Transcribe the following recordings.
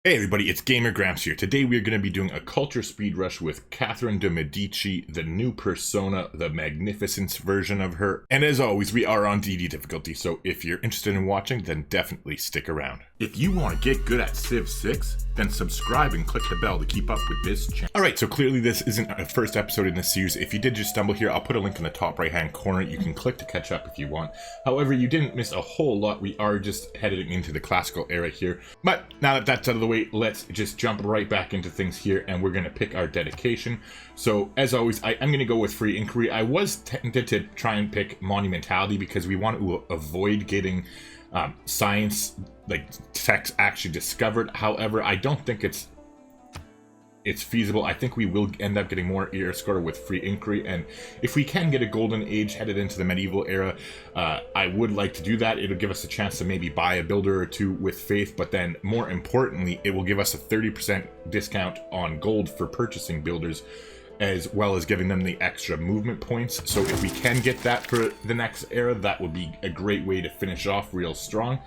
Hey everybody, it's Gamer Gramps here. Today we are going to be doing a culture speed rush with Catherine de Medici, the new persona, the magnificence version of her. And as always, we are on DD difficulty, so if you're interested in watching, then definitely stick around. If you want to get good at Civ 6, then subscribe and click the bell to keep up with this channel. Alright, so clearly this isn't a first episode in this series. If you did just stumble here, I'll put a link in the top right hand corner. You can click to catch up if you want. However, you didn't miss a whole lot. We are just heading into the classical era here. But now that that's out of the way, let's just jump right back into things here, and we're going to pick our dedication. So as always, I'm going to go with free inquiry. I was tempted to try and pick monumentality because we want to avoid getting science, like techs, actually discovered. However, I don't think it's feasible. I think we will end up getting more era score with free inquiry, and if we can get a golden age headed into the medieval era, I would like to do that. It'll give us a chance to maybe buy a builder or two with faith, but then more importantly, it will give us a 30% discount on gold for purchasing builders, as well as giving them the extra movement points. So if we can get that for the next era, that would be a great way to finish off real strong.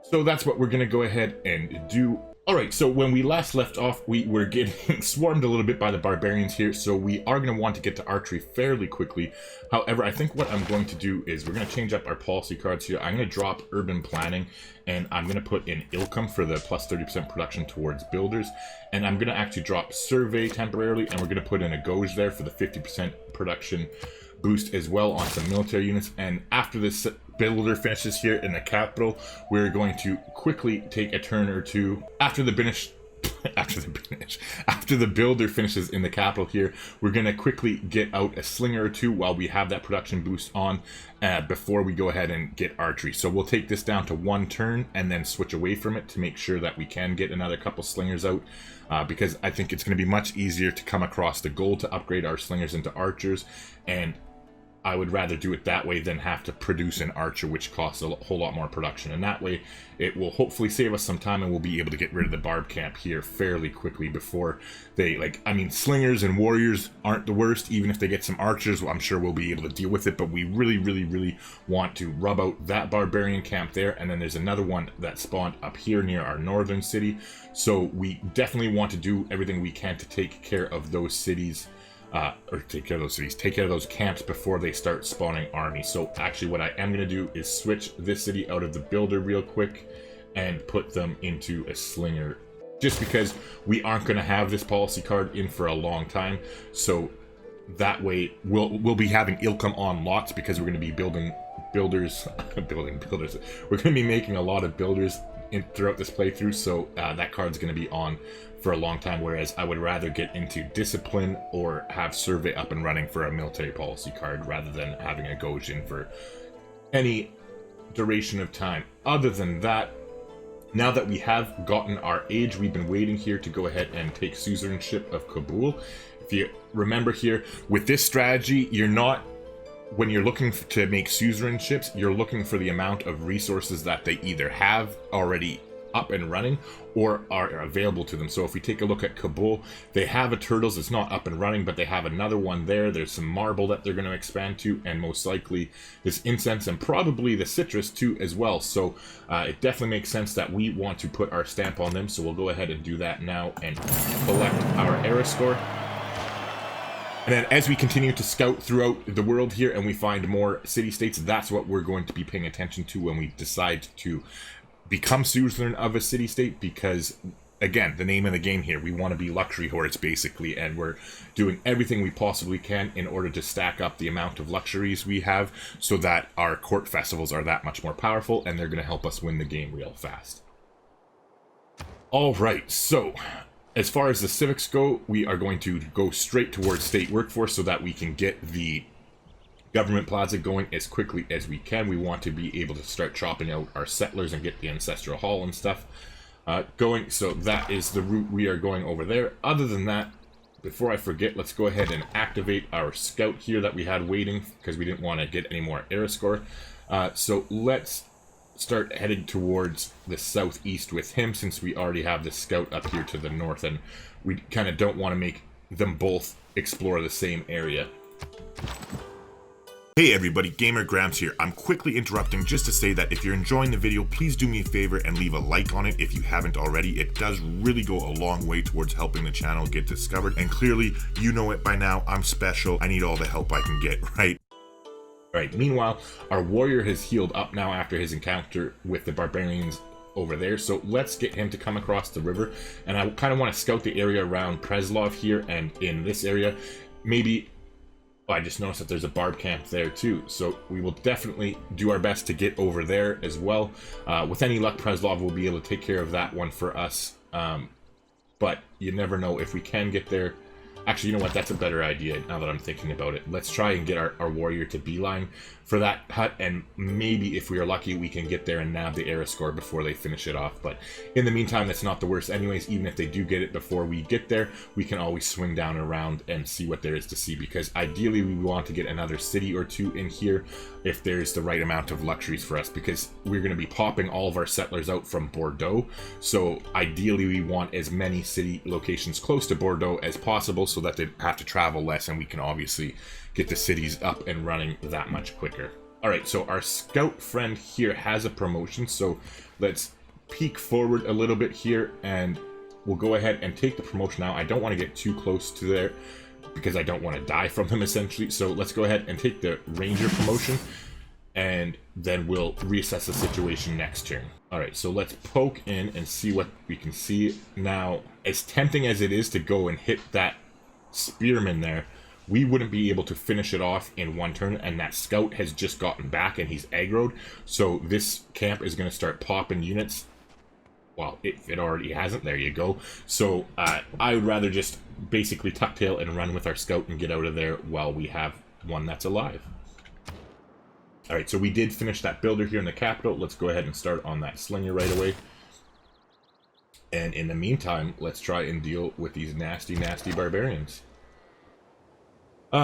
So that's what we're going to go ahead and do. Alright, so when we last left off, we were getting swarmed a little bit by the barbarians here, so we are going to want to get to archery fairly quickly. However, I think what I'm going to do is we're going to change up our policy cards here. I'm going to drop urban planning, and I'm going to put in Ilkum for the plus 30% production towards builders, and I'm going to actually drop survey temporarily, and we're going to put in a gauge there for the 50% production boost as well on some military units. And after this builder finishes here in the capital, we're going to quickly take a turn or two after the builder finishes in the capital here. We're going to quickly get out a slinger or two while we have that production boost on before we go ahead and get archery. So we'll take this down to one turn and then switch away from it to make sure that we can get another couple slingers out, because I think it's going to be much easier to come across the gold to upgrade our slingers into archers, and I would rather do it that way than have to produce an archer, which costs a whole lot more production. And that way, it will hopefully save us some time, and we'll be able to get rid of the barb camp here fairly quickly before they, slingers and warriors aren't the worst. Even if they get some archers, well, I'm sure we'll be able to deal with it. But we really want to rub out that barbarian camp there. And then there's another one that spawned up here near our northern city. So we definitely want to do everything we can to take care of those cities. Take care of those camps before they start spawning armies. So actually what I am going to do is switch this city out of the builder real quick and put them into a slinger, just because we aren't going to have this policy card in for a long time. So that way we'll be having Ilkum on lots, because we're going to be building builders. We're going to be making a lot of builders throughout this playthrough, so that card's going to be on for a long time, whereas I would rather get into discipline or have survey up and running for a military policy card rather than having a gauge in for any duration of time. Other than that, now that we have gotten our age, we've been waiting here to go ahead and take suzerainship of Kabul. If you remember here, with this strategy, you're not, when you're looking to make suzerainships, you're looking for the amount of resources that they either have already up and running or are available to them. So if we take a look at Kabul, they have a turtles. It's not up and running, but they have another one there. There's some marble that they're going to expand to, and most likely this incense, and probably the citrus too as well. So it definitely makes sense that we want to put our stamp on them. So we'll go ahead and do that now and collect our era score. And then as we continue to scout throughout the world here and we find more city-states, that's what we're going to be paying attention to when we decide to become suzerain of a city-state, because, again, the name of the game here, we want to be luxury hordes, basically, and we're doing everything we possibly can in order to stack up the amount of luxuries we have so that our court festivals are that much more powerful, and they're going to help us win the game real fast. Alright, so as far as the civics go, we are going to go straight towards state workforce so that we can get the government plaza going as quickly as we can. We want to be able to start chopping out our settlers and get the ancestral hall and stuff going. So that is the route we are going over there. Other than that, before I forget, let's go ahead and activate our scout here that we had waiting, because we didn't want to get any more era score. So let's start heading towards the southeast with him, since we already have the scout up here to the north, and we kind of don't want to make them both explore the same area. Hey everybody, Gamer Grams here. I'm quickly interrupting just to say that if you're enjoying the video, please do me a favor and leave a like on it if you haven't already. It does really go a long way towards helping the channel get discovered, and clearly you know it by now. I'm special. I need all the help I can get, right? Alright, meanwhile, our warrior has healed up now after his encounter with the barbarians over there, so let's get him to come across the river. And I kind of want to scout the area around Preslov here, and in this area, maybe... Oh, I just noticed that there's a barb camp there too, so we will definitely do our best to get over there as well. With any luck, Preslov will be able to take care of that one for us, but you never know if we can get there. Actually, you know what? That's a better idea now that I'm thinking about it. Let's try and get our warrior to beeline for that hut, and maybe if we are lucky, we can get there and nab the era score before they finish it off. But in the meantime, that's not the worst anyways. Even if they do get it before we get there, we can always swing down around and see what there is to see, because ideally we want to get another city or two in here if there's the right amount of luxuries for us, because we're going to be popping all of our settlers out from Bordeaux. So ideally we want as many city locations close to Bordeaux as possible so that they have to travel less, and we can obviously get the cities up and running that much quicker. Alright, so our scout friend here has a promotion, so let's peek forward a little bit here, and we'll go ahead and take the promotion now. I don't want to get too close to there because I don't want to die from them essentially, so let's go ahead and take the ranger promotion, and then we'll reassess the situation next turn. Alright, so let's poke in and see what we can see. Now, as tempting as it is to go and hit that spearman there, we wouldn't be able to finish it off in one turn, and that scout has just gotten back and he's aggroed, so this camp is going to start popping units. Well, if it already hasn't, there you go. So I would rather just basically tuck tail and run with our scout and get out of there while we have one that's alive. Alright, so we did finish that builder here in the capital. Let's go ahead and start on that slinger right away. And in the meantime, let's try and deal with these nasty, nasty barbarians.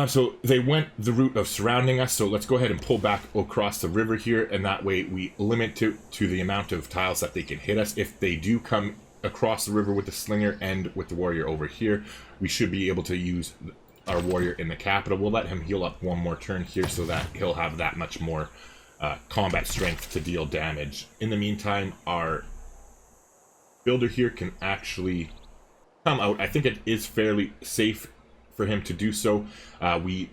So they went the route of surrounding us, so let's go ahead and pull back across the river here, and that way we limit to the amount of tiles that they can hit us. If they do come across the river with the slinger and with the warrior over here, we should be able to use our warrior in the capital. We'll let him heal up one more turn here so that he'll have that much more combat strength to deal damage. In the meantime, our builder here can actually come out. I think it is fairly safe for him to do so. We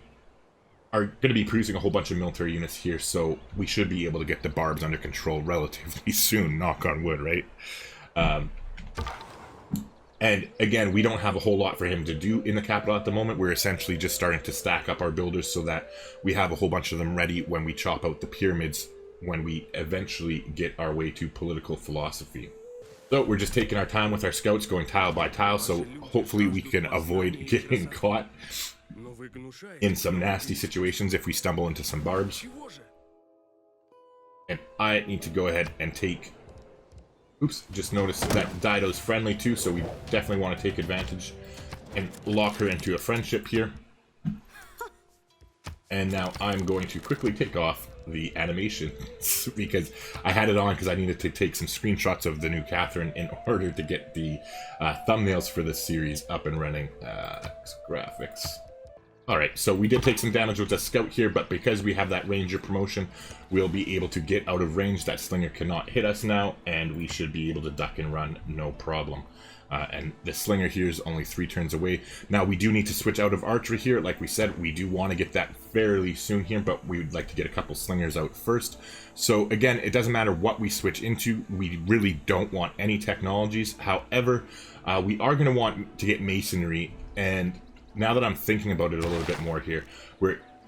are going to be producing a whole bunch of military units here, so we should be able to get the barbs under control relatively soon, knock on wood, right? And again, we don't have a whole lot for him to do in the capital at the moment. We're essentially just starting to stack up our builders so that we have a whole bunch of them ready when we chop out the pyramids, when we eventually get our way to political philosophy. So we're just taking our time with our scouts, going tile by tile, so hopefully we can avoid getting caught in some nasty situations if we stumble into some barbs. And I need to go ahead and take... Oops, just noticed that Dido's friendly too, so we definitely want to take advantage and lock her into a friendship here. And now I'm going to quickly take off the animation because I had it on because I needed to take some screenshots of the new Catherine in order to get the thumbnails for this series up and running. Graphics. Alright, so we did take some damage with the scout here, but because we have that ranger promotion, we'll be able to get out of range. That slinger cannot hit us now, and we should be able to duck and run no problem. And the slinger here is only 3 turns away. Now, we do need to switch out of archery here. Like we said, we do want to get that fairly soon here, but we would like to get a couple slingers out first. So again, it doesn't matter what we switch into. We really don't want any technologies. However, we are going to want to get masonry, and now that I'm thinking about it a little bit more here,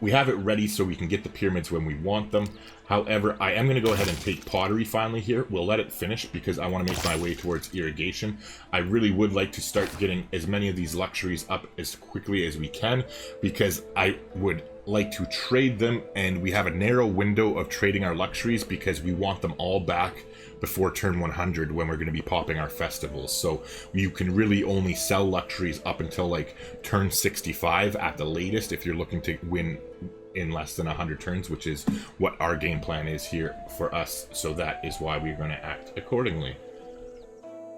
we have it ready so we can get the pyramids when we want them. However, I am going to go ahead and take pottery finally here. We'll let it finish because I want to make my way towards irrigation. I really would like to start getting as many of these luxuries up as quickly as we can, because I would like to trade them, and we have a narrow window of trading our luxuries because we want them all back before turn 100 when we're going to be popping our festivals. So you can really only sell luxuries up until like turn 65 at the latest if you're looking to win in less than 100 turns, which is what our game plan is here for us. So that is why we're going to act accordingly.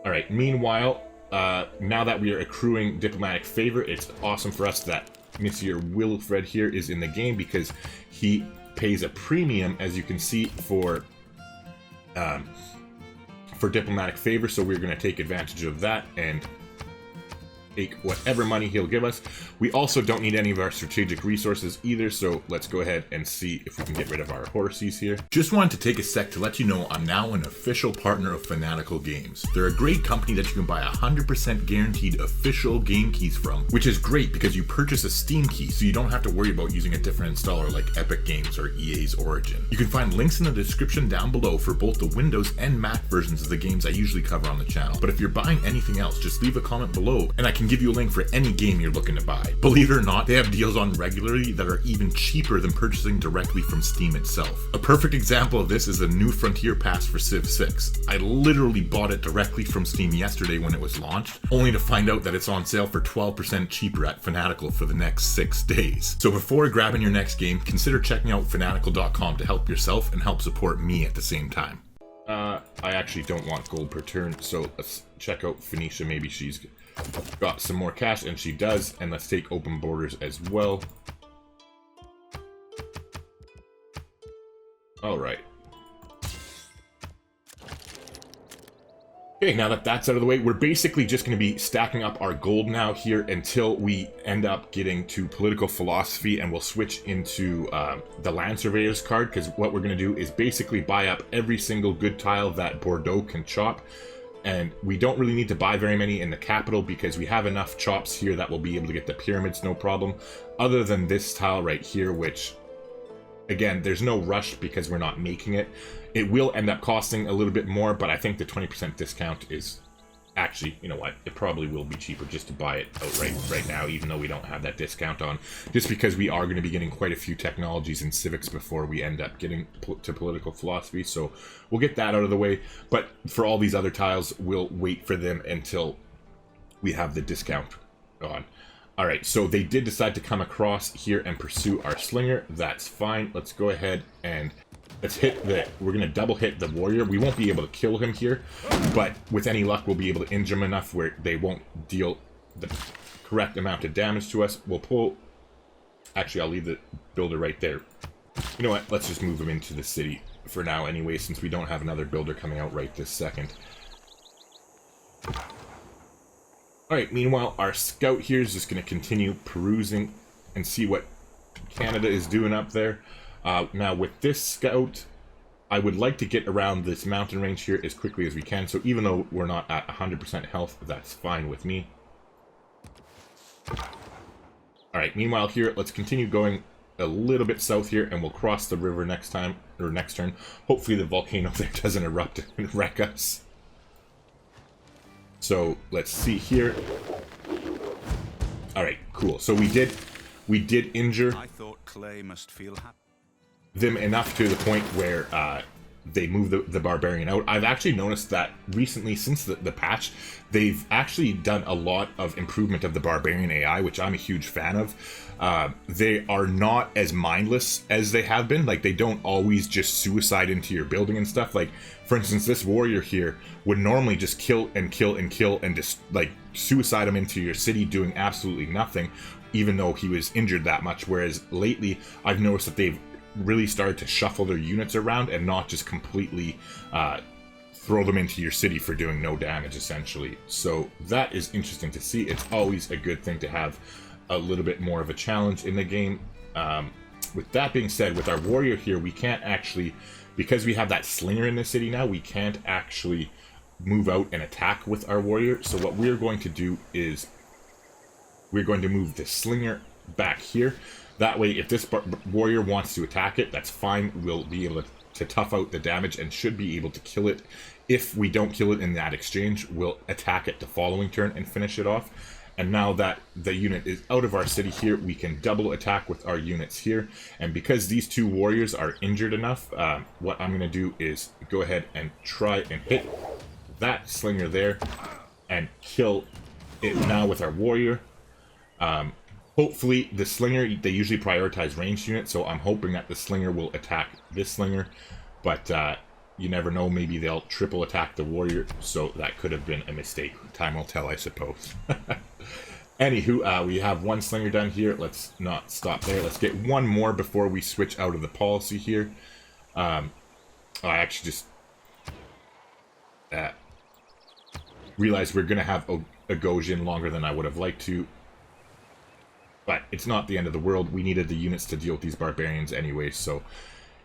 Alright, meanwhile, now that we are accruing diplomatic favor, it's awesome for us that Monsieur Wilfred here is in the game because he pays a premium, as you can see, for diplomatic favor. So we're going to take advantage of that and take whatever money he'll give us. We also don't need any of our strategic resources either, so let's go ahead and see if we can get rid of our horses here. Just wanted to take a sec to let you know I'm now an official partner of Fanatical Games. They're a great company that you can buy 100% guaranteed official game keys from, which is great because you purchase a Steam key, so you don't have to worry about using a different installer like Epic Games or EA's Origin. You can find links in the description down below for both the Windows and Mac versions of the games I usually cover on the channel. But if you're buying anything else, just leave a comment below and I can give you a link for any game you're looking to buy. Believe it or not, they have deals on regularly that are even cheaper than purchasing directly from Steam itself. A perfect example of this is the New Frontier Pass for Civ 6. I literally bought it directly from Steam yesterday when it was launched, only to find out that it's on sale for 12% cheaper at Fanatical for the next 6 days. So before grabbing your next game, consider checking out fanatical.com to help yourself and help support me at the same time. I actually don't want gold per turn, so let's check out Phoenicia. Maybe she's got some more cash, and she does. And let's take open borders as well. All right. Okay, now that that's out of the way, we're basically just going to be stacking up our gold now here until we end up getting to political philosophy, and we'll switch into the land surveyor's card, because what we're going to do is basically buy up every single good tile that Bordeaux can chop. And we don't really need to buy very many in the capital because we have enough chops here that we'll be able to get the pyramids no problem. Other than this tile right here, which, again, there's no rush because we're not making it. It will end up costing a little bit more, but I think the 20% discount is actually, you know what, it probably will be cheaper just to buy it outright right now, even though we don't have that discount on, just because we are going to be getting quite a few technologies and civics before we end up getting to political philosophy. So we'll get that out of the way, but for all these other tiles, we'll wait for them until we have the discount on. All right, so they did decide to come across here and pursue our slinger. That's fine. Let's go ahead and let's hit the, we're going to double hit the warrior. We won't be able to kill him here, but with any luck, we'll be able to injure him enough where they won't deal the correct amount of damage to us. We'll pull, actually, I'll leave the builder right there. You know what, let's just move him into the city for now anyway, since we don't have another builder coming out right this second. Alright, meanwhile, our scout here is just going to continue perusing and see what Canada is doing up there. Now, with this scout, I would like to get around this mountain range here as quickly as we can. So even though we're not at 100% health, that's fine with me. Alright, meanwhile here, let's continue going a little bit south here, and we'll cross the river next time, or next turn. Hopefully the volcano there doesn't erupt and wreck us. So let's see here. All right, cool. So we did injure I thought Clay must feel happy. Them enough to the point where they move the barbarian out. I've actually noticed that recently, since the patch, they've actually done a lot of improvement of the barbarian AI, which I'm a huge fan of. They are not as mindless as they have been. Like, they don't always just suicide into your building and stuff. Like, for instance, this warrior here would normally just kill and kill and kill and just, like, suicide him into your city doing absolutely nothing, even though he was injured that much. Whereas lately, I've noticed that they've really started to shuffle their units around and not just completely throw them into your city for doing no damage, essentially. So that is interesting to see. It's always a good thing to have a little bit more of a challenge in the game. With that being said, with our warrior here, we can't actually, because we have that slinger in the city now, we can't actually move out and attack with our warrior. So what we're going to do is we're going to move the slinger back here. That way, if this warrior wants to attack it, that's fine. We'll be able to tough out the damage and should be able to kill it. If we don't kill it in that exchange, we'll attack it the following turn and finish it off. And now that the unit is out of our city here, we can double attack with our units here. And because these two warriors are injured enough, what I'm going to do is go ahead and try and hit that slinger there and kill it now with our warrior. Hopefully, the slinger, they usually prioritize ranged units, so I'm hoping that the slinger will attack this slinger, but you never know, maybe they'll triple attack the warrior, so that could have been a mistake. Time will tell, I suppose. Anywho, we have one slinger done here. Let's not stop there. Let's get one more before we switch out of the policy here. I actually just realized we're going to have Agosian longer than I would have liked to. But it's not the end of the world. We needed the units to deal with these barbarians anyway, so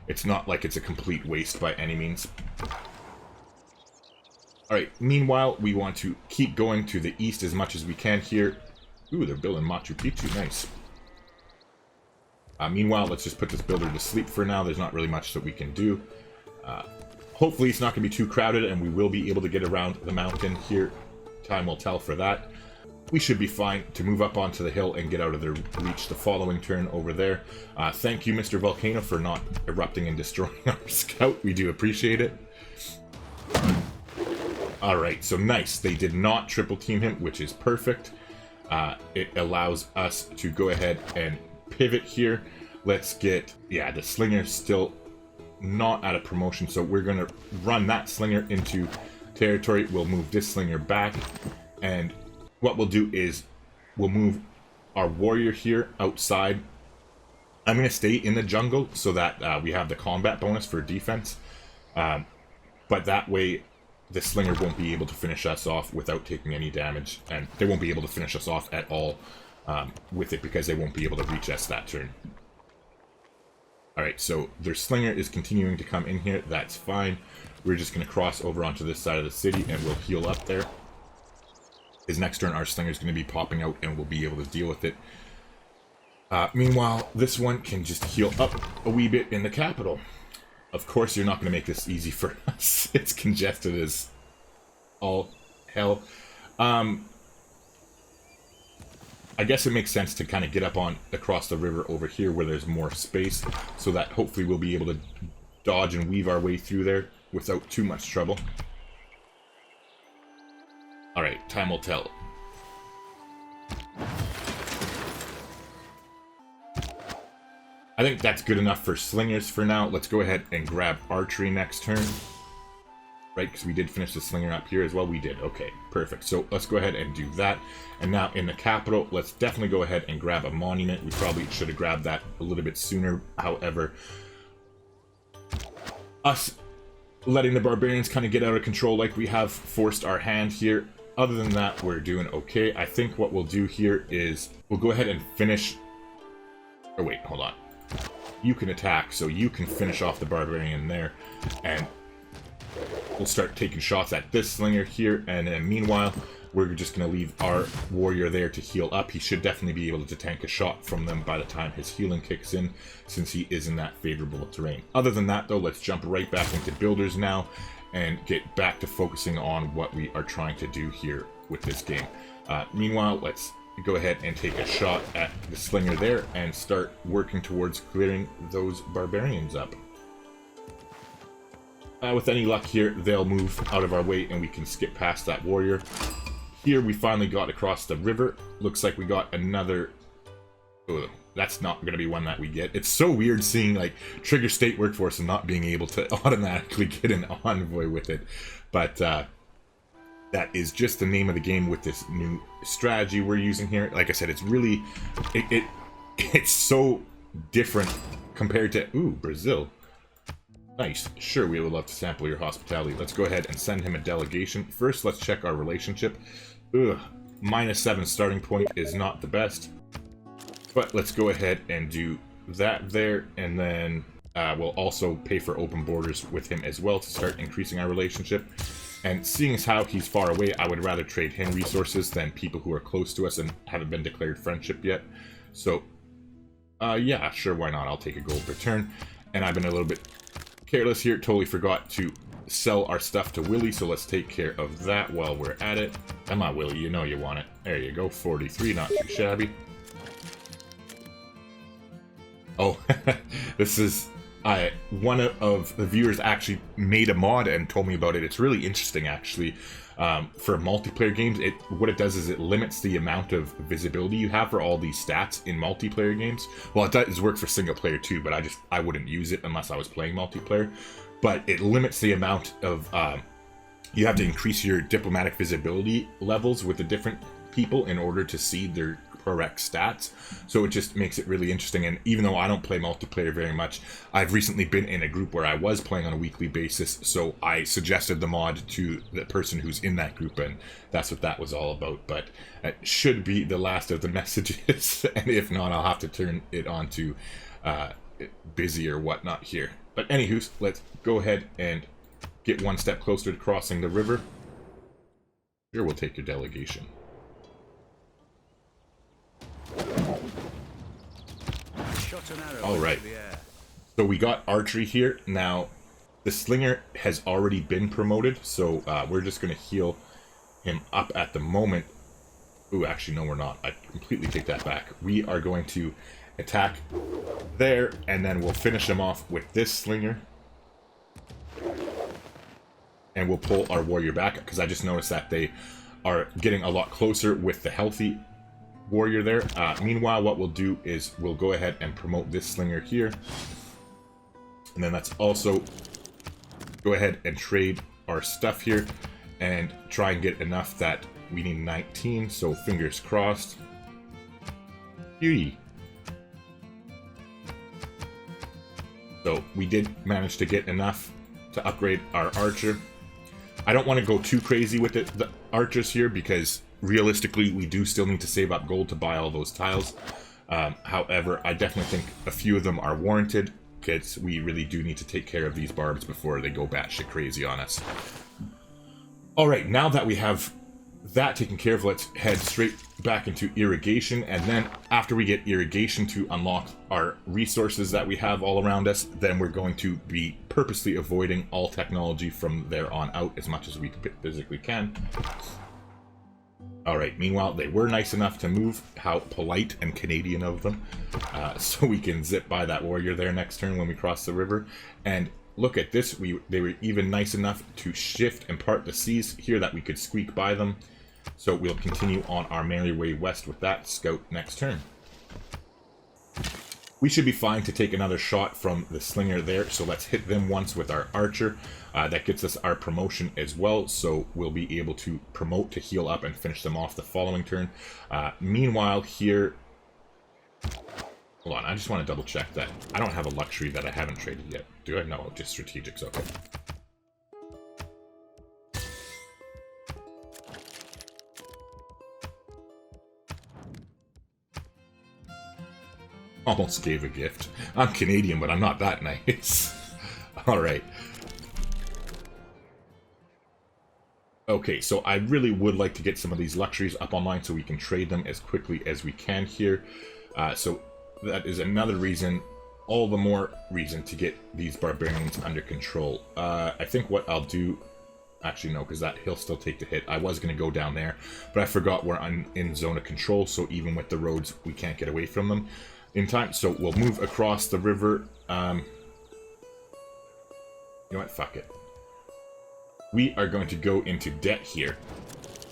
it's not like it's a complete waste by any means. Alright, meanwhile, we want to keep going to the east as much as we can here. Ooh, they're building Machu Picchu. Nice. Meanwhile, let's just put this builder to sleep for now. There's not really much that we can do. Hopefully, it's not going to be too crowded, and we will be able to get around the mountain here. Time will tell for that. We should be fine to move up onto the hill and get out of their reach the following turn over there. Thank you, Mr. Volcano, for not erupting and destroying our scout. We do appreciate it. Alright, so nice. They did not triple team him, which is perfect. It allows us to go ahead and pivot here. Let's get, yeah, the slinger still not at a promotion, so we're going to run that slinger into territory. We'll move this slinger back, and what we'll do is we'll move our warrior here outside. I'm going to stay in the jungle so that we have the combat bonus for defense, but that way the slinger won't be able to finish us off without taking any damage, and they won't be able to finish us off at all with it because they won't be able to reach us that turn. Alright, so their slinger is continuing to come in here. That's fine. We're just going to cross over onto this side of the city and we'll heal up there. His next turn, our slinger is going to be popping out and we'll be able to deal with it. Meanwhile, this one can just heal up a wee bit in the capital. Of course, you're not going to make this easy for us. It's congested as all hell. I guess it makes sense to kind of get up on across the river over here where there's more space, so that hopefully we'll be able to dodge and weave our way through there without too much trouble. Alright, time will tell. I think that's good enough for slingers for now. Let's go ahead and grab archery next turn. Right, because we did finish the slinger up here as well. We did. Okay, perfect. So let's go ahead and do that. And now in the capital, let's definitely go ahead and grab a monument. We probably should have grabbed that a little bit sooner. However, us letting the barbarians kind of get out of control like we have forced our hand here. Other than that, we're doing okay. I think what we'll do here is we'll go ahead and finish... Oh, wait, hold on. You can attack, so you can finish off the barbarian there. And we'll start taking shots at this slinger here, and then meanwhile, we're just going to leave our warrior there to heal up. He should definitely be able to tank a shot from them by the time his healing kicks in, since he is in that favorable terrain. Other than that, though, let's jump right back into builders now, and get back to focusing on what we are trying to do here with this game. Meanwhile, let's go ahead and take a shot at the slinger there, and start working towards clearing those barbarians up. With any luck here, they'll move out of our way and we can skip past that warrior. Here we finally got across the river. Looks like we got another... Ugh, that's not going to be one that we get. It's so weird seeing like trigger state workforce and not being able to automatically get an envoy with it. But that is just the name of the game with this new strategy we're using here. Like I said, it's really... It's so different compared to... Ooh, Brazil. Nice. Sure, we would love to sample your hospitality. Let's go ahead and send him a delegation. First, let's check our relationship. Ugh, -7 starting point is not the best. But let's go ahead and do that there. And then we'll also pay for open borders with him as well to start increasing our relationship. And seeing as how he's far away, I would rather trade him resources than people who are close to us and haven't been declared friendship yet. So, yeah, sure, why not? I'll take a gold per turn. And I've been a little bit... careless here, totally forgot to sell our stuff to Willie, so let's take care of that while we're at it. Come on, Willie, you know you want it. There you go, 43, not too shabby. Oh, this is... one of the viewers actually made a mod and told me about it. It's really interesting, actually. For multiplayer games, what it does is it limits the amount of visibility you have for all these stats in multiplayer games. Well, it does work for single player too, but I wouldn't use it unless I was playing multiplayer. But it limits the amount of you have to increase your diplomatic visibility levels with the different people in order to see their correct stats. So it just makes it really interesting. And even though I don't play multiplayer very much, I've recently been in a group where I was playing on a weekly basis, so I suggested the mod to the person who's in that group, and that's what that was all about. But it should be the last of the messages, and if not, I'll have to turn it on to busy or whatnot here. But anywho, let's go ahead and get one step closer to crossing the river. Here, we'll take your delegation. All right, so we got archery here. Now, the slinger has already been promoted, so we're just going to heal him up at the moment. Ooh, actually, no, we're not. I completely take that back. We are going to attack there, and then we'll finish him off with this slinger. And we'll pull our warrior back, because I just noticed that they are getting a lot closer with the healthy warrior there. Meanwhile, what we'll do is we'll go ahead and promote this slinger here. And then let's also go ahead and trade our stuff here and try and get enough that we need 19, so fingers crossed. Beauty. So we did manage to get enough to upgrade our archer. I don't want to go too crazy with the archers here, because realistically we do still need to save up gold to buy all those tiles. However, I definitely think a few of them are warranted, because we really do need to take care of these barbs before they go batshit crazy on us. Alright, now that we have that taken care of, let's head straight back into irrigation, and then after we get irrigation to unlock our resources that we have all around us, then we're going to be purposely avoiding all technology from there on out as much as we physically can. Alright, meanwhile, they were nice enough to move. How polite and Canadian of them. So we can zip by that warrior there next turn when we cross the river. And look at this, they were even nice enough to shift and part the seas here that we could squeak by them. So we'll continue on our merry way west with that scout next turn. We should be fine to take another shot from the slinger there, so let's hit them once with our archer. That gets us our promotion as well, so we'll be able to promote to heal up and finish them off the following turn. Meanwhile here... Hold on, I just want to double check that I don't have a luxury that I haven't traded yet. Do I? No, just strategics, okay. Almost gave a gift. I'm Canadian, but I'm not that nice. Alright. Okay, so I really would like to get some of these luxuries up online so we can trade them as quickly as we can here. So that is another reason, all the more reason to get these barbarians under control. I think what I'll do... Actually, no, because that he'll still take the hit. I was going to go down there, but I forgot we're in zone of control, so even with the roads, we can't get away from them in time. So we'll move across the river. You know what? Fuck it. We are going to go into debt here.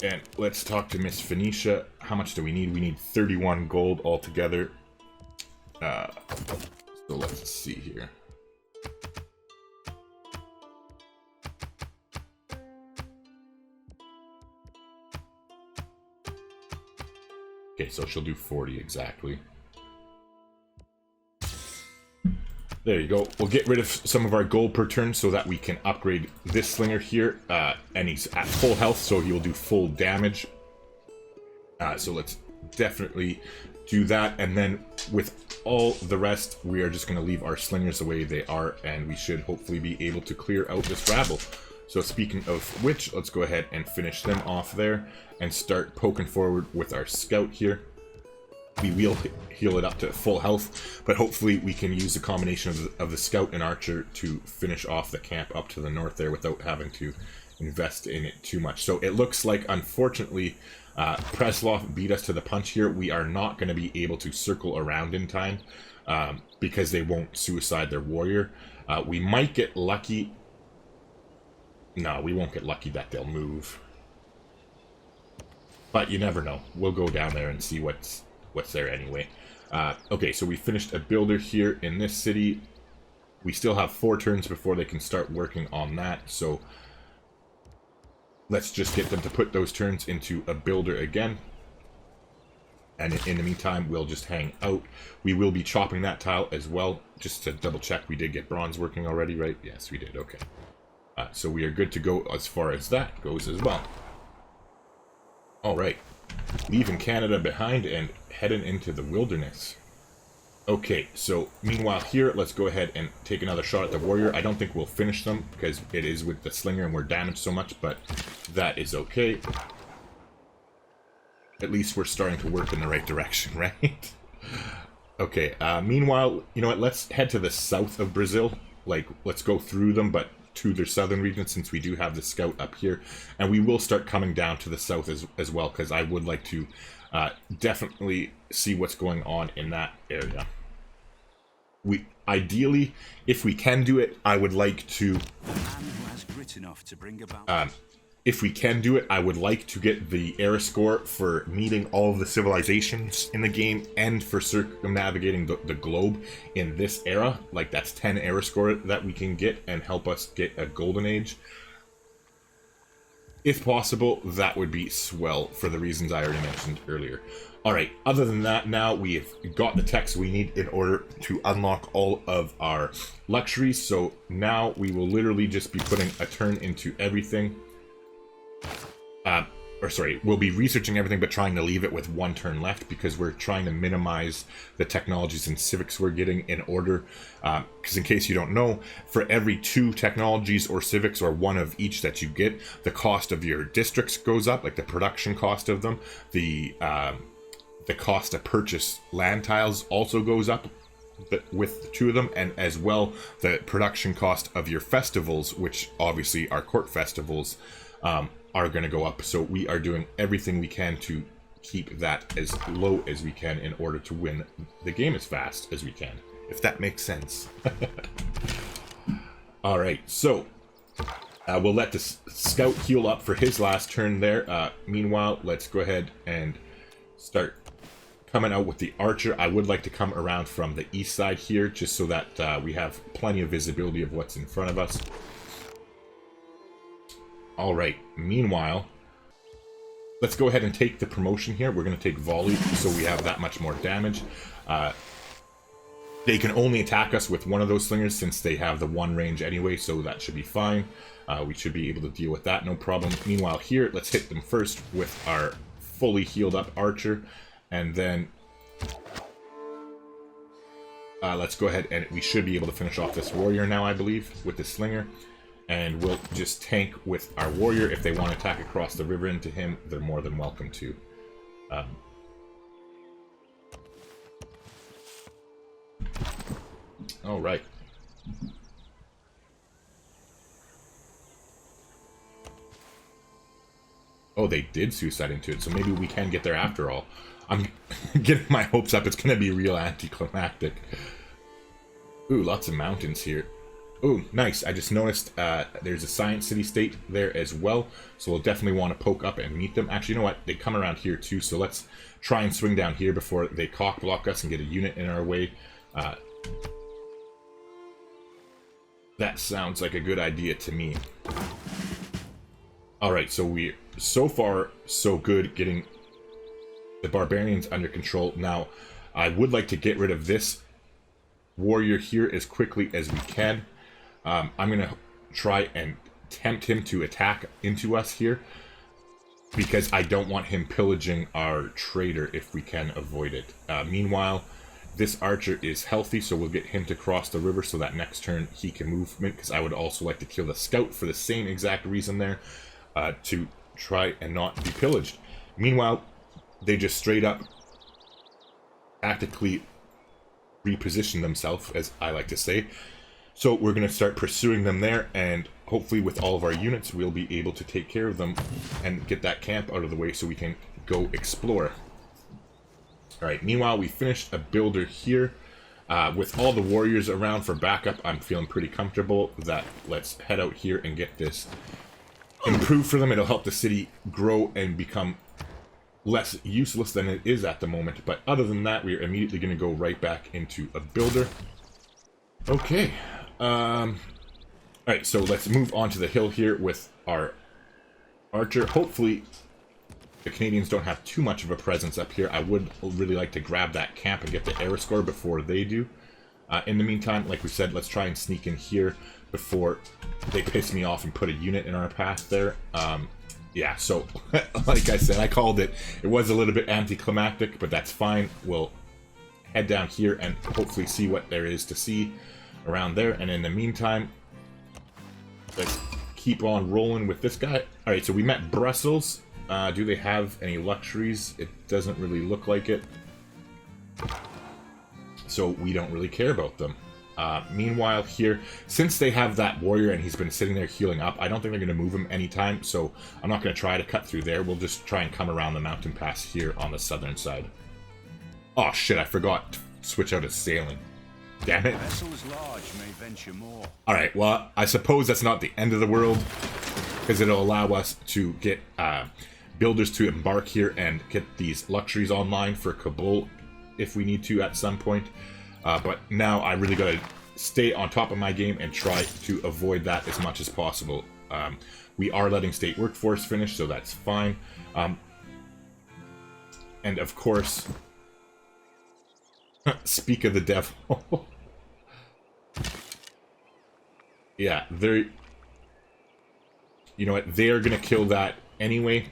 And let's talk to Miss Phoenicia. How much do we need? We need 31 gold altogether. So let's see here. Okay, so she'll do 40 exactly. There you go. We'll get rid of some of our gold per turn so that we can upgrade this slinger here. And he's at full health, so he will do full damage. So let's definitely do that. And then with all the rest, we are just going to leave our slingers the way they are. And we should hopefully be able to clear out this rabble. So speaking of which, let's go ahead and finish them off there. And start poking forward with our scout here. We will heal it up to full health, but hopefully we can use the combination of the scout and archer to finish off the camp up to the north there without having to invest in it too much. So it looks like, unfortunately, Preslov beat us to the punch here. We are not going to be able to circle around in time because they won't suicide their warrior. We might get lucky. No, we won't get lucky that they'll move. But you never know. We'll go down there and see what's there anyway. Okay, so we finished a builder here in this city. We still have 4 turns before they can start working on that, so let's just get them to put those turns into a builder again. And in the meantime, we'll just hang out. We will be chopping that tile as well, just to double check we did get bronze working already, right? Yes, we did. Okay. So we are good to go as far as that goes as well. All right. Leaving Canada behind and heading into the wilderness. Okay, so meanwhile here, let's go ahead and take another shot at the warrior. I don't think we'll finish them because it is with the slinger and we're damaged so much, but that is okay. At least we're starting to work in the right direction, right? Okay, meanwhile, you know what, let's head to the south of Brazil. Like, let's go through them, but to their southern region, since we do have the scout up here. And we will start coming down to the south as well, because I would like to definitely see what's going on in that area. We ideally, if we can do it, I would like to... if we can do it, I would like to get the era score for meeting all of the civilizations in the game and for circumnavigating the globe in this era. Like, that's 10 era score that we can get and help us get a golden age. If possible, that would be swell for the reasons I already mentioned earlier. Alright, other than that, now we have got the text we need in order to unlock all of our luxuries. So now we will literally just be putting a turn into everything. We'll be researching everything, but trying to leave it with one turn left because we're trying to minimize the technologies and civics we're getting in order. Because in case you don't know, for every 2 technologies or civics or one of each that you get, the cost of your districts goes up, like the production cost of them. The cost to purchase land tiles also goes up with the 2 of them, and as well the production cost of your festivals, which obviously are court festivals, are going to go up. So we are doing everything we can to keep that as low as we can in order to win the game as fast as we can, if that makes sense. All right, so we'll let the scout heal up for his last turn there. Meanwhile, let's go ahead and start coming out with the archer. I would like to come around from the east side here, just so that we have plenty of visibility of what's in front of us. Alright, meanwhile, let's go ahead and take the promotion here. We're going to take volley, so we have that much more damage. They can only attack us with one of those slingers since they have the 1 range anyway, so that should be fine. We should be able to deal with that, no problem. Meanwhile here, let's hit them first with our fully healed up archer, and then let's go ahead and we should be able to finish off this warrior now, I believe, with the slinger. And we'll just tank with our warrior. If they want to attack across the river into him, they're more than welcome to. All right. Oh, they did suicide into it, so maybe we can get there after all. I'm getting my hopes up. It's going to be real anticlimactic. Ooh, lots of mountains here. Ooh, nice. I just noticed there's a science city state there as well, so we'll definitely want to poke up and meet them. Actually, you know what? They come around here too, so let's try and swing down here before they cock block us and get a unit in our way. That sounds like a good idea to me. Alright, so we're so far so good getting the barbarians under control. Now, I would like to get rid of this warrior here as quickly as we can. I'm going to try and tempt him to attack into us here, because I don't want him pillaging our trader if we can avoid it. Meanwhile, this archer is healthy, so we'll get him to cross the river so that next turn he can movement, because I would also like to kill the scout for the same exact reason there, to try and not be pillaged. Meanwhile, they just straight up tactically reposition themselves, as I like to say. So we're going to start pursuing them there, and hopefully with all of our units we'll be able to take care of them and get that camp out of the way so we can go explore. Alright, meanwhile we finished a builder here. With all the warriors around for backup, I'm feeling pretty comfortable that let's head out here and get this improved for them. It'll help the city grow and become less useless than it is at the moment. But other than that, we're immediately going to go right back into a builder. Okay. Alright, so let's move on to the hill here with our archer. Hopefully the Canadians don't have too much of a presence up here. I would really like to grab that camp and get the air score before they do. In the meantime, like we said, let's try and sneak in here before they piss me off and put a unit in our path there. Yeah, so like I said, I called it. It was a little bit anticlimactic, but that's fine. We'll head down here and hopefully see what there is to see around there. And in the meantime, let's keep on rolling with this guy. All right, so we met Brussels. Do they have any luxuries? It doesn't really look like it. So we don't really care about them. Meanwhile here, since they have that warrior and he's been sitting there healing up, I don't think they're going to move him anytime, so I'm not going to try to cut through there. We'll just try and come around the mountain pass here on the southern side. Oh shit, I forgot to switch out of sailing. Damn it. Alright, well, I suppose that's not the end of the world, because it'll allow us to get builders to embark here and get these luxuries online for Kabul if we need to at some point. But now I really got to stay on top of my game and try to avoid that as much as possible. We are letting state workforce finish, so that's fine. And of course, speak of the devil. Yeah, they're... You know what? They're going to kill that anyway.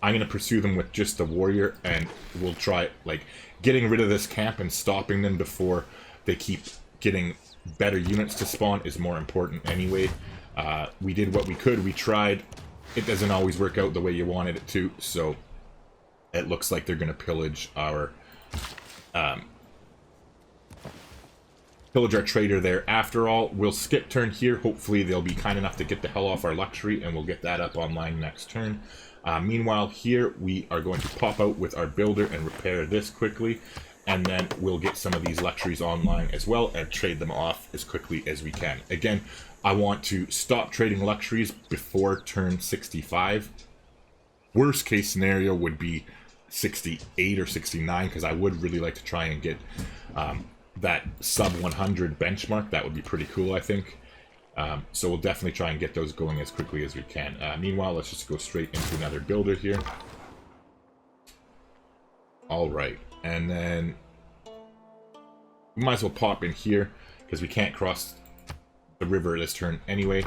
I'm going to pursue them with just the warrior, and we'll try, like, getting rid of this camp and stopping them before they keep getting better units to spawn is more important anyway. We did what we could. We tried. It doesn't always work out the way you wanted it to, so it looks like they're going to pillage our trader there. After all, we'll skip turn here. Hopefully they'll be kind enough to get the hell off our luxury, and we'll get that up online next turn. Meanwhile, here we are going to pop out with our builder and repair this quickly, and then we'll get some of these luxuries online as well and trade them off as quickly as we can. Again, I want to stop trading luxuries before turn 65. Worst case scenario would be 68 or 69, because I would really like to try and get that sub 100 benchmark. That would be pretty cool, I think. So we'll definitely try and get those going as quickly as we can. Meanwhile, let's just go straight into another builder here. Alright, and then we might as well pop in here, because we can't cross the river this turn anyway.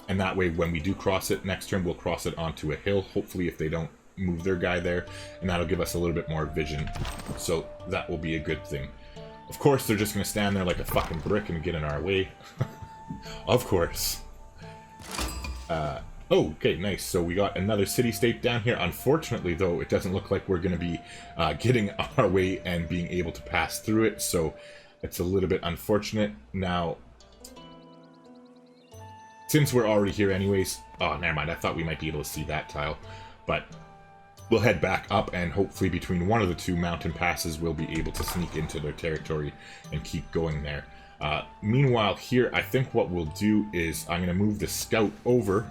And that way, when we do cross it next turn, we'll cross it onto a hill, hopefully if they don't move their guy there, and that'll give us a little bit more vision. So that will be a good thing. Of course, they're just going to stand there like a fucking brick and get in our way. Of course. Oh, okay, nice. So we got another city-state down here. Unfortunately, though, it doesn't look like we're going to be getting our way and being able to pass through it. So it's a little bit unfortunate. Now, since we're already here anyways... Oh, never mind. I thought we might be able to see that tile. But we'll head back up, and hopefully between one of the two mountain passes, we'll be able to sneak into their territory and keep going there. Meanwhile, here, I think what we'll do is I'm going to move the scout over.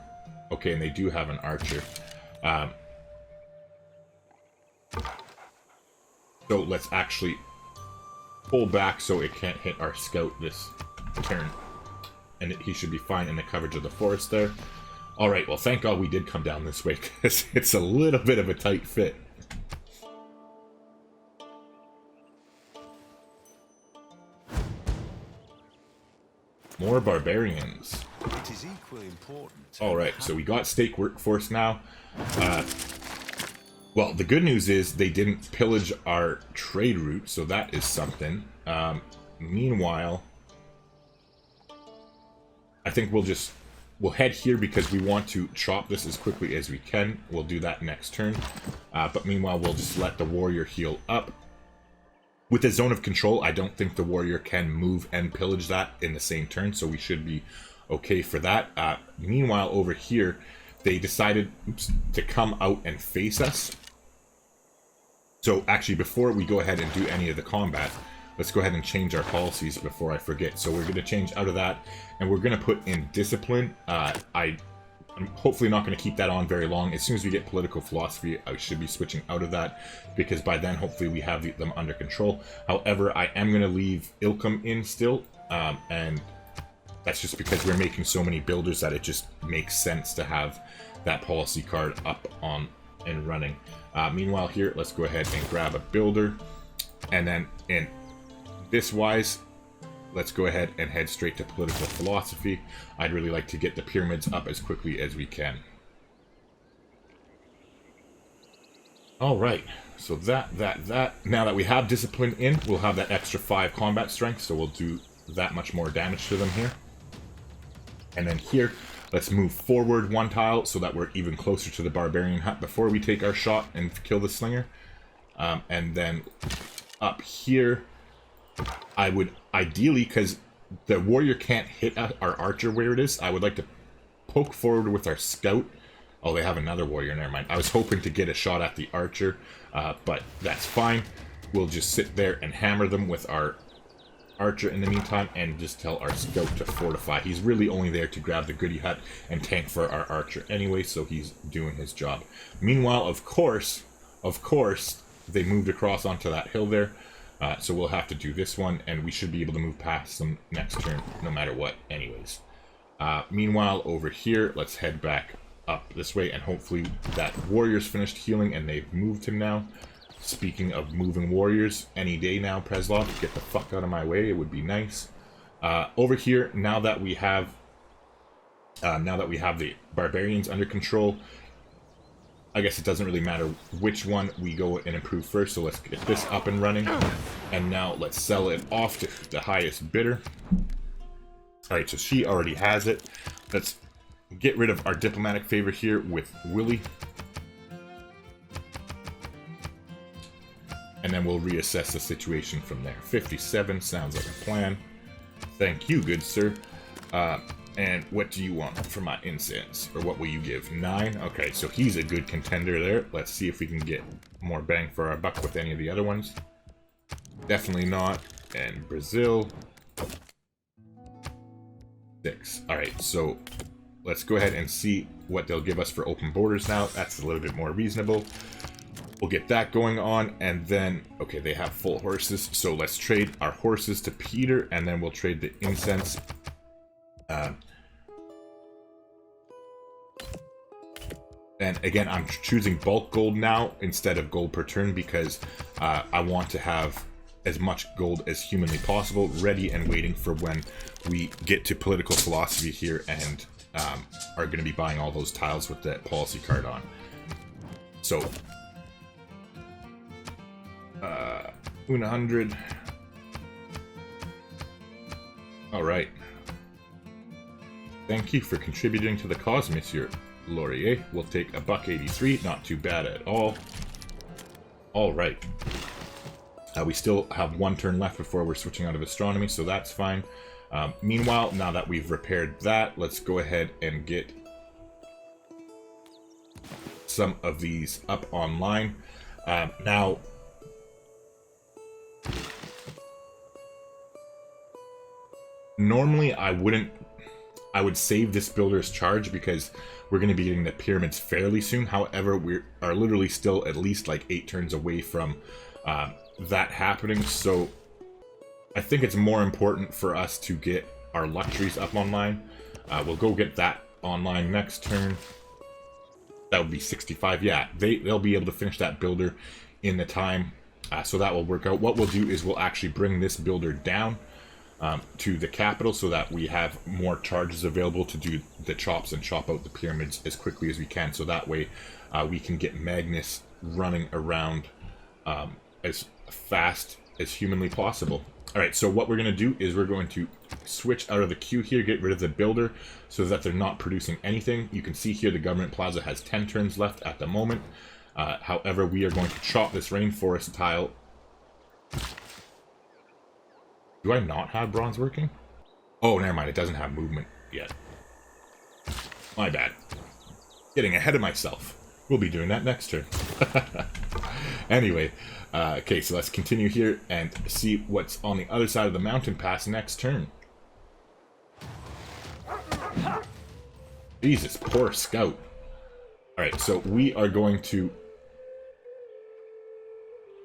Okay, and they do have an archer. So let's actually pull back so it can't hit our scout this turn. And he should be fine in the coverage of the forest there. Alright, well, thank God we did come down this way, because it's a little bit of a tight fit. More barbarians. It is equally important. Alright, so we got state workforce now. Well, the good news is they didn't pillage our trade route, so that is something. Meanwhile, I think we'll head here because we want to chop this as quickly as we can. We'll do that next turn. But meanwhile, we'll just let the warrior heal up. With the zone of control, I don't think the warrior can move and pillage that in the same turn, so we should be okay for that. Meanwhile, over here, they decided to come out and face us. So actually, before we go ahead and do any of the combat, let's go ahead and change our policies before I forget. So we're going to change out of that, and we're going to put in discipline. I'm hopefully not going to keep that on very long. As soon as we get political philosophy, I should be switching out of that, because by then, hopefully, we have them under control. However, I am going to leave Ilkham in still, and that's just because we're making so many builders that it just makes sense to have that policy card up on and running. Meanwhile here, let's go ahead and grab a builder. And then in this wise, let's go ahead and head straight to political philosophy. I'd really like to get the pyramids up as quickly as we can. Alright, so that. Now that we have discipline in, we'll have that extra 5 combat strength, so we'll do that much more damage to them here. And then here, let's move forward 1 tile so that we're even closer to the barbarian hut before we take our shot and kill the slinger. And then up here, I would ideally, because the warrior can't hit our archer where it is, I would like to poke forward with our scout. Oh, they have another warrior, never mind. I was hoping to get a shot at the archer, but that's fine. We'll just sit there and hammer them with our archer in the meantime, and just tell our scout to fortify. He's really only there to grab the goodie hut and tank for our archer anyway, so he's doing his job. Meanwhile, of course, they moved across onto that hill there, so we'll have to do this one, and we should be able to move past them next turn, no matter what anyways. Meanwhile, over here, let's head back up this way, and hopefully that warrior's finished healing and they've moved him now. Speaking of moving warriors, any day now, Preslov, get the fuck out of my way, it would be nice. Over here, now that we have the barbarians under control, I guess it doesn't really matter which one we go and improve first, so let's get this up and running. And now let's sell it off to the highest bidder. Alright, so she already has it. Let's get rid of our diplomatic favor here with Willie. And then we'll reassess the situation from there. 57 sounds like a plan. Thank you, good sir. And what do you want for my incense? Or what will you give? 9? Okay, so he's a good contender there. Let's see if we can get more bang for our buck with any of the other ones. Definitely not. And Brazil. 6. Alright, so let's go ahead and see what they'll give us for open borders now. That's a little bit more reasonable. We'll get that going on, and then, okay, they have full horses, so let's trade our horses to Peter, and then we'll trade the incense. And again, I'm choosing bulk gold now instead of gold per turn because I want to have as much gold as humanly possible ready and waiting for when we get to political philosophy here and are going to be buying all those tiles with that policy card on. So 100. Alright. Thank you for contributing to the cause, Monsieur Laurier. We'll take $1.83, not too bad at all. Alright. We still have 1 turn left before we're switching out of astronomy, so that's fine. Meanwhile, now that we've repaired that, let's go ahead and get some of these up online. Now, normally I would save this builder's charge because we're going to be getting the pyramids fairly soon. However, we are literally still at least like 8 turns away from that happening, so I think it's more important for us to get our luxuries up online. We'll go get that online next turn. That would be 65. Yeah, they'll be able to finish that builder in the time, so that will work out. What we'll do is we'll actually bring this builder down to the capital so that we have more charges available to do the chops and chop out the pyramids as quickly as we can, so that way we can get Magnus running around as fast as humanly possible. Alright, so what we're going to do is we're going to switch out of the queue here, get rid of the builder so that they're not producing anything. You can see here the government plaza has 10 turns left at the moment. However, we are going to chop this rainforest tile. Do I not have bronze working? Oh, never mind, it doesn't have movement yet. My bad. Getting ahead of myself. We'll be doing that next turn. Anyway, okay, so let's continue here and see what's on the other side of the mountain pass next turn. Jesus, poor scout. Alright, so we are going to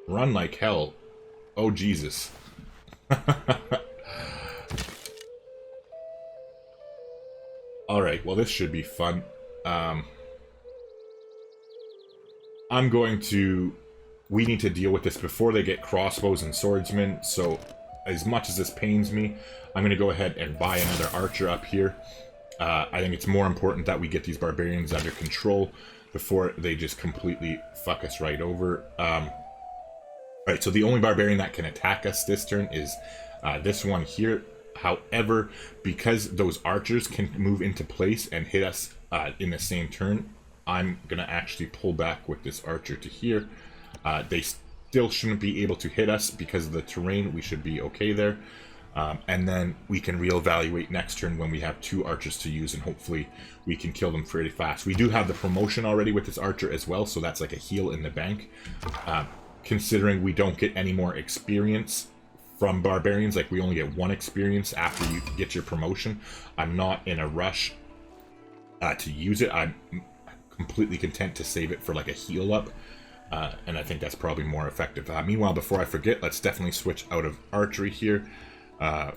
run like hell. Oh, Jesus. Alright, well this should be fun. I'm going to... We need to deal with this before they get crossbows and swordsmen, so as much as this pains me, I'm going to go ahead and buy another archer up here. I think it's more important that we get these barbarians under control before they just completely fuck us right over. Right, so the only barbarian that can attack us this turn is this one here. However, because those archers can move into place and hit us in the same turn, I'm going to actually pull back with this archer to here. They still shouldn't be able to hit us because of the terrain. We should be okay there. And then we can reevaluate next turn when we have 2 archers to use, and hopefully we can kill them pretty fast. We do have the promotion already with this archer as well, so that's like a heal in the bank. Considering we don't get any more experience from barbarians, like we only get 1 experience after you get your promotion, I'm not in a rush to use it. I'm completely content to save it for like a heal up. And I think that's probably more effective. Meanwhile, before I forget, let's definitely switch out of archery here. Might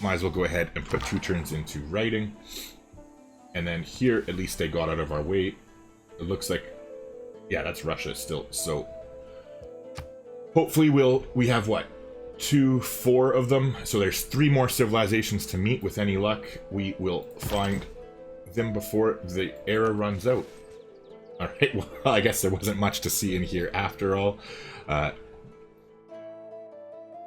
as well go ahead and put 2 turns into writing. And then here, at least they got out of our way. It looks like, yeah, that's Russia still. So hopefully we have what? 4 of them. So there's 3 more civilizations to meet. With any luck, we will find them before the era runs out. Alright, well, I guess there wasn't much to see in here after all.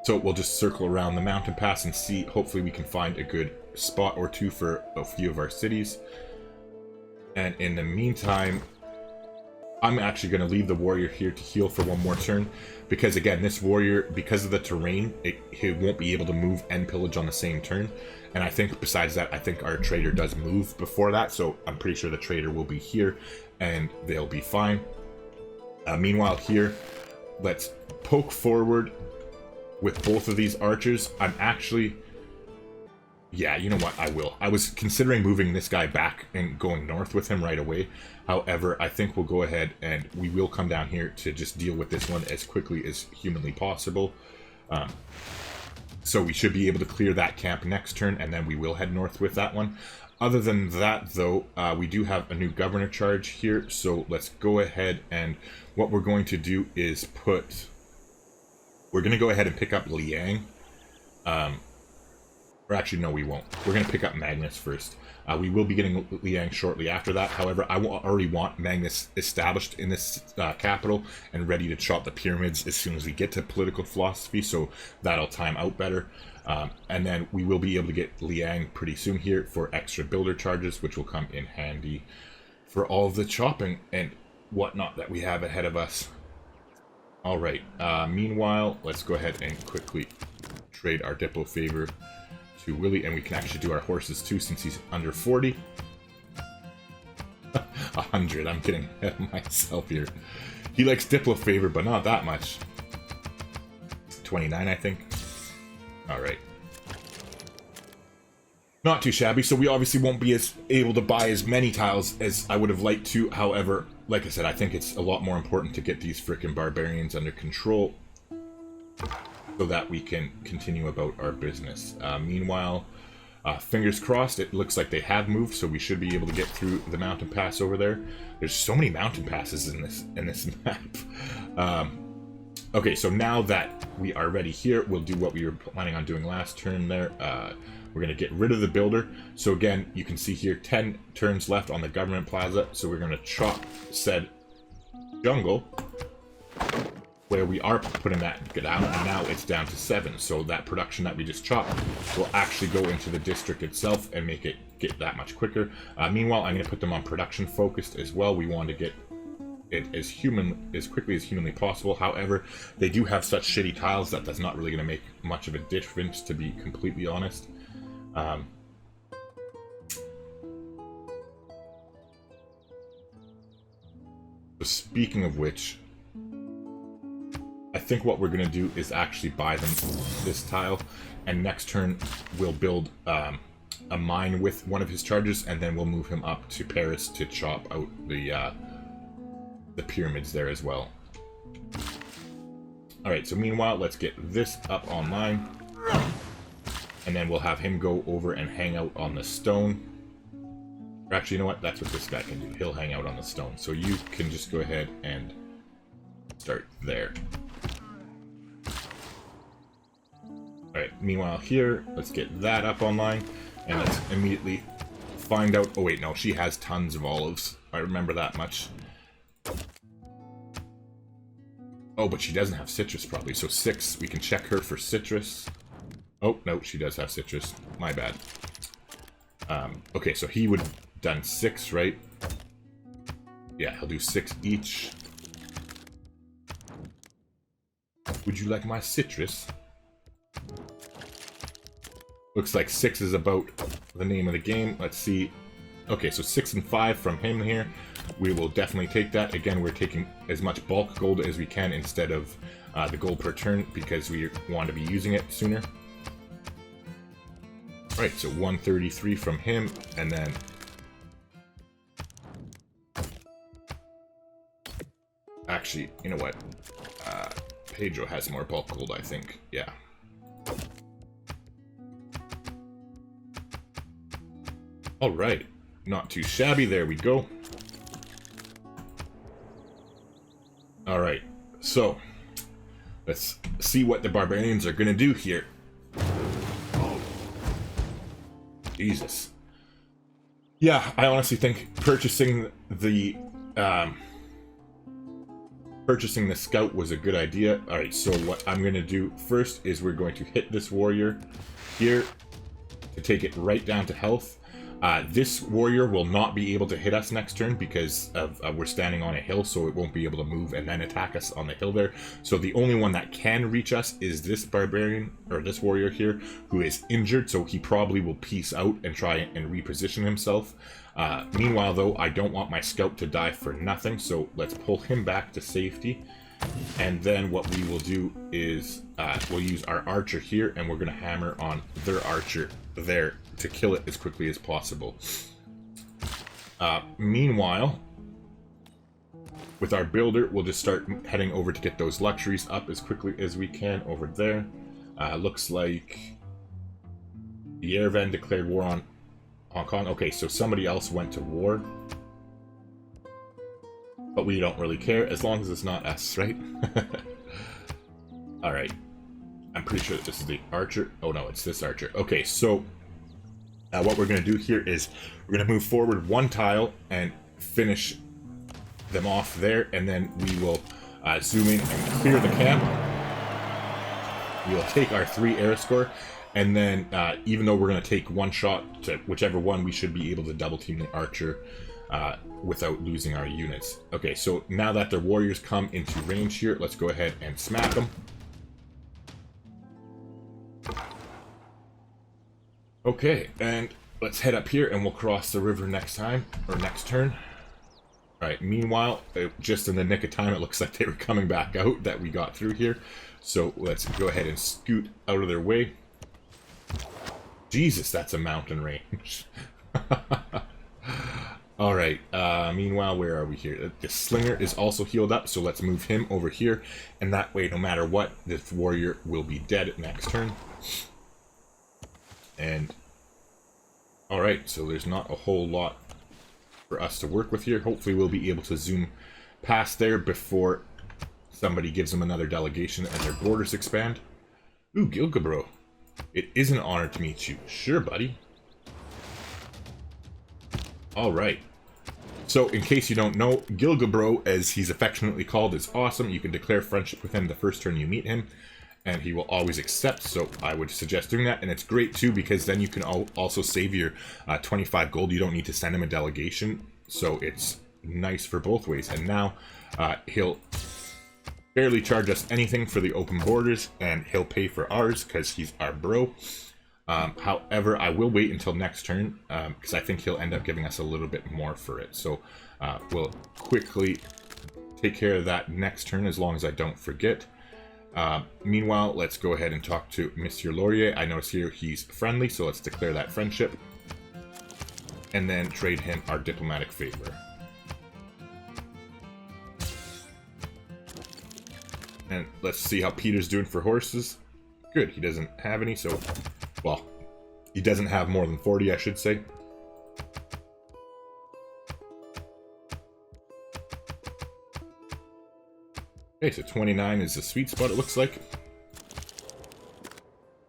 So we'll just circle around the mountain pass and see. Hopefully we can find a good spot or 2 for a few of our cities. And in the meantime, I'm actually going to leave the warrior here to heal for 1 more turn. Because again, this warrior, because of the terrain, he won't be able to move and pillage on the same turn. And I think besides that, I think our trader does move before that. So I'm pretty sure the trader will be here and they'll be fine. Meanwhile here, let's poke forward with both of these archers. I'm actually... Yeah, you know what? I will. I was considering moving this guy back and going north with him right away. However, I think we'll go ahead and we will come down here to just deal with this one as quickly as humanly possible. So we should be able to clear that camp next turn, and then we will head north with that one. Other than that, though, we do have a new governor charge here. So let's go ahead, and what we're going to do is put... We're going to go ahead and pick up Liang. Or actually, no, we won't. We're going to pick up Magnus first. We will be getting Liang shortly after that. However, I already want Magnus established in this capital and ready to chop the pyramids as soon as we get to political philosophy, so that'll time out better. And then we will be able to get Liang pretty soon here for extra builder charges, which will come in handy for all of the chopping and whatnot that we have ahead of us. Alright, meanwhile, let's go ahead and quickly trade our Diplo favor to Willie, and we can actually do our horses too since he's under 40. 100, I'm getting ahead of myself here. He likes Diplo favor, but not that much. 29, I think. Alright. Not too shabby, so we obviously won't be able to buy as many tiles as I would have liked to. However, like I said, I think it's a lot more important to get these frickin' barbarians under control so that we can continue about our business. Meanwhile, fingers crossed, it looks like they have moved, so we should be able to get through the mountain pass over there. There's so many mountain passes in this map. Okay, so now that we are ready here, we'll do what we were planning on doing last turn there. We're going to get rid of the builder. So again, you can see here 10 turns left on the government plaza. So we're going to chop said jungle where we are putting that down, and now it's down to 7. So that production that we just chopped will actually go into the district itself and make it get that much quicker. Meanwhile, I'm going to put them on production focused as well. We want to get it as quickly as humanly possible. However, they do have such shitty tiles that that's not really going to make much of a difference, to be completely honest. So speaking of which, I think what we're going to do is actually buy them this tile, and next turn we'll build a mine with one of his charges, and then we'll move him up to Paris to chop out the pyramids there as well. Alright, so meanwhile, let's get this up online, and then we'll have him go over and hang out on the stone. Or actually, you know what? That's what this guy can do. He'll hang out on the stone. So you can just go ahead and start there. Alright, meanwhile here, let's get that up online, and let's immediately find out... Oh wait, no, she has tons of olives. I remember that much. Oh, but she doesn't have citrus probably, so 6. We can check her for citrus. Oh, no, she does have citrus. My bad. Okay, so he would have done 6, right? Yeah, he'll do 6 each. Would you like my citrus? Looks like 6 is about the name of the game. Let's see. Okay, so 6 and 5 from him here. We will definitely take that. Again, we're taking as much bulk gold as we can instead of the gold per turn because we want to be using it sooner. Right, so 133 from him, and then... Actually, you know what? Pedro has more bulk gold, I think. Yeah. Alright. Not too shabby. There we go. Alright. So, let's see what the barbarians are going to do here. Jesus. Yeah, I honestly think purchasing the scout was a good idea. Alright, so what I'm going to do first is we're going to hit this warrior here to take it right down to health. This warrior will not be able to hit us next turn because of we're standing on a hill, so it won't be able to move and then attack us on the hill there. So the only one that can reach us is this barbarian, or this warrior here, who is injured, so he probably will peace out and try and reposition himself. Meanwhile, though, I don't want my scout to die for nothing, so let's pull him back to safety. And then what we will do is we'll use our archer here, and we're going to hammer on their archer there to kill it as quickly as possible. Meanwhile, with our builder, we'll just start heading over to get those luxuries up as quickly as we can over there. Looks like the Yerevan declared war on Hong Kong. Okay, so somebody else went to war. But we don't really care, as long as it's not us, right? Alright. I'm pretty sure that this is the archer. Oh no, it's this archer. Okay, so what we're going to do here is we're going to move forward 1 tile and finish them off there, and then we will zoom in and clear the camp. We will take our 3 air score, and then even though we're going to take 1 shot to whichever one, we should be able to double team the archer without losing our units. Okay, so now that their warriors come into range here, let's go ahead and smack them. Okay, and let's head up here and we'll cross the river next time, or next turn. Alright, meanwhile, just in the nick of time, it looks like they were coming back out that we got through here. So let's go ahead and scoot out of their way. Jesus, that's a mountain range. Alright, meanwhile, where are we here? The slinger is also healed up, so let's move him over here. And that way, no matter what, this warrior will be dead next turn. And, alright, so there's not a whole lot for us to work with here. Hopefully we'll be able to zoom past there before somebody gives them another delegation and their borders expand. Ooh, Gilgabro. It is an honor to meet you. Sure, buddy. Alright. So, in case you don't know, Gilgabro, as he's affectionately called, is awesome. You can declare friendship with him the first turn you meet him, and he will always accept, so I would suggest doing that. And it's great, too, because then you can also save your 25 gold. You don't need to send him a delegation, so it's nice for both ways. And now, he'll barely charge us anything for the open borders, and he'll pay for ours, because he's our bro. However, I will wait until next turn, because I think he'll end up giving us a little bit more for it. So, we'll quickly take care of that next turn, as long as I don't forget. Meanwhile, let's go ahead and talk to Monsieur Laurier. I notice here he's friendly, so let's declare that friendship. And then trade him our diplomatic favor. And let's see how Peter's doing for horses. Good, he doesn't have any, so... Well, he doesn't have more than 40, I should say. Okay, so 29 is the sweet spot, it looks like.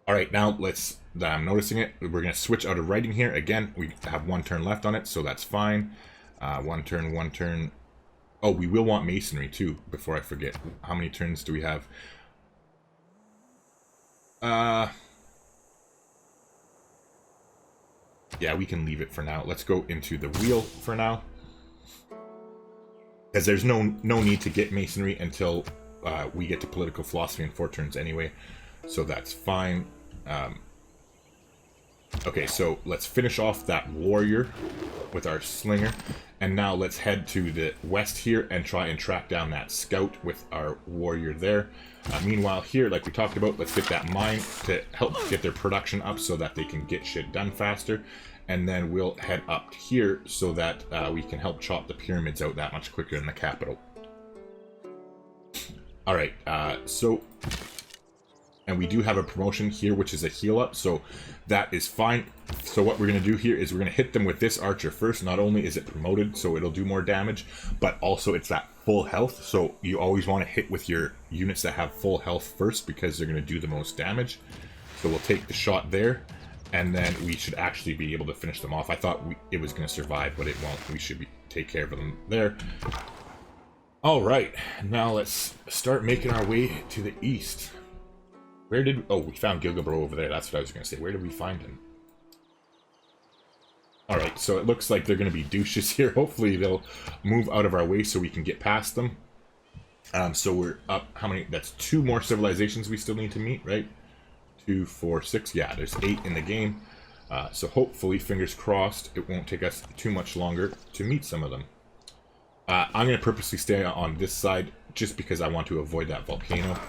Alright, now let's, I'm noticing it, we're going to switch out of writing here. Again, we have 1 turn left on it, so that's fine. 1 turn, 1 turn. Oh, we will want masonry too, before I forget. How many turns do we have? Yeah, we can leave it for now. Let's go into the wheel for now. Because there's no need to get masonry until we get to political philosophy in 4 turns anyway. So that's fine. Okay, so let's finish off that warrior with our slinger. And now let's head to the west here and try and track down that scout with our warrior there. Meanwhile here, like we talked about, let's get that mine to help get their production up so that they can get shit done faster. And then we'll head up here so that we can help chop the pyramids out that much quicker in the capital. Alright, and we do have a promotion here, which is a heal up, so that is fine. So what we're going to do here is we're going to hit them with this archer first. Not only is it promoted, so it'll do more damage, but also it's that full health. So you always want to hit with your units that have full health first, because they're going to do the most damage. So we'll take the shot there, and then we should actually be able to finish them off. I thought it was going to survive, but it won't. We should take care of them there. Alright, now let's start making our way to the east. Where did... Oh, we found Gilgabro over there. That's what I was going to say. Where did we find him? Alright, so it looks like they're going to be douches here. Hopefully they'll move out of our way so we can get past them. So we're up... How many? That's 2 more civilizations we still need to meet, right? 2, 4, 6. Yeah, there's 8 in the game. So hopefully, fingers crossed, it won't take us too much longer to meet some of them. I'm going to purposely stay on this side just because I want to avoid that volcano.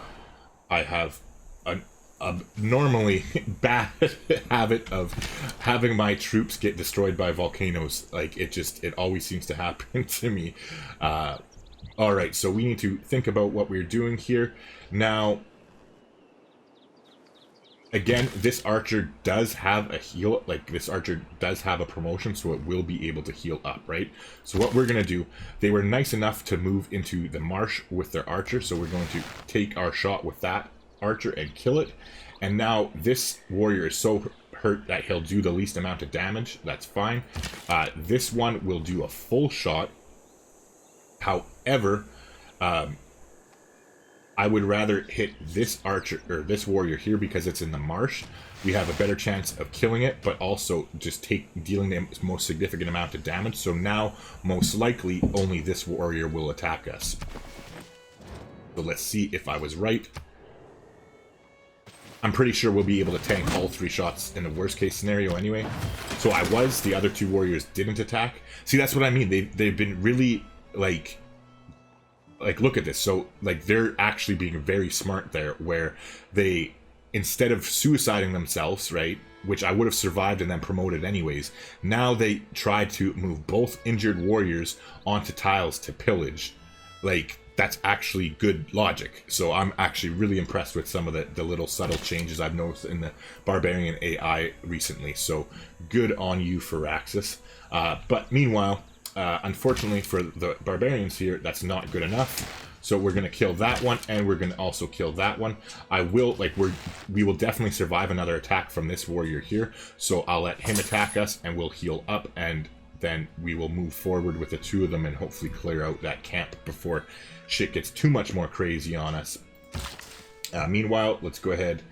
I have a normally bad habit of having my troops get destroyed by volcanoes. Like, it always seems to happen to me. Alright, so we need to think about what we're doing here. Now, again, this archer does have a heal, like this archer does have a promotion, so it will be able to heal up, right? So what we're going to do, they were nice enough to move into the marsh with their archer, so we're going to take our shot with that archer and kill it. And now this warrior is so hurt that he'll do the least amount of damage. That's fine. This one will do a full shot. However, I would rather hit this archer, or this warrior here, because it's in the marsh. We have a better chance of killing it, but also just dealing the most significant amount of damage. So now, most likely, only this warrior will attack us. So let's see if I was right. I'm pretty sure we'll be able to tank all 3 shots in the worst case scenario anyway. So I was, the other 2 warriors didn't attack. See, that's what I mean. They've been really, like, look at this. So, like, they're actually being very smart there, where they, instead of suiciding themselves, right, which I would have survived and then promoted anyways, now they try to move both injured warriors onto tiles to pillage. Like, that's actually good logic. So I'm actually really impressed with some of the little subtle changes I've noticed in the barbarian AI recently. So good on you, Firaxis. But meanwhile, unfortunately for the barbarians here, that's not good enough. So we're going to kill that one, and we're going to also kill that one. We will definitely survive another attack from this warrior here. So I'll let him attack us, and we'll heal up, and then we will move forward with the 2 of them and hopefully clear out that camp before shit gets too much more crazy on us. Meanwhile, let's go ahead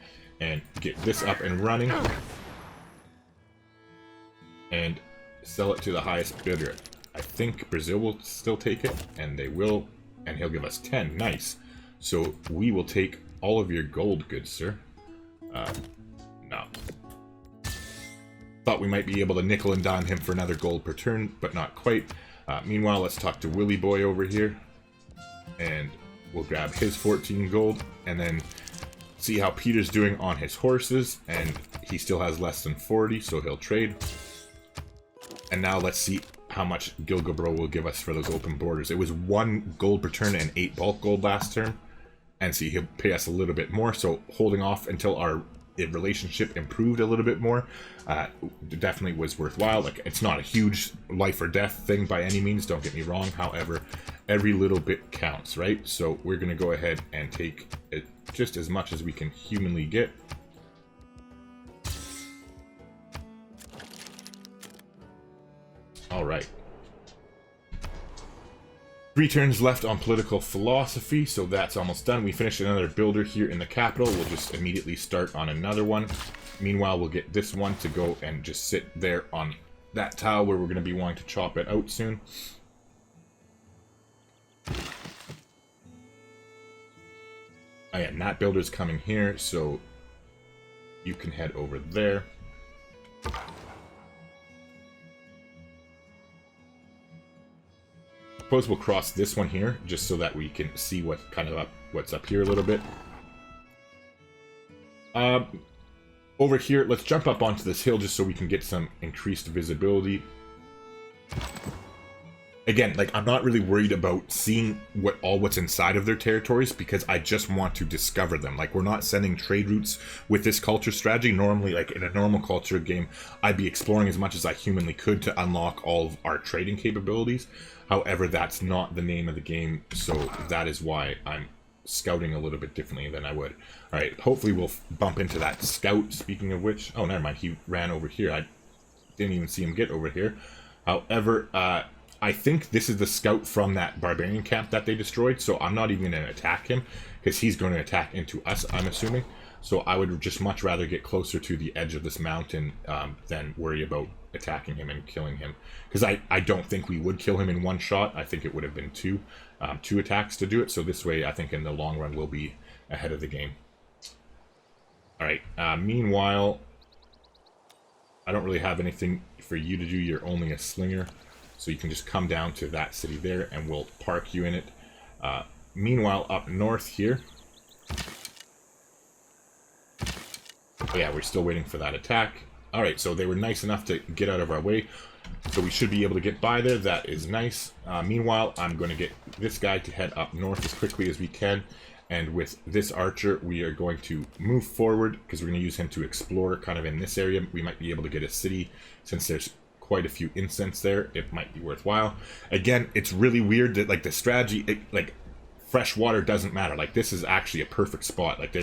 and get this up and running. And sell it to the highest bidder. I think Brazil will still take it, and they will, and he'll give us 10. Nice. So we will take all of your gold, good sir. No. Thought we might be able to nickel and dime him for another gold per turn, but not quite. Meanwhile, let's talk to Willy Boy over here, and we'll grab his 14 gold, and then see how Peter's doing on his horses, and he still has less than 40, so he'll trade. And now let's see how much Gilgabro will give us for those open borders. It was 1 gold per turn and 8 bulk gold last turn, and see, he'll pay us a little bit more, so holding off until our relationship improved a little bit more definitely was worthwhile. Like, it's not a huge life or death thing by any means, don't get me wrong. However, every little bit counts, right? So we're going to go ahead and take it just as much as we can humanly get. All right. 3 turns left on political philosophy, so that's almost done. We finished another builder here in the capital. We'll just immediately start on another one. Meanwhile, we'll get this one to go and just sit there on that tile where we're going to be wanting to chop it out soon. Oh yeah, and that builder's coming here, so you can head over there. Suppose we'll cross this one here, just so that we can see what what's up here a little bit. Over here, let's jump up onto this hill just so we can get some increased visibility. Again, like, I'm not really worried about seeing what's inside of their territories, because I just want to discover them. Like, we're not sending trade routes with this culture strategy. Normally, like in a normal culture game, I'd be exploring as much as I humanly could to unlock all of our trading capabilities. However, that's not the name of the game, so that is why I'm scouting a little bit differently than I would. Alright, hopefully we'll bump into that scout, speaking of which. Oh, never mind, he ran over here. I didn't even see him get over here. However, I think this is the scout from that barbarian camp that they destroyed, so I'm not even going to attack him, because he's going to attack into us, I'm assuming. So I would just much rather get closer to the edge of this mountain than worry about attacking him and killing him. Because I don't think we would kill him in one shot. I think it would have been two attacks to do it. So this way, I think in the long run, we'll be ahead of the game. Alright, meanwhile, I don't really have anything for you to do. You're only a slinger. So you can just come down to that city there, and we'll park you in it. Meanwhile, up north here... Oh yeah, we're still waiting for that attack. Alright, so they were nice enough to get out of our way. So we should be able to get by there. That is nice. Meanwhile, I'm going to get this guy to head up north as quickly as we can. And with this archer, we are going to move forward, because we're going to use him to explore kind of in this area. We might be able to get a city, since there's quite a few incense there. It might be worthwhile. Again, it's really weird that, like, the strategy, like, fresh water doesn't matter. Like, this is actually a perfect spot. Like,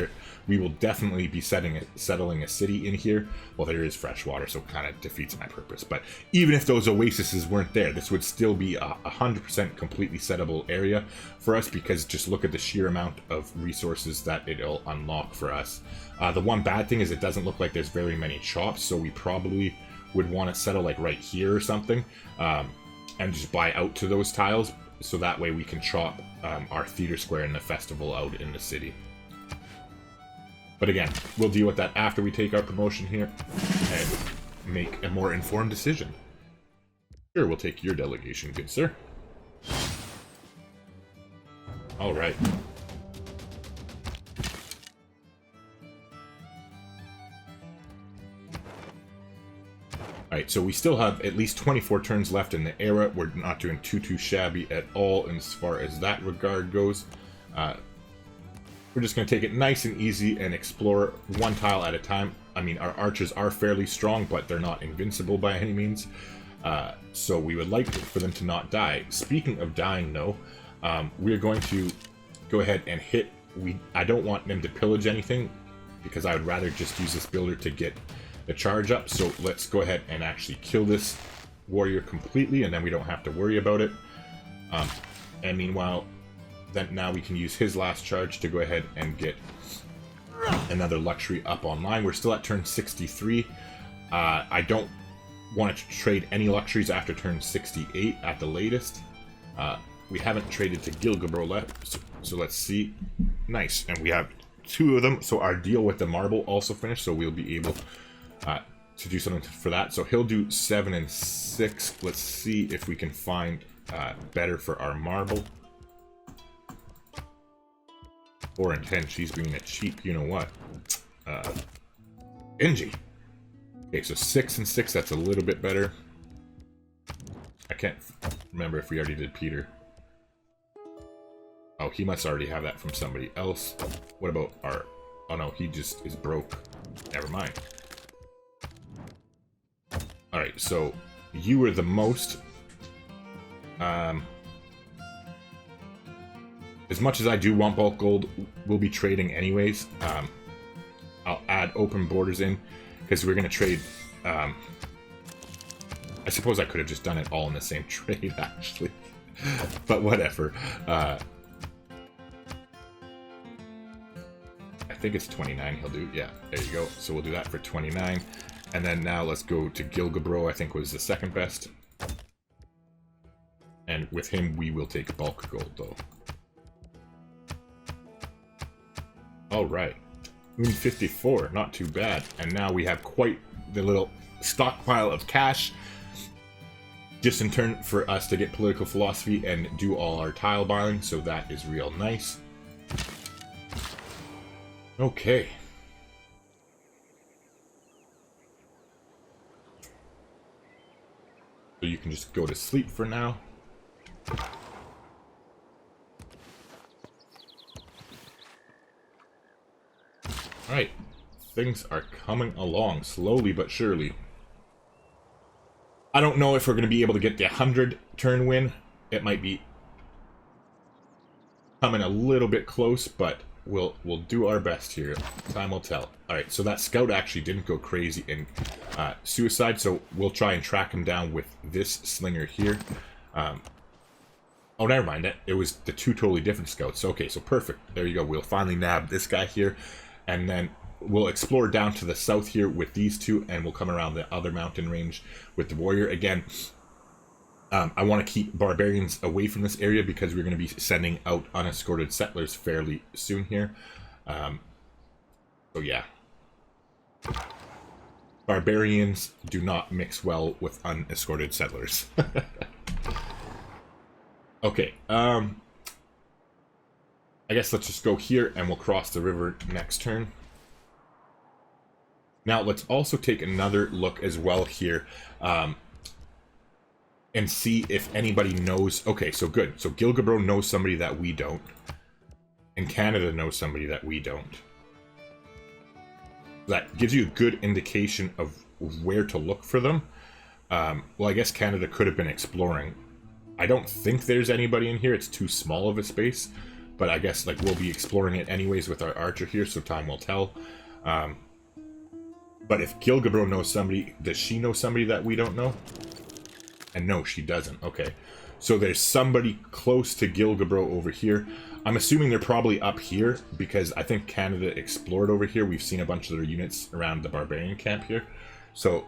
we will definitely be settling a city in here. Well, there is fresh water, so it kind of defeats my purpose. But even if those oases weren't there, this would still be a 100% completely settable area for us, because just look at the sheer amount of resources that it'll unlock for us. The one bad thing is it doesn't look like there's very many chops, so we probably would want to settle, like, right here or something, and just buy out to those tiles, so that way we can chop our theater square and the festival out in the city. But again, we'll deal with that after we take our promotion here and make a more informed decision. Sure, we'll take your delegation, good sir. Alright. Alright, so we still have at least 24 turns left in the era. We're not doing too shabby at all as far as that regard goes. We're just going to take it nice and easy and explore one tile at a time. I mean, our archers are fairly strong, but they're not invincible by any means. So we would like for them to not die. Speaking of dying, though, we're going to go ahead and hit... I don't want them to pillage anything, because I would rather just use this builder to get the charge up. So let's go ahead and actually kill this warrior completely, and then we don't have to worry about it. And meanwhile, then now we can use his last charge to go ahead and get another luxury up online. We're still at turn 63. I don't want to trade any luxuries after turn 68 at the latest. We haven't traded to Gilgabro left, so let's see. Nice, and we have 2 of them, so our deal with the marble also finished, so we'll be able to do something for that. So he'll do 7 and 6. Let's see if we can find better for our marble. 4 and 10, she's being a cheap, you know what. Benji. Okay, so 6 and 6, that's a little bit better. I can't remember if we already did Peter. Oh, he must already have that from somebody else. What about our... Oh no, he just is broke. Never mind. Alright, so you were the most... As much as I do want bulk gold, we'll be trading anyways. I'll add open borders in, because we're going to trade... I suppose I could have just done it all in the same trade, actually. But whatever. I think it's 29 he'll do. Yeah, there you go. So we'll do that for 29. And then now let's go to Gilgabro, I think was the second best. And with him, we will take bulk gold, though. Alright. 54, not too bad. And now we have quite the little stockpile of cash. Just in turn for us to get political philosophy and do all our tile buying, so that is real nice. Okay. So you can just go to sleep for now. Alright, things are coming along, slowly but surely. I don't know if we're going to be able to get the 100 turn win. It might be coming a little bit close, but we'll do our best here. Time will tell. Alright, so that scout actually didn't go crazy in suicide, so we'll try and track him down with this slinger here. Oh, never mind. It was the two totally different scouts. Okay, so perfect. There you go. We'll finally nab this guy here. And then we'll explore down to the south here with these two, and we'll come around the other mountain range with the warrior. Again, I want to keep barbarians away from this area because we're going to be sending out unescorted settlers fairly soon here. So yeah. Barbarians do not mix well with unescorted settlers. Okay, I guess let's just go here and we'll cross the river next turn. Now let's also take another look as well here and see if anybody knows. Okay, so good. So Gilgabro knows somebody that we don't. And Canada knows somebody that we don't. That gives you a good indication of where to look for them. Well, I guess Canada could have been exploring. I don't think there's anybody in here. It's too small of a space. But I guess like we'll be exploring it anyways with our archer here, so time will tell. But if Gilgabro knows somebody, does she know somebody that we don't know? And no, she doesn't. Okay. So there's somebody close to Gilgabro over here. I'm assuming they're probably up here because I think Canada explored over here. We've seen a bunch of their units around the barbarian camp here. So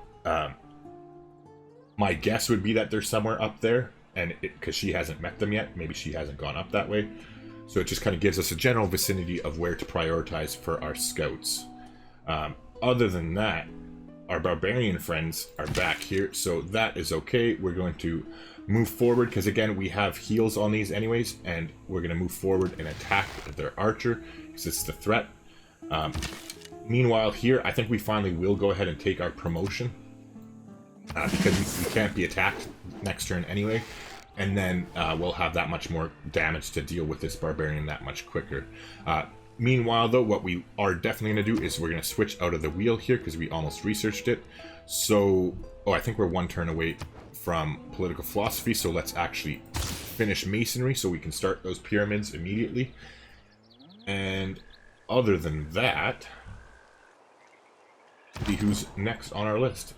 my guess would be that they're somewhere up there. And because she hasn't met them yet, maybe she hasn't gone up that way. So it just kind of gives us a general vicinity of where to prioritize for our scouts. Other than that, our barbarian friends are back here, so that is okay. We're going to move forward, because again, we have heals on these anyways, and we're going to move forward and attack their archer, because it's the threat. Meanwhile here, I think we finally will go ahead and take our promotion, because we can't be attacked next turn anyway. And then we'll have that much more damage to deal with this barbarian that much quicker. Meanwhile, though, what we are definitely going to do is we're going to switch out of the wheel here because we almost researched it. So, oh, I think we're one turn away from political philosophy. So let's actually finish masonry so we can start those pyramids immediately. And other than that, see who's next on our list.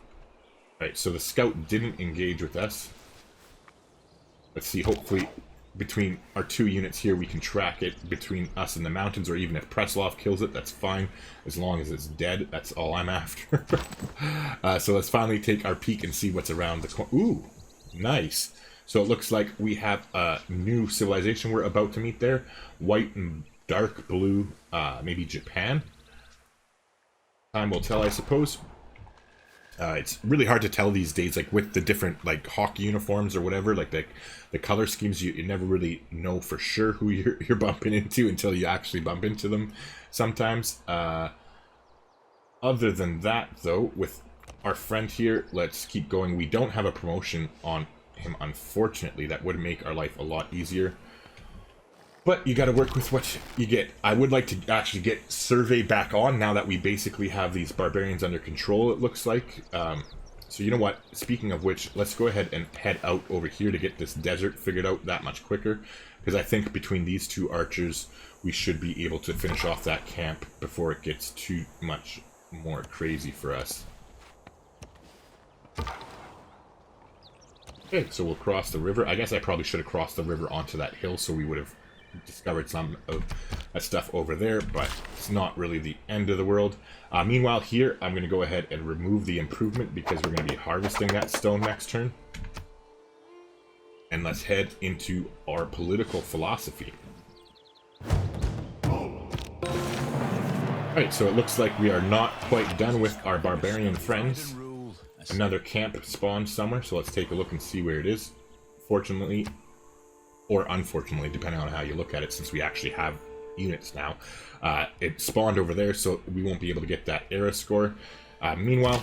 All right, so the scout didn't engage with us. Let's see, hopefully between our two units here we can track it between us and the mountains, or even if Preslov kills it, that's fine. As long as it's dead, that's all I'm after. So let's finally take our peek and see what's around the corner. Ooh, nice. So it looks like we have a new civilization we're about to meet there. White and dark blue, maybe Japan. Time will tell, I suppose. It's really hard to tell these days, like with the different like hockey uniforms or whatever, like the color schemes, you never really know for sure who you're bumping into until you actually bump into them sometimes. Other than that, though, with our friend here, let's keep going. We don't have a promotion on him, unfortunately. That would make our life a lot easier. But you got to work with what you get. I would like to actually get survey back on now that we basically have these barbarians under control, it looks like. So you know what? Speaking of which, let's go ahead and head out over here to get this desert figured out that much quicker. Because I think between these two archers, we should be able to finish off that camp before it gets too much more crazy for us. Okay, so we'll cross the river. I guess I probably should have crossed the river onto that hill so we would have discovered some of that stuff over there, but it's not really the end of the world. Meanwhile, here, I'm going to go ahead and remove the improvement because we're going to be harvesting that stone next turn. And let's head into our political philosophy. Alright, so it looks like we are not quite done with our barbarian friends. Another camp spawned somewhere, so let's take a look and see where it is. Fortunately, or unfortunately, depending on how you look at it, since we actually have units now, it spawned over there, so we won't be able to get that era score. Meanwhile,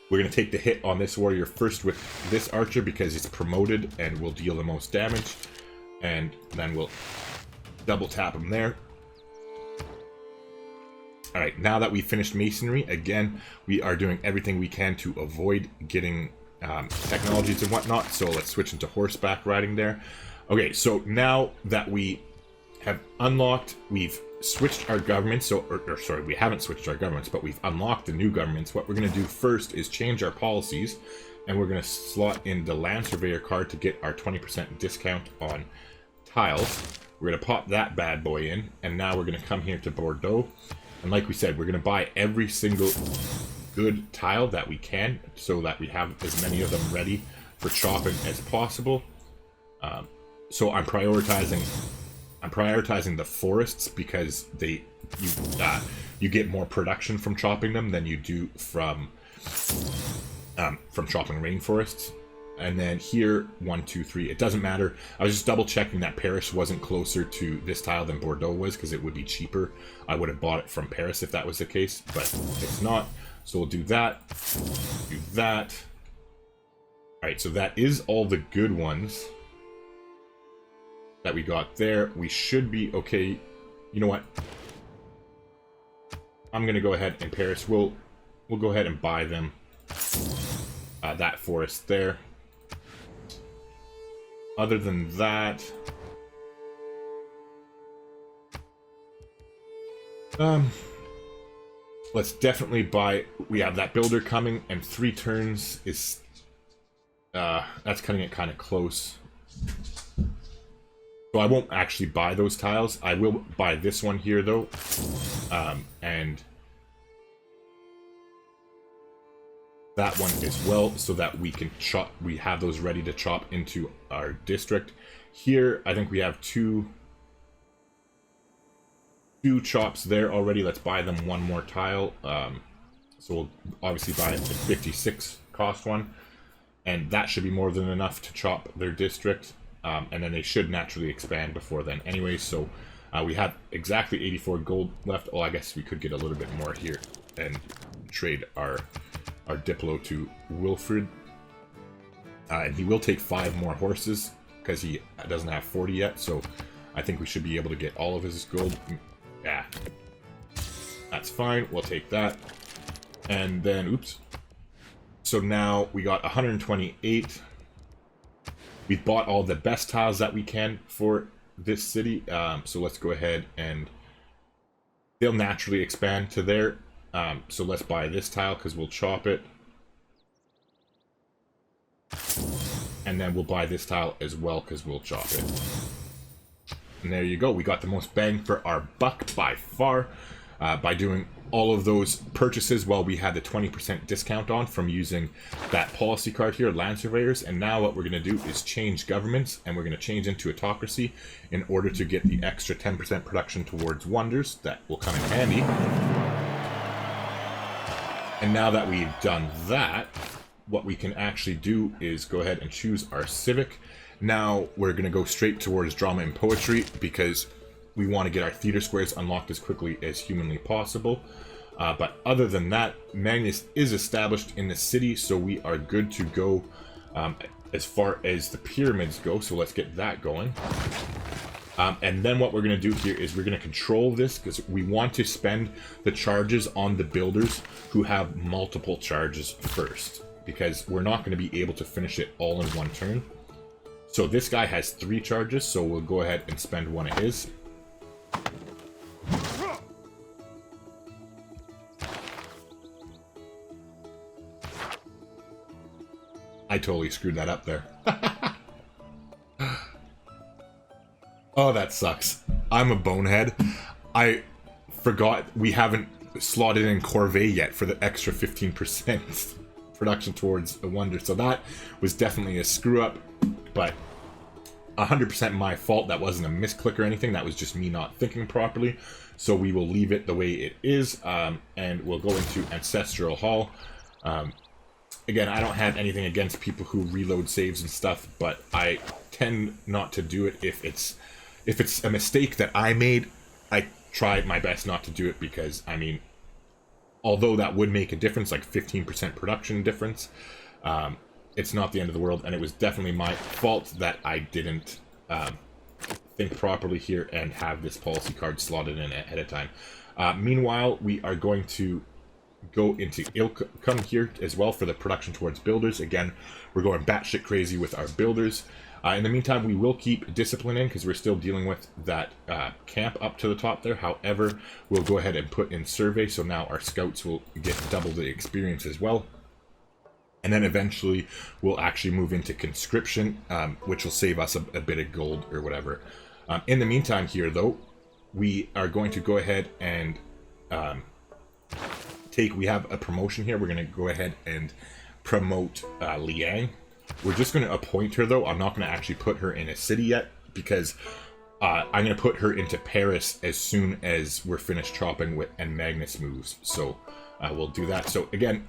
we're going to take the hit on this warrior first with this archer because it's promoted and will deal the most damage, and then we'll double tap him there. Alright, now that we've finished masonry, again, we are doing everything we can to avoid getting technologies and whatnot, so let's switch into horseback riding there. Okay, so now that we have unlocked, we've switched our governments, sorry, we haven't switched our governments, but we've unlocked the new governments. What we're going to do first is change our policies, and we're going to slot in the land surveyor card to get our 20% discount on tiles. We're going to pop that bad boy in, and now we're going to come here to Bordeaux. And like we said, we're going to buy every single good tile that we can so that we have as many of them ready for chopping as possible. So I'm prioritizing the forests because you get more production from chopping them than you do from chopping rainforests. And then here, 1, 2, 3, it doesn't matter. I was just double checking that Paris wasn't closer to this tile than Bordeaux was because it would be cheaper. I would have bought it from Paris if that was the case, but it's not. So we'll do that, do that. All right, so that is all the good ones that we got there. We should be okay. You know what? I'm gonna go ahead and Paris. We'll go ahead and buy them that forest there. Other than that, let's definitely buy. We have that builder coming, and 3 turns is that's cutting it kind of close. So I won't actually buy those tiles. I will buy this one here though, and that one as well, so that we can chop. We have those ready to chop into our district. Here, I think we have two chops there already. Let's buy them one more tile. So we'll obviously buy the 56 cost one, and that should be more than enough to chop their district. And then they should naturally expand before then anyway. So we have exactly 84 gold left. Oh, I guess we could get a little bit more here and trade our Diplo to Wilfred. And he will take 5 more horses because he doesn't have 40 yet. So I think we should be able to get all of his gold. Yeah, that's fine. We'll take that. And then, oops. So now we got 128. We've bought all the best tiles that we can for this city. So let's go ahead and they'll naturally expand to there. So let's buy this tile because we'll chop it. And then we'll buy this tile as well because we'll chop it. And there you go. We got the most bang for our buck by far by doing all of those purchases while we had the 20% discount on from using that policy card here, land surveyors. And now what we're going to do is change governments, and we're going to change into autocracy in order to get the extra 10% production towards wonders. That will come in handy. And now that we've done that, what we can actually do is go ahead and choose our civic. Now we're going to go straight towards drama and poetry because we want to get our theater squares unlocked as quickly as humanly possible. But other than that, Magnus is established in the city, so we are good to go as far as the pyramids go. So let's get that going. And then what we're going to do here is we're going to control this because we want to spend the charges on the builders who have multiple charges first. because we're not going to be able to finish it all in one turn. So this guy has 3 charges, so we'll go ahead and spend one of his. I totally screwed that up there. Oh, that sucks. I'm a bonehead. I forgot we haven't slotted in Corvée yet for the extra 15% production towards a wonder. So that was definitely a screw up, but 100% my fault. That wasn't a misclick or anything. That was just me not thinking properly. So we will leave it the way it is, and we'll go into Ancestral Hall. Again, I don't have anything against people who reload saves and stuff, but I tend not to do it if it's a mistake that I made. I try my best not to do it because, I mean, although that would make a difference, like 15% production difference, it's not the end of the world, and it was definitely my fault that I didn't think properly here and have this policy card slotted in ahead of time. Meanwhile, we are going to go into Ilkum here as well for the production towards builders. Again, we're going batshit crazy with our builders. In the meantime, we will keep discipline in because we're still dealing with that camp up to the top there. However, we'll go ahead and put in survey, so now our scouts will get double the experience as well. And then eventually we'll actually move into conscription, which will save us a bit of gold or whatever. In the meantime here, though, we are going to go ahead and we have a promotion here. We're going to go ahead and promote Liang. We're just going to appoint her, though. I'm not going to actually put her in a city yet, because I'm going to put her into Paris as soon as we're finished chopping with and Magnus moves. So we'll do that. So again,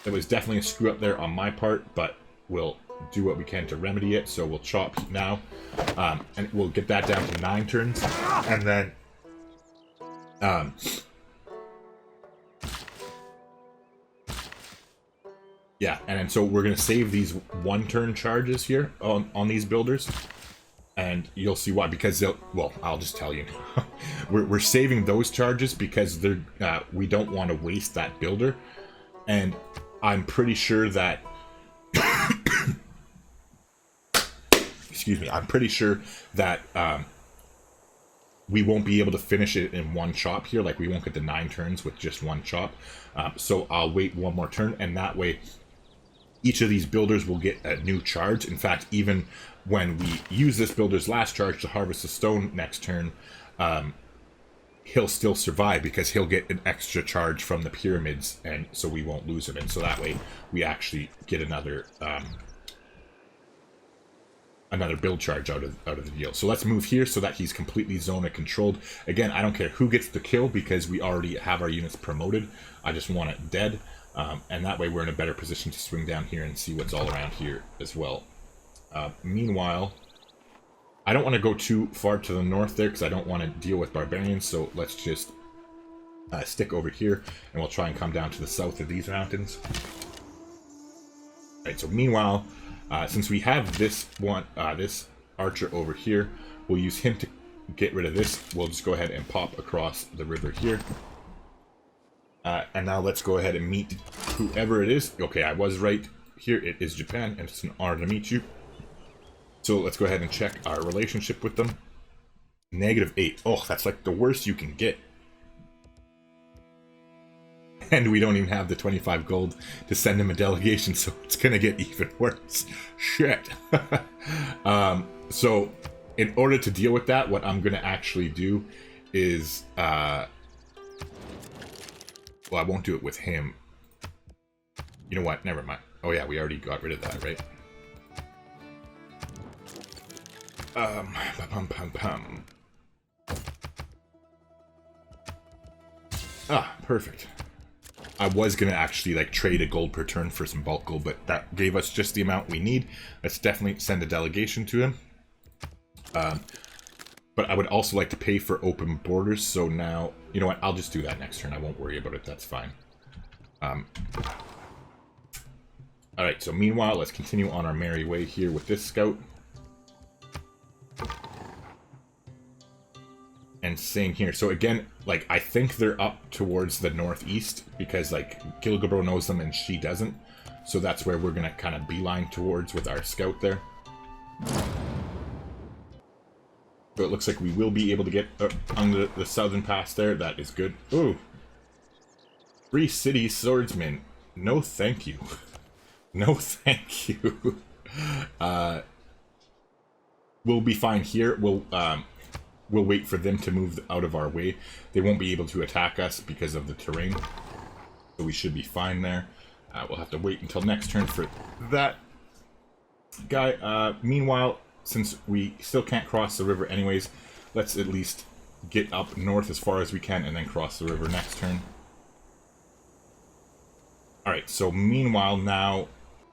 it was definitely a screw up there on my part, but we'll do what we can to remedy it. So we'll chop now, and we'll get that down to 9 turns, and then yeah, and then so we're going to save these 1-turn charges here on these builders. And you'll see why, because they'll, well, I'll just tell you. we're saving those charges because they're we don't want to waste that builder. And I'm pretty sure that excuse me, I'm pretty sure that we won't be able to finish it in one chop here. Like, we won't get the 9 turns with just one chop. So I'll wait one more turn, and that way each of these builders will get a new charge. In fact, even when we use this builder's last charge to harvest a stone next turn, he'll still survive because he'll get an extra charge from the pyramids, and so we won't lose him. And so that way we actually get another build charge out of the deal. So let's move here so that he's completely zona controlled. Again, I don't care who gets the kill because we already have our units promoted. I just want it dead. And that way we're in a better position to swing down here and see what's all around here as well. Meanwhile, I don't want to go too far to the north there because I don't want to deal with barbarians, so let's just stick over here, and we'll try and come down to the south of these mountains. Alright, so meanwhile, since we have this one, this archer over here, we'll use him to get rid of this. We'll just go ahead and pop across the river here. And now let's go ahead and meet whoever it is. Okay, I was right. Here it is Japan, and it's an honor to meet you. So let's go ahead and check our relationship with them. -8. Oh, that's like the worst you can get. And we don't even have the 25 gold to send him a delegation, so it's gonna get even worse. Shit. So in order to deal with that, what I'm gonna actually do is well, I won't do it with him. You know what? Never mind. Oh yeah, we already got rid of that, right? Ah, perfect. I was gonna actually like trade a gold per turn for some bulk gold, but that gave us just the amount we need. Let's definitely send a delegation to him. But I would also like to pay for open borders, so now, you know what, I'll just do that next turn. I won't worry about it, that's fine. Alright, so meanwhile, let's continue on our merry way here with this scout. And same here. So again, like, I think they're up towards the northeast, because, like, Gilgabro knows them and she doesn't. So that's where we're going to kind of beeline towards with our scout there. So it looks like we will be able to get under the southern pass there. That is good. Ooh. 3 city swordsmen. No thank you. No thank you. We'll be fine here. We'll wait for them to move out of our way. They won't be able to attack us because of the terrain. So we should be fine there. We'll have to wait until next turn for that guy. Meanwhile, since we still can't cross the river anyways, let's at least get up north as far as we can and then cross the river next turn. Alright, so meanwhile now,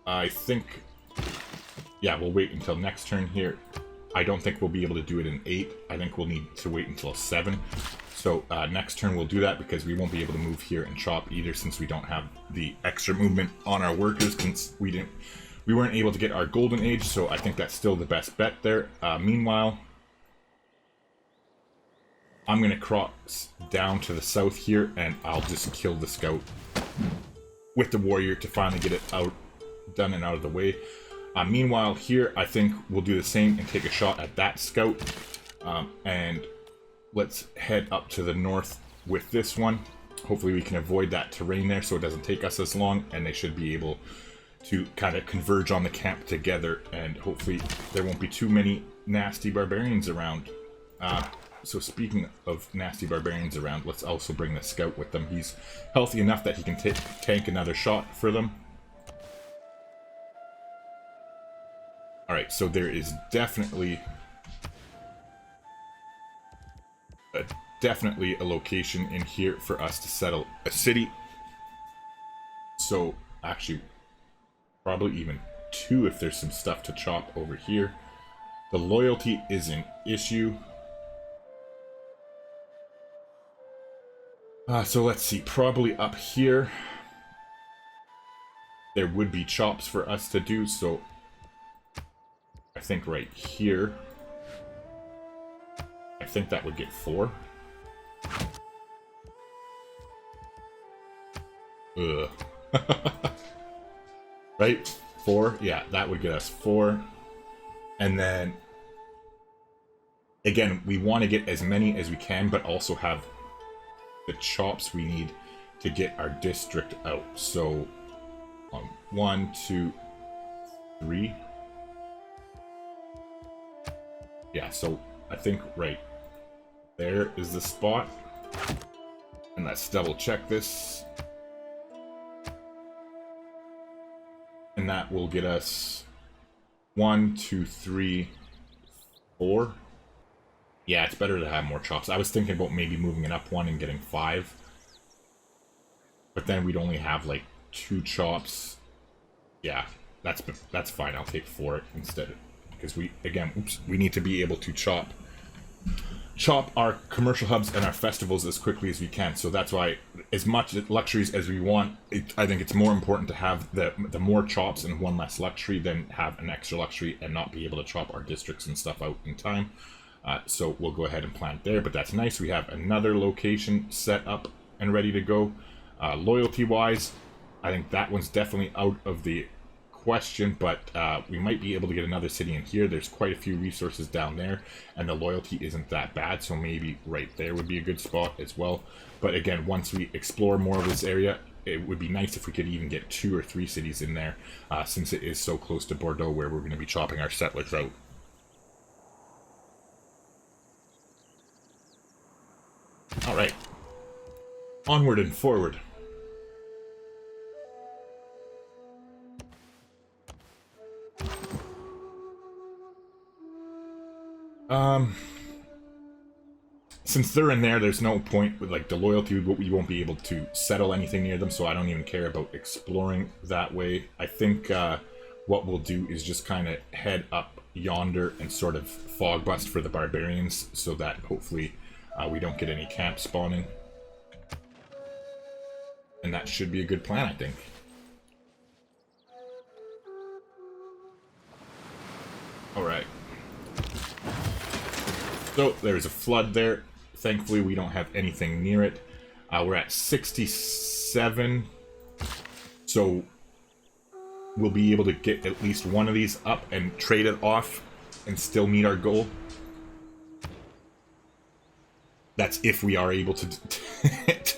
I think, yeah, we'll wait until next turn here. I don't think we'll be able to do it in 8. I think we'll need to wait until 7. So next turn we'll do that because we won't be able to move here and chop either, since we don't have the extra movement on our workers, since we weren't able to get our golden age. So I think that's still the best bet there. Meanwhile, I'm gonna cross down to the south here and I'll just kill the scout with the warrior to finally get it out, done and out of the way. Meanwhile here, I think we'll do the same and take a shot at that scout. And let's head up to the north with this one. Hopefully we can avoid that terrain there so it doesn't take us as long, and they should be able to kind of converge on the camp together, and hopefully there won't be too many nasty barbarians around. So speaking of nasty barbarians around, let's also bring the scout with them. He's healthy enough that he can tank another shot for them. Alright, so there is definitely a location in here for us to settle a city. So actually, probably even 2 if there's some stuff to chop over here. The loyalty is an issue. So let's see, probably up here there would be chops for us to do, so I think right here, I think that would get 4. Ugh. Right? 4? Yeah, that would get us 4. And then, again, we want to get as many as we can, but also have the chops we need to get our district out. So, 1, 2, 3. Yeah, so I think right there is the spot. And let's double check this. And that will get us 1, 2, 3, 4. Yeah, it's better to have more chops. I was thinking about maybe moving it up 1 and getting 5. But then we'd only have like 2 chops. Yeah, that's fine. I'll take 4 instead. Because we need to be able to chop our commercial hubs and our festivals as quickly as we can. So that's why, as much luxuries as we want, I think it's more important to have the more chops and 1 less luxury than have an extra luxury and not be able to chop our districts and stuff out in time. So we'll go ahead and plant there, but that's nice. We have another location set up and ready to go. Loyalty wise, I think that one's definitely out of the question, but we might be able to get another city in here. There's quite a few resources down there, and the loyalty isn't that bad, so maybe right there would be a good spot as well. But again, once we explore more of this area, it would be nice if we could even get 2 or 3 cities in there, since it is so close to Bordeaux, where we're going to be chopping our settlers out. Alright, onward and forward. Since they're in there, there's no point with like the loyalty. We won't be able to settle anything near them, so I don't even care about exploring that way. I think what we'll do is just kind of head up yonder and sort of fog bust for the barbarians, so that hopefully we don't get any camp spawning. And that should be a good plan, I think. Alright. So, there's a flood there. Thankfully, we don't have anything near it. We're at 67. So, we'll be able to get at least one of these up and trade it off and still meet our goal. That's if we are able to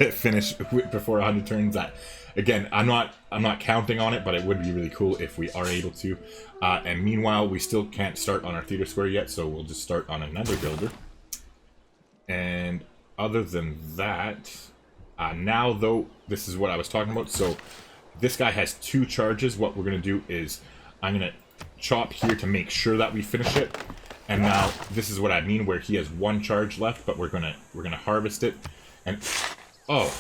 to finish before 100 turns. That, again, I'm not counting on it, but it would be really cool if we are able to. And meanwhile, we still can't start on our theater square yet, so we'll just start on another builder. And other than that, now though, this is what I was talking about. So this guy has 2 charges. What we're gonna do is I'm gonna chop here to make sure that we finish it. And now this is what I mean, where he has 1 charge left, but we're gonna harvest it. And oh,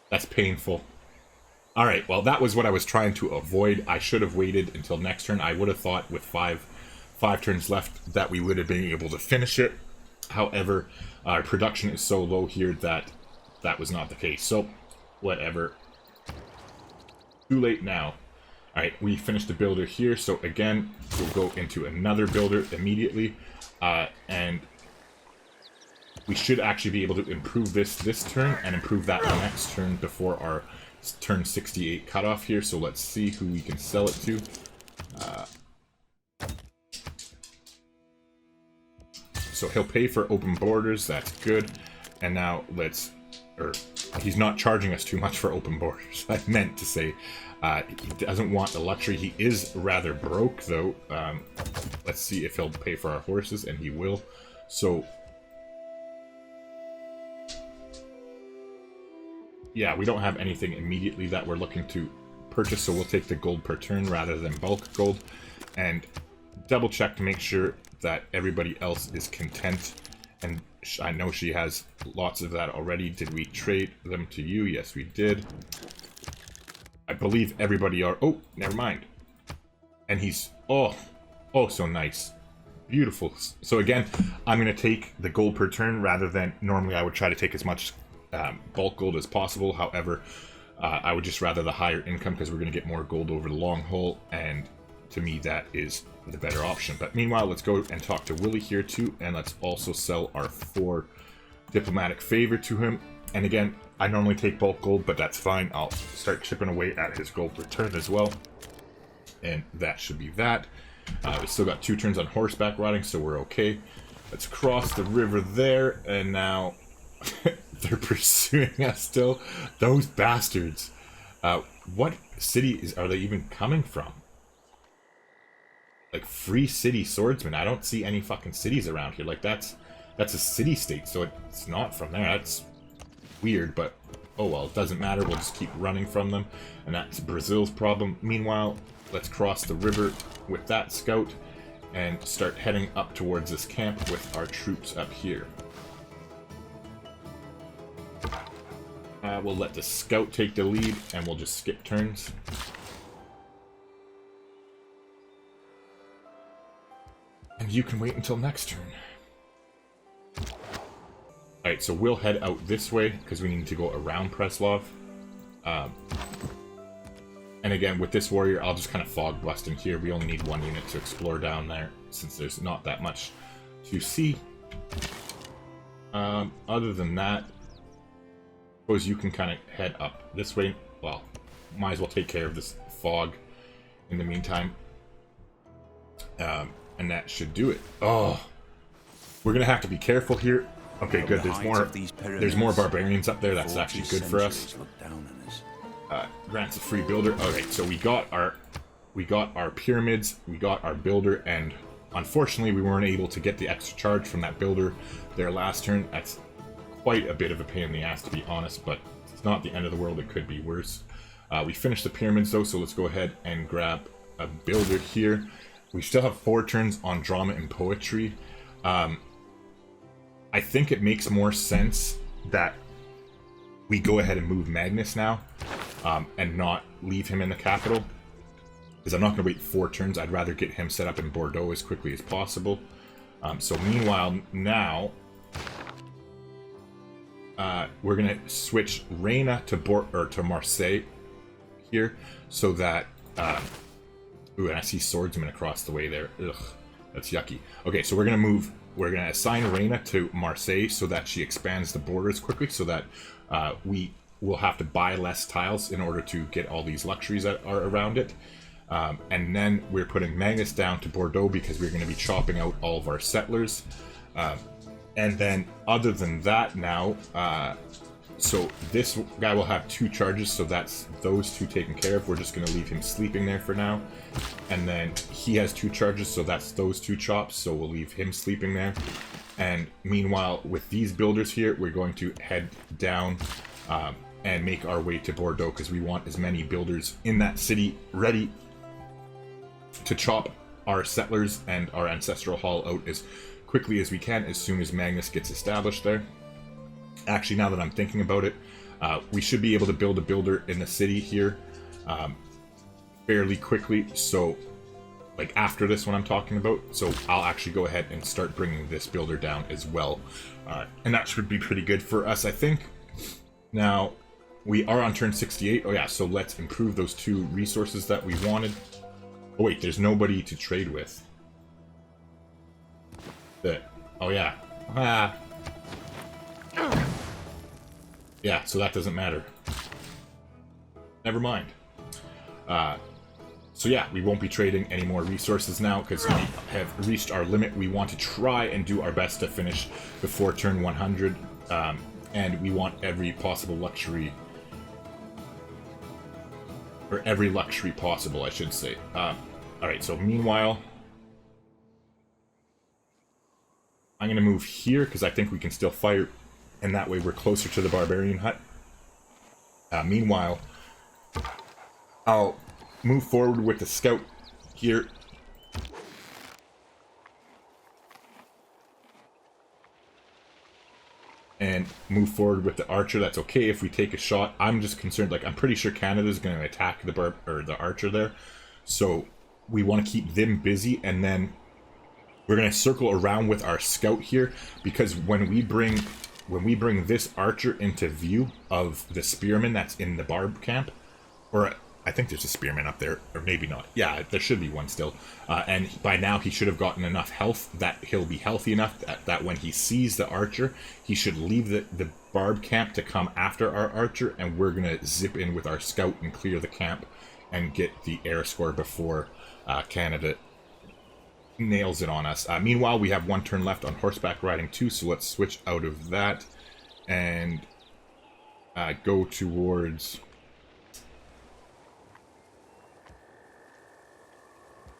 that's painful. All right, well, that was what I was trying to avoid. I should have waited until next turn. I would have thought with five turns left that we would have been able to finish it. However, our production is so low here that that was not the case. So, whatever. Too late now. All right, we finished the builder here. So again, we'll go into another builder immediately, and we should actually be able to improve this turn and improve that next turn before our turn 68 cutoff here. So let's see who we can sell it to. So he'll pay for open borders. That's good. And now he's not charging us too much for open borders. I meant to say he doesn't want the luxury. He is rather broke though. Let's see if he'll pay for our horses, and he will. So yeah, we don't have anything immediately that we're looking to purchase, so we'll take the gold per turn rather than bulk gold, and double check to make sure that everybody else is content. And I know she has lots of that already. Did we trade them to you? Yes, we did. I believe everybody are... Oh, never mind. And he's... Oh, so nice. Beautiful. So again, I'm going to take the gold per turn rather than... Normally I would try to take as much bulk gold as possible. However, I would just rather the higher income because we're going to get more gold over the long haul. And to me, that is the better option. But meanwhile, let's go and talk to Willie here too. And let's also sell our 4 diplomatic favor to him. And again, I normally take bulk gold, but that's fine. I'll start chipping away at his gold return as well. And that should be that. We still got 2 turns on horseback riding, so we're okay. Let's cross the river there, and now they're pursuing us still. Those bastards. What city are they even coming from? Like, Free City Swordsman. I don't see any fucking cities around here. Like, that's a city-state, so it's not from there. That's weird, but oh well, it doesn't matter. We'll just keep running from them, and that's Brazil's problem. Meanwhile, let's cross the river with that scout and start heading up towards this camp with our troops up here. We'll let the scout take the lead, and we'll just skip turns. And you can wait until next turn. Alright, so we'll head out this way, because we need to go around Preslov. And again, with this warrior, I'll just kind of fog bust in here. We only need 1 unit to explore down there, since there's not that much to see. Other than that, I suppose you can kind of head up this way. Well, might as well take care of this fog in the meantime. And that should do it. Oh, we're going to have to be careful here. Okay, good. There's more barbarians up there. That's actually good for us. Grants a free builder. Alright, so we got our pyramids, we got our builder, and unfortunately we weren't able to get the extra charge from that builder their last turn. That's quite a bit of a pain in the ass, to be honest, but it's not the end of the world. It could be worse. We finished the pyramids though, so let's go ahead and grab a builder here. We still have 4 turns on drama and poetry. I think it makes more sense that we go ahead and move Magnus now, and not leave him in the capital, because I'm not going to wait 4 turns. I'd rather get him set up in Bordeaux as quickly as possible. So meanwhile, now we're going to switch Reina to Marseille here, so that ooh, and I see swordsmen across the way there. Ugh, that's yucky. Okay, so we're going to assign Reina to Marseille so that she expands the borders quickly, so that we will have to buy less tiles in order to get all these luxuries that are around it. And then we're putting Magnus down to Bordeaux because we're going to be chopping out all of our settlers. And then other than that now, so this guy will have 2 charges, so that's those 2 taken care of. We're just going to leave him sleeping there for now. And then he has 2 charges, so that's those 2 chops, so we'll leave him sleeping there. And meanwhile, with these builders here, we're going to head down and make our way to Bordeaux because we want as many builders in that city ready to chop our settlers and our ancestral hall out as quickly as we can as soon as Magnus gets established there. Actually, now that I'm thinking about it, we should be able to build a builder in the city here fairly quickly. So, like after this one I'm talking about. So I'll actually go ahead and start bringing this builder down as well. And that should be pretty good for us, I think. Now, we are on turn 68. Oh yeah, so let's improve those 2 resources that we wanted. Oh wait, there's nobody to trade with. Oh yeah. Yeah, so that doesn't matter. Never mind. So yeah, we won't be trading any more resources now because we have reached our limit. We want to try and do our best to finish before turn 100. And we want every possible luxury, or every luxury possible, I should say. Alright, so meanwhile, I'm going to move here because I think we can still fire, and that way we're closer to the barbarian hut. Meanwhile, I'll move forward with the scout here. And move forward with the archer. That's okay if we take a shot. I'm just concerned, like, I'm pretty sure Canada's going to attack the archer there. So we want to keep them busy, and then we're going to circle around with our scout here, because when we bring this archer into view of the spearman that's in the barb camp, or I think there's a spearman up there, or maybe not. Yeah, there should be one still. And by now he should have gotten enough health that he'll be healthy enough that when he sees the archer, he should leave the barb camp to come after our archer, and we're going to zip in with our scout and clear the camp and get the air score before Canada nails it on us. Meanwhile, we have 1 turn left on horseback riding too, so let's switch out of that and go towards,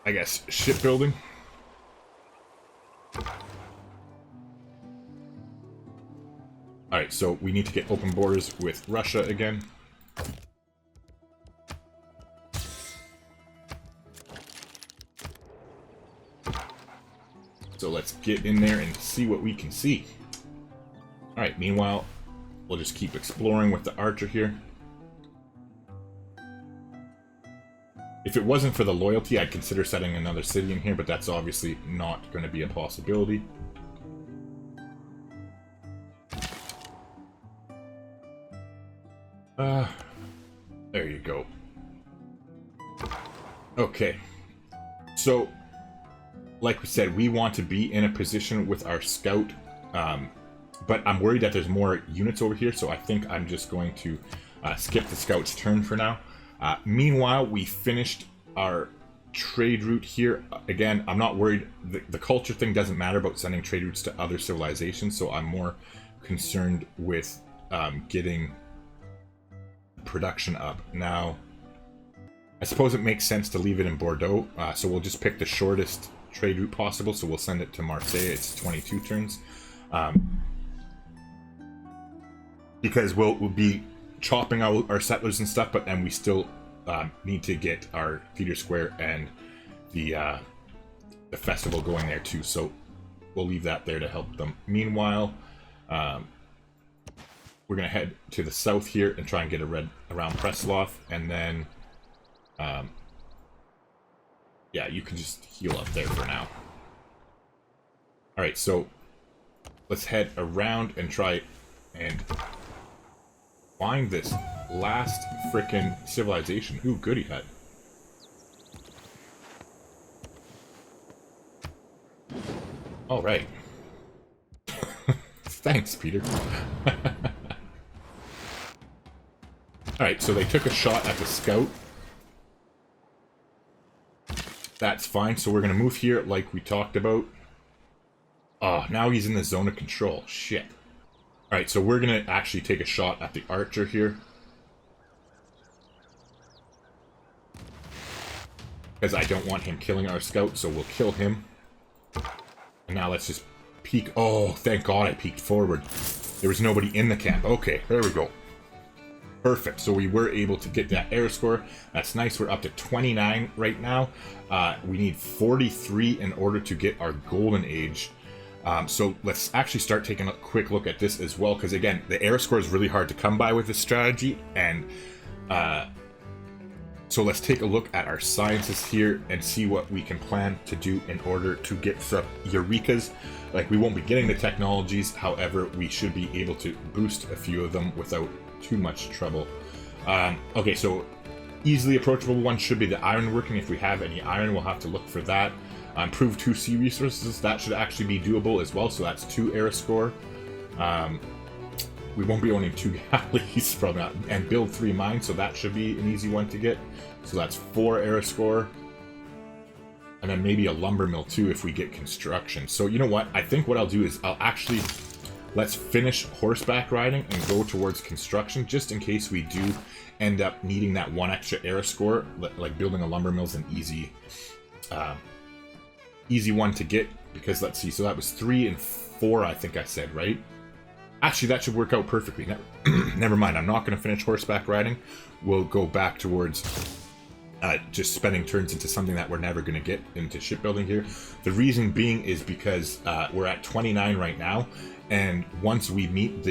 I guess, shipbuilding. Alright, so we need to get open borders with Russia again. So let's get in there and see what we can see. Alright, meanwhile, we'll just keep exploring with the archer here. If it wasn't for the loyalty, I'd consider setting another city in here, but that's obviously not going to be a possibility. There you go. Okay. So, like we said, we want to be in a position with our scout, but I'm worried that there's more units over here, so I think I'm just going to skip the scout's turn for now. Meanwhile, we finished our trade route here. Again, I'm not worried. The culture thing doesn't matter about sending trade routes to other civilizations, so I'm more concerned with getting production up. Now, I suppose it makes sense to leave it in Bordeaux, so we'll just pick the shortest trade route possible, so we'll send it to Marseille. It's 22 turns. Because we'll be chopping out our settlers and stuff, but then we still need to get our theater square and the festival going there too, so we'll leave that there to help them. Meanwhile, we're gonna head to the south here and try and get a red around Preslav, and then yeah, you can just heal up there for now. Alright, so let's head around and try and find this last frickin' civilization. Ooh, goody hut. Alright. Thanks, Peter. Alright, so they took a shot at the scout. That's fine, so we're going to move here like we talked about. Oh, now he's in the zone of control. Shit. Alright, so we're going to actually take a shot at the archer here. Because I don't want him killing our scout, so we'll kill him. And now let's just peek. Oh, thank God I peeked forward. There was nobody in the camp. Okay, there we go. Perfect. So we were able to get that air score. That's nice. We're up to 29 right now. We need 43 in order to get our golden age. So let's actually start taking a quick look at this as well. Because again, the air score is really hard to come by with this strategy. And so let's take a look at our sciences here and see what we can plan to do in order to get some Eurekas. Like, we won't be getting the technologies, however, we should be able to boost a few of them without too much trouble. Okay, so easily approachable one should be the iron working. If we have any iron, we'll have to look for that. Improve 2 sea resources, that should actually be doable as well, so that's 2 air score. We won't be owning 2 galleys from that, and build 3 mines, so that should be an easy one to get. So that's 4 air score. And then maybe a lumber mill too if we get construction. So you know what? I think what I'll do is let's finish horseback riding and go towards construction, just in case we do end up needing that 1 extra air score. Like building a lumber mill is an easy one to get, because let's see, so that was 3 and 4 I think I said, right? Actually, that should work out perfectly. Never mind, I'm not going to finish horseback riding. We'll go back towards just spending turns into something that we're never going to get into shipbuilding here. The reason being is because we're at 29 right now, and once we meet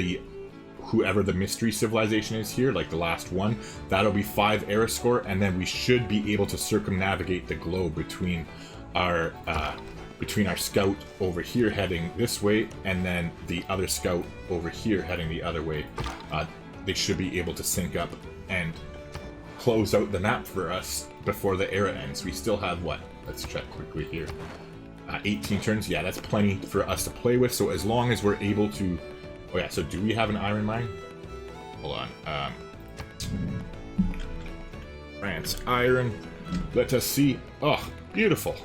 whoever the mystery civilization is here, like the last one, that'll be 5 air score, and then we should be able to circumnavigate the globe between our scout over here heading this way, and then the other scout over here heading the other way. They should be able to sync up and close out the map for us before the era ends. We still have, what? Let's check quickly here. 18 turns. Yeah, that's plenty for us to play with. So as long as we're able to... Oh yeah, so do we have an iron mine? Hold on. France iron. Let us see. Oh, beautiful.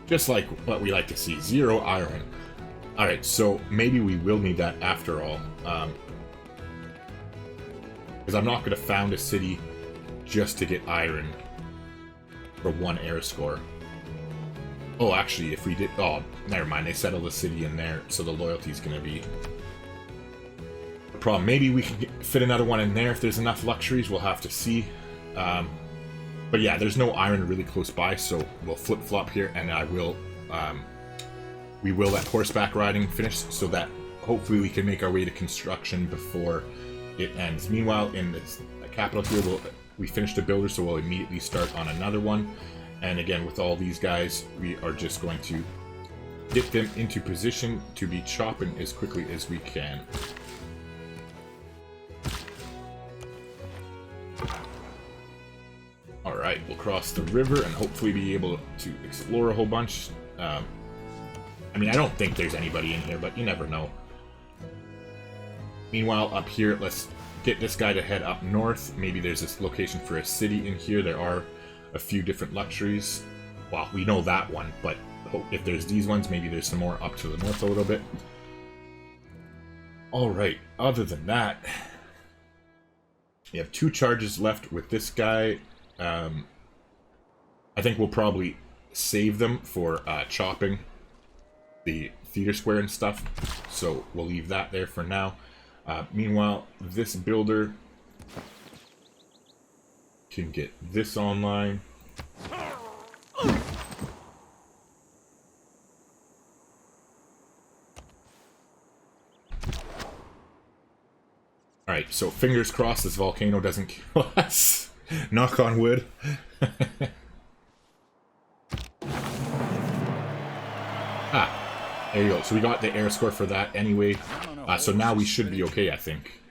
Just like what we like to see. 0 iron. Alright, so maybe we will need that after all. Because I'm not going to found a city just to get iron for 1 air score. Oh, actually, if we did... Oh, never mind. They settled the city in there, so the loyalty is going to be a problem. Maybe we can fit another one in there if there's enough luxuries. We'll have to see. But yeah, there's no iron really close by, so we'll flip-flop here, and we will let horseback riding finish, so that hopefully we can make our way to construction before it ends. Meanwhile, in the capital here, we finished a builder, so we'll immediately start on another one. And again, with all these guys, we are just going to get them into position to be chopping as quickly as we can. Alright, we'll cross the river and hopefully be able to explore a whole bunch. I mean, I don't think there's anybody in here, but you never know. Meanwhile, up here, let's get this guy to head up north. Maybe there's this location for a city in here. There are a few different luxuries. Well, we know that one, but if there's these ones, maybe there's some more up to the north a little bit. Alright, other than that, we have 2 charges left with this guy. I think we'll probably save them for chopping the theater square and stuff, so we'll leave that there for now. Meanwhile, this builder can get this online. Alright, so fingers crossed this volcano doesn't kill us. Knock on wood. There you go. So we got the air score for that anyway. So now we should be okay, I think.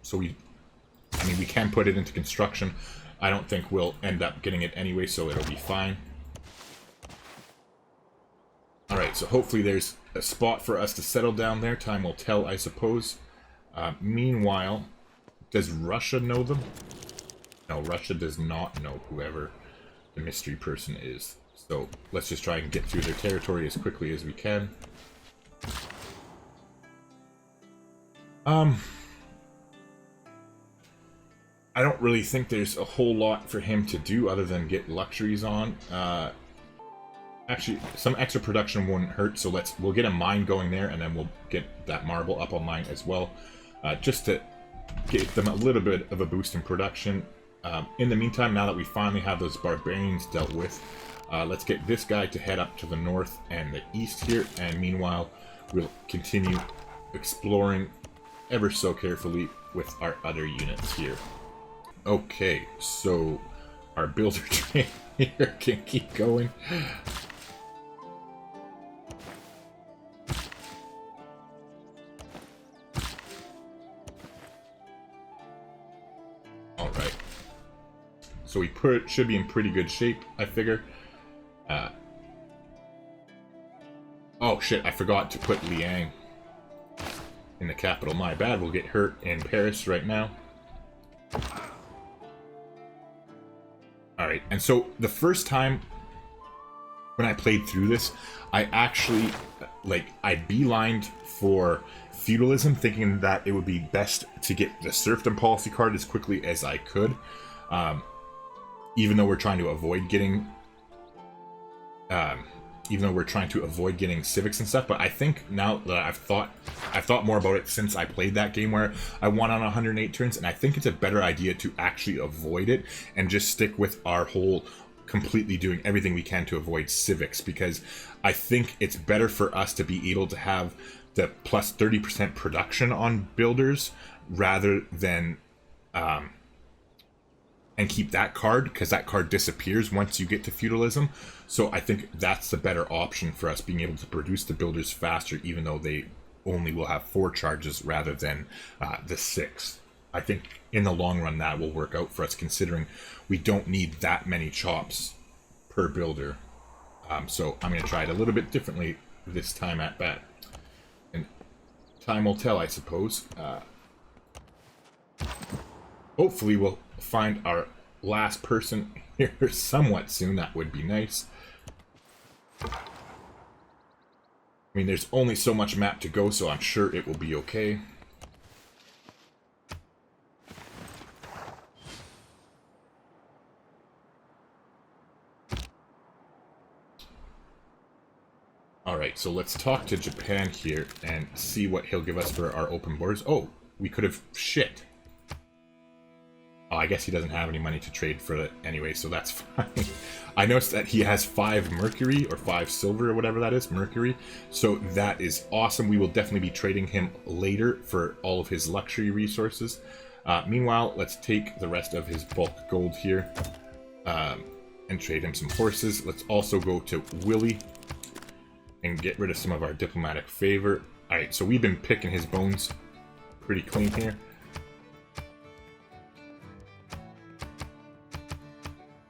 So I mean, we can put it into construction. I don't think we'll end up getting it anyway, so it'll be fine. Alright, so hopefully there's a spot for us to settle down there. Time will tell, I suppose. Meanwhile, Does Russia know them? No, Russia does not know whoever the mystery person is. So let's just try and get through their territory as quickly as we can. I don't really think there's a whole lot for him to do other than get luxuries on. Actually, some extra production wouldn't hurt, so we'll get a mine going there, and then we'll get that marble up online as well, just to give them a little bit of a boost in production. In the meantime, now that we finally have those barbarians dealt with, let's get this guy to head up to the north and the east here, and meanwhile, we'll continue exploring ever so carefully with our other units here. Okay, so our builder train here can keep going. Alright. So we should be in pretty good shape, I figure. Oh shit, I forgot to put Liang in the capital. My bad, we'll get hurt in Paris right now. Alright, and so the first time when I played through this, I actually, I beelined for feudalism, thinking that it would be best to get the serfdom policy card as quickly as I could, even though we're trying to avoid getting, civics and stuff. But I think now that I've thought more about it since I played that game where I won on 108 turns, and I think it's a better idea to actually avoid it and just stick with our whole completely doing everything we can to avoid civics, because I think it's better for us to be able to have the plus 30% production on builders rather than and keep that card, because that card disappears once you get to feudalism. So I think that's the better option for us, being able to produce the builders faster, even though they only will have 4 charges rather than the 6. I think in the long run that will work out for us, considering we don't need that many chops per builder. So I'm going to try it a little bit differently this time at bat. And time will tell, I suppose. Hopefully we'll find our last person here somewhat soon. That would be nice. I mean, there's only so much map to go, so I'm sure it will be okay. Alright, so let's talk to Japan here and see what he'll give us for our open borders. Oh, we could have... shit. Oh, I guess he doesn't have any money to trade for it anyway, so that's fine. I noticed that he has 5 mercury, or 5 silver, or whatever that is, mercury. So that is awesome. We will definitely be trading him later for all of his luxury resources. Meanwhile, let's take the rest of his bulk gold here and trade him some horses. Let's also go to Willie and get rid of some of our diplomatic favor. Alright, so we've been picking his bones pretty clean here.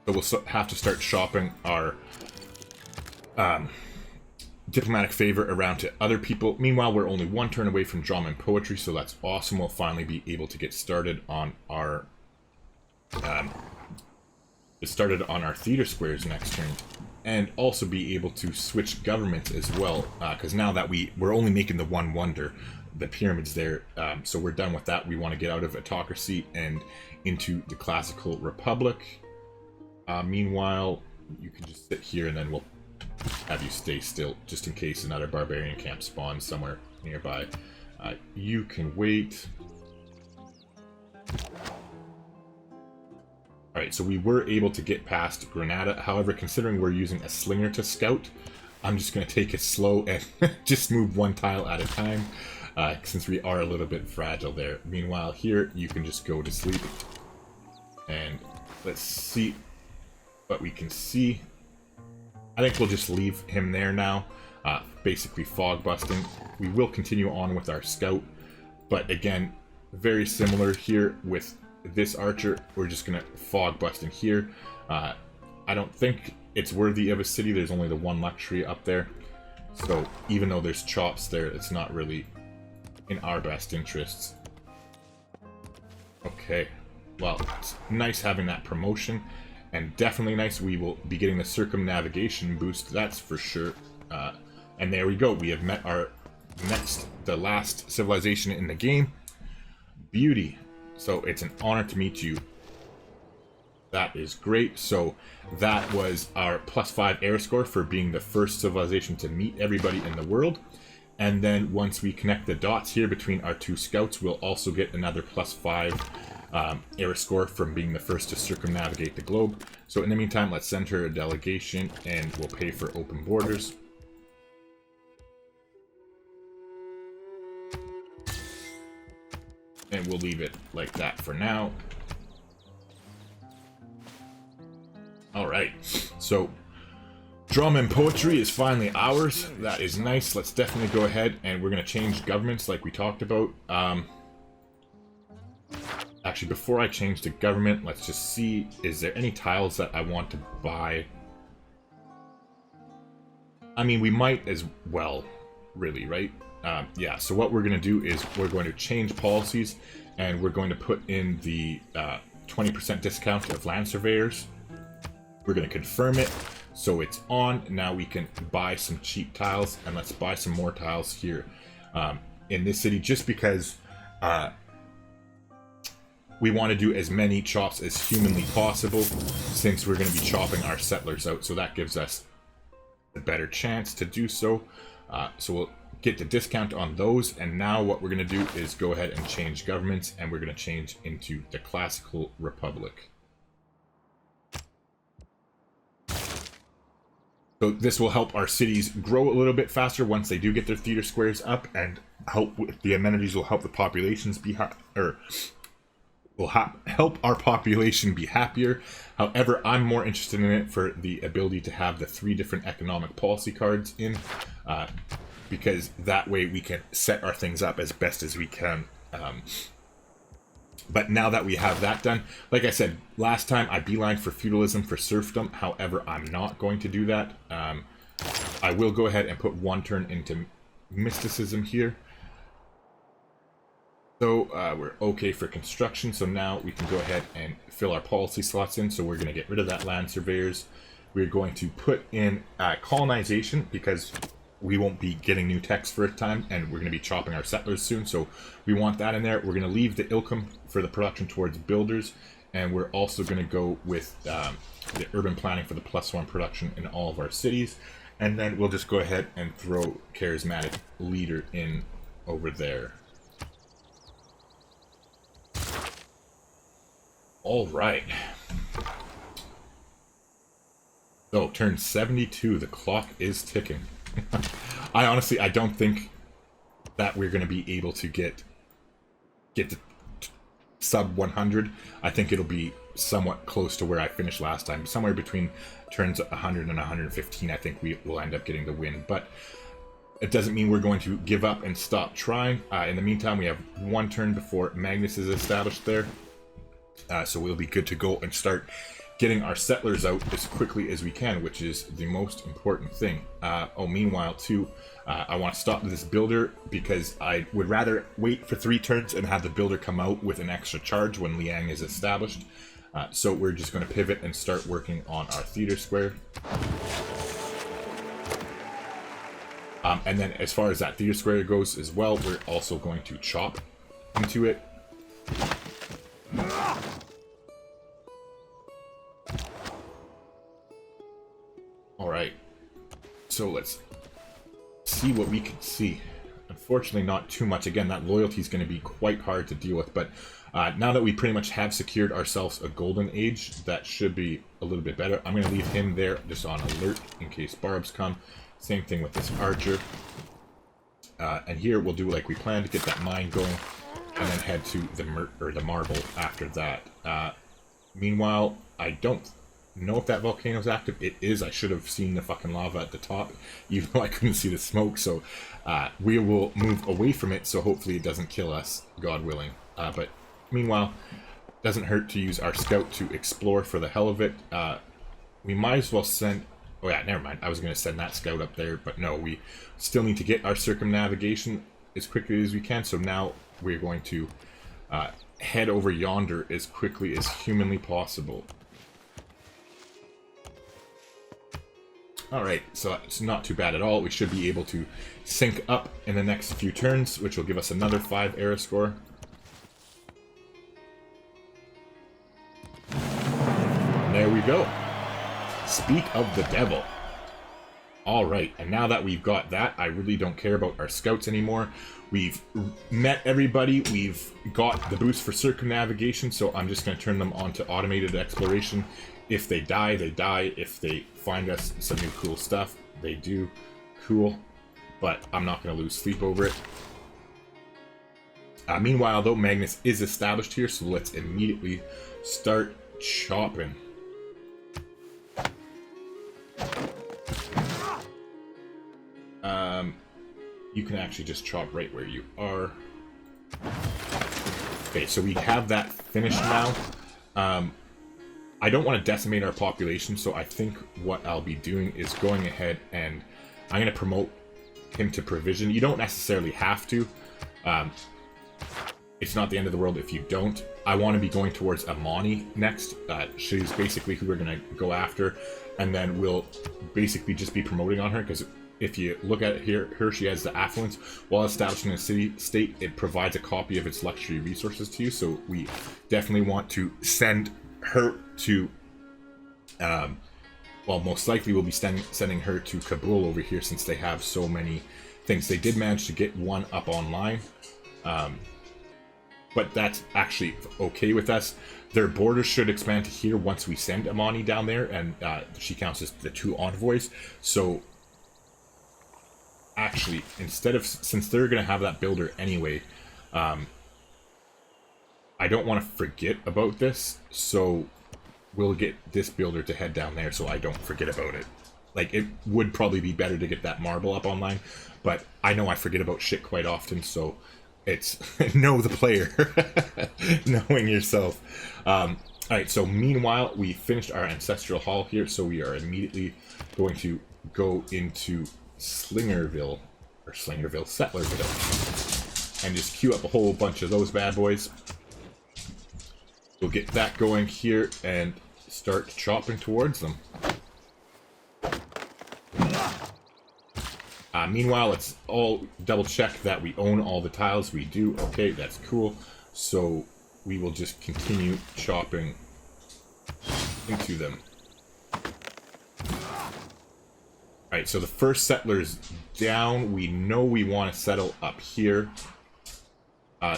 So we'll have to start shopping our diplomatic favor around to other people. Meanwhile, we're only 1 turn away from drama and poetry, so that's awesome. We'll finally be able to get started on our theater squares next turn, and also be able to switch governments as well. Because now that we're only making the one wonder, the pyramids there, so we're done with that. We want to get out of autocracy and into the classical republic. Meanwhile, you can just sit here and then we'll have you stay still, just in case another barbarian camp spawns somewhere nearby. You can wait. Alright, so we were able to get past Granada. However, considering we're using a slinger to scout, I'm just going to take it slow and just move 1 tile at a time, since we are a little bit fragile there. Meanwhile, here, you can just go to sleep. And let's see what we can see. I think we'll just leave him there now, basically fog busting. We will continue on with our scout, but again, very similar here with this archer. We're just gonna fog bust in here. I don't think it's worthy of a city. There's only the 1 luxury up there, so even though there's chops there, it's not really in our best interests. Okay, well, it's nice having that promotion, and definitely nice we will be getting the circumnavigation boost, that's for sure. And there we go, we have met our the last civilization in the game. Beauty. So it's an honor to meet you. That is great. So that was our +5 air score for being the first civilization to meet everybody in the world. And then once we connect the dots here between our two scouts, we'll also get another +5 air score from being the first to circumnavigate the globe. So in the meantime, let's send her a delegation and we'll pay for open borders. And we'll leave it like that for now. Alright, so drama and poetry is finally ours. That is nice. Let's definitely go ahead and we're going to change governments like we talked about. Actually, before I change the government, let's just see, is there any tiles that I want to buy? I mean, we might as well, really, right? Yeah, so what we're going to do is we're going to change policies and we're going to put in the 20% discount of land surveyors. We're going to confirm it so it's on. Now we can buy some cheap tiles, and let's buy some more tiles here in this city, just because we want to do as many chops as humanly possible, since we're going to be chopping our settlers out, so that gives us a better chance to do so. So we'll get the discount on those, and now what we're going to do is go ahead and change governments, and we're going to change into the classical republic. So this will help our cities grow a little bit faster once they do get their theater squares up, and help with the amenities will help the populations be help our population be happier. However, I'm more interested in it for the ability to have the 3 different economic policy cards in, because that way we can set our things up as best as we can. But now that we have that done, like I said, last time I beelined for feudalism for serfdom. However, I'm not going to do that. I will go ahead and put 1 turn into mysticism here. So we're okay for construction. So now we can go ahead and fill our policy slots in. So we're going to get rid of that land surveyors. We're going to put in colonization, because we won't be getting new techs for a time, and we're going to be chopping our settlers soon, so we want that in there. We're going to leave the Ilkum for the production towards builders, and we're also going to go with the urban planning for the +1 production in all of our cities, and then we'll just go ahead and throw charismatic leader in over there. All right. So turn 72, the clock is ticking. I honestly, I don't think that we're going to be able to get to sub 100. I think it'll be somewhat close to where I finished last time. Somewhere between turns 100 and 115, I think we will end up getting the win. But it doesn't mean we're going to give up and stop trying. In the meantime, we have 1 turn before Magnus is established there. So we'll be good to go and start getting our settlers out as quickly as we can, which is the most important thing. Meanwhile, too, I want to stop this builder, because I would rather wait for 3 turns and have the builder come out with an extra charge when Liang is established. So we're just going to pivot and start working on our theater square. And then as far as that theater square goes as well, we're also going to chop into it. Alright, so let's see what we can see. Unfortunately, not too much. Again, that loyalty is going to be quite hard to deal with, but now that we pretty much have secured ourselves a golden age, that should be a little bit better. I'm going to leave him there just on alert in case barbs come. Same thing with this archer. And here we'll do like we planned, to get that mine going, and then head to the marble after that. Meanwhile, I don't know if that volcano is active. It is. I should have seen the fucking lava at the top, even though I couldn't see the smoke. So we will move away from it, so hopefully it doesn't kill us, God willing. But meanwhile, doesn't hurt to use our scout to explore for the hell of it. We might as well send... Oh yeah, never mind. I was going to send that scout up there, but no, we still need to get our circumnavigation as quickly as we can. So now we're going to head over yonder as quickly as humanly possible. Alright, so it's not too bad at all. We should be able to sync up in the next few turns, which will give us another 5 era score. And there we go. Speak of the devil. Alright, and now that we've got that, I really don't care about our scouts anymore. We've met everybody, we've got the boost for circumnavigation, so I'm just going to turn them on to automated exploration. If they die, they die. If they find us some new cool stuff, they do. Cool. But I'm not going to lose sleep over it. Meanwhile, though, Magnus is established here, so let's immediately start chopping. You can actually just chop right where you are. Okay, so we have that finished now. I don't want to decimate our population, so I think what I'll be doing is going ahead and I'm going to promote him to provision. You don't necessarily have to. It's not the end of the world if you don't. I want to be going towards Amani next. She's basically who we're going to go after, and then we'll basically just be promoting on her, because if you look at it here, she has the affluence. While establishing a city-state, it provides a copy of its luxury resources to you, so we definitely want to send her to, well, most likely we'll be sending her to Kabul over here, since they have so many things. They did manage to get one up online, but that's actually okay with us. Their borders should expand to here once we send Amani down there, and she counts as the 2 envoys. So actually, instead of, since they're going to have that builder anyway, I don't want to forget about this, so we'll get this builder to head down there so I don't forget about it. Like, it would probably be better to get that marble up online, but I know I forget about shit quite often, so it's know the player. Knowing yourself. Alright, so meanwhile, we finished our ancestral hall here, so we are immediately going to go into Slingerville, or Settlerville, and just queue up a whole bunch of those bad boys. We'll get that going here and start chopping towards them. Meanwhile, let's all double check that we own all the tiles. We do. Okay, that's cool. So we will just continue chopping into them. Alright, so the first settler's down. We know we want to settle up here.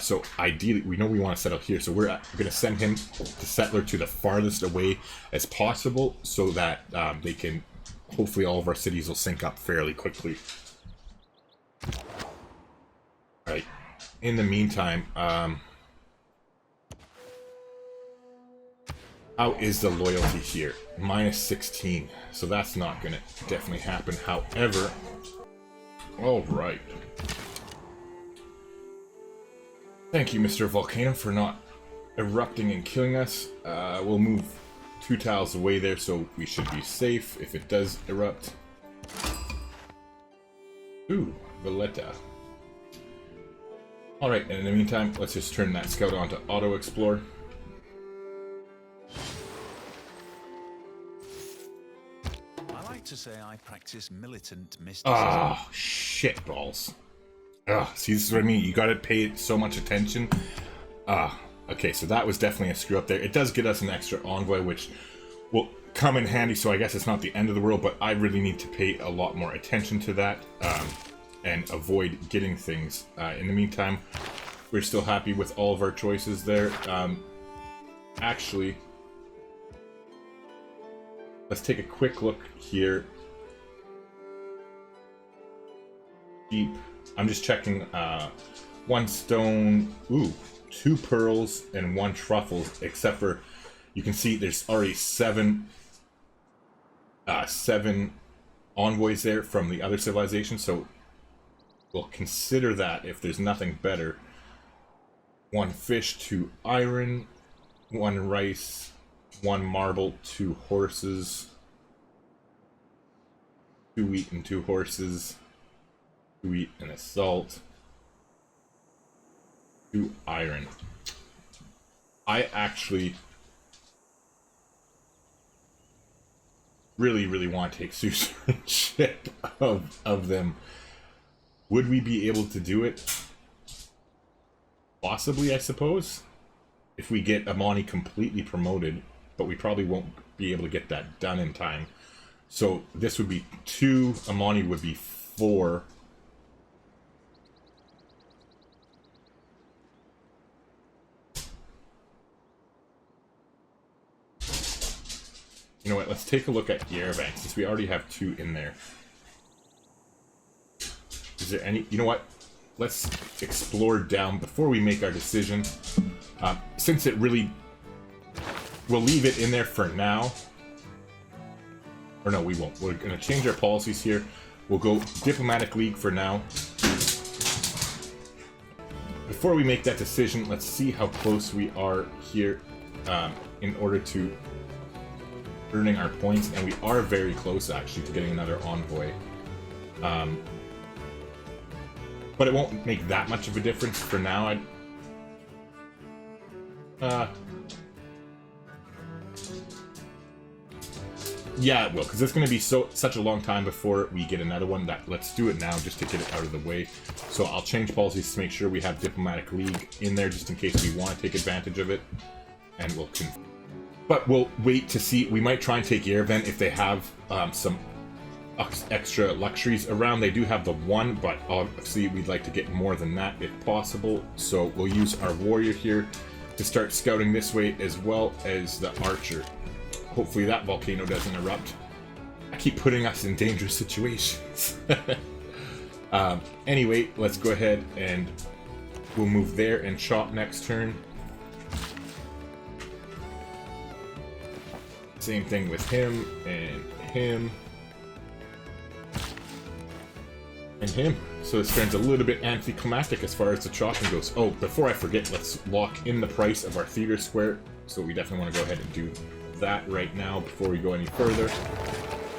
So ideally, we know we want to settle here. So we're going to send him, the settler, to the farthest away as possible, so that they can, hopefully all of our cities will sync up fairly quickly. Alright, in the meantime, how is the loyalty here? Minus 16, so that's not going to definitely happen. However, alright. Thank you, Mr. Volcano, for not erupting and killing us. We'll move 2 tiles away there, so we should be safe if it does erupt. Ooh, Valletta. Alright, and in the meantime, let's just turn that scout on to auto-explore. I like to say I practice militant mysticism. Ah, shit balls. See, this is what I mean. You gotta pay so much attention. Okay, so that was definitely a screw up there. It does get us an extra envoy, which will come in handy, so I guess it's not the end of the world, but I really need to pay a lot more attention to that, and avoid getting things. In the meantime, we're still happy with all of our choices there. Actually, let's take a quick look here. Deep. I'm just checking, 1 stone, ooh, 2 pearls, and 1 truffle, except for, you can see there's already 7 envoys there from the other civilization, so we'll consider that if there's nothing better. 1 fish, 2 iron, 1 rice, 1 marble, 2 horses, 2 wheat and 2 horses, 2 wheat and a salt, 2 iron. I actually really want to take suzerainship of them. Would we be able to do it? Possibly, I suppose. If we get Amani completely promoted, but we probably won't be able to get that done in time. So this would be 2, Amani would be 4. You know what, let's take a look at Yerevan, since we already have 2 in there. Is there any... You know what? Let's explore down before we make our decision. Since it really... We'll leave it in there for now. Or no, we won't. We're going to change our policies here. We'll go Diplomatic League for now. Before we make that decision, let's see how close we are here in order to earning our points. And we are very close, actually, to getting another envoy. But it won't make that much of a difference for now. Yeah, it will, because it's going to be such a long time before we get another one. That let's do it now just to get it out of the way. So I'll change policies to make sure we have Diplomatic League in there just in case we want to take advantage of it. And but we'll wait to see. We might try and take Yerevan if they have some extra luxuries around. They do have the 1, but obviously we'd like to get more than that if possible. So we'll use our warrior here to start scouting this way, as well as the archer. Hopefully that volcano doesn't erupt. I keep putting us in dangerous situations. Anyway, let's go ahead and we'll move there and chop next turn. Same thing with him and him. And him. So this turn's a little bit anticlimactic as far as the chopping goes. Oh, before I forget, let's lock in the price of our theater square. So we definitely want to go ahead and do that right now before we go any further.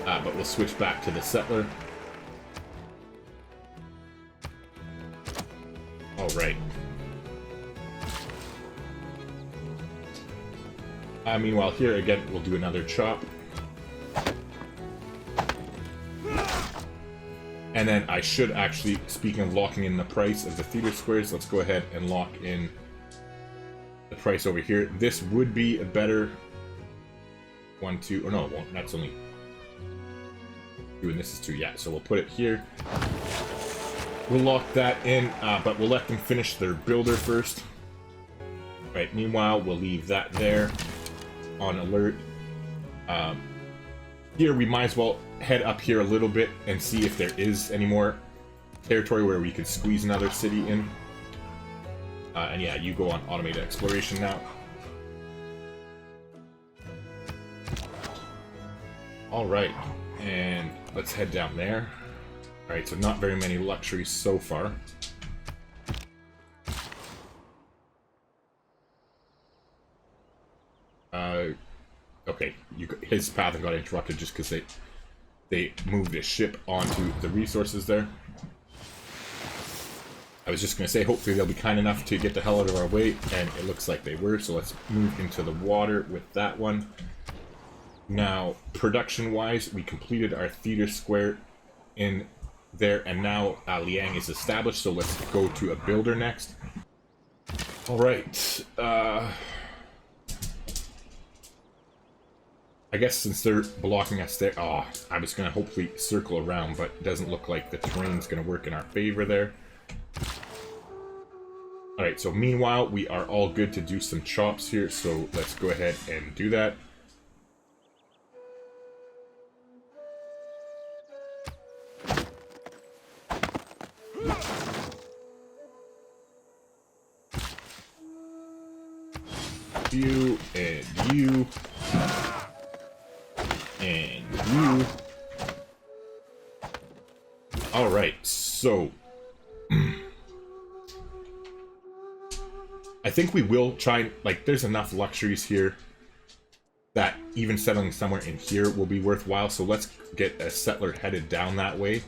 But we'll switch back to the settler. Alright. Meanwhile, here again, we'll do another chop. And then I should actually, speaking of locking in the price of the theater squares, let's go ahead and lock in the price over here. This would be a better 1, 2, or no, it won't. That's only 2, and this is 2. Yeah, so we'll put it here. We'll lock that in, but we'll let them finish their builder first. Right, meanwhile, we'll leave that there on alert. Here, we might as well head up here a little bit and see if there is any more territory where we could squeeze another city in. And yeah, you go on automated exploration now. Alright, and let's head down there. Alright, so not very many luxuries so far. Okay, his path got interrupted just because they moved his ship onto the resources there. I was just going to say, hopefully they'll be kind enough to get the hell out of our way, and it looks like they were, so let's move into the water with that one. Now, production-wise, we completed our theater square in there, and now Liang is established, so let's go to a builder next. Alright, I guess since they're blocking us there... Oh, I was going to hopefully circle around, but it doesn't look like the terrain's going to work in our favor there. Alright, so meanwhile, we are all good to do some chops here, so let's go ahead and do that. You, and you... and you. Alright, so I think we will try, like, there's enough luxuries here that even settling somewhere in here will be worthwhile, so let's get a settler headed down that way.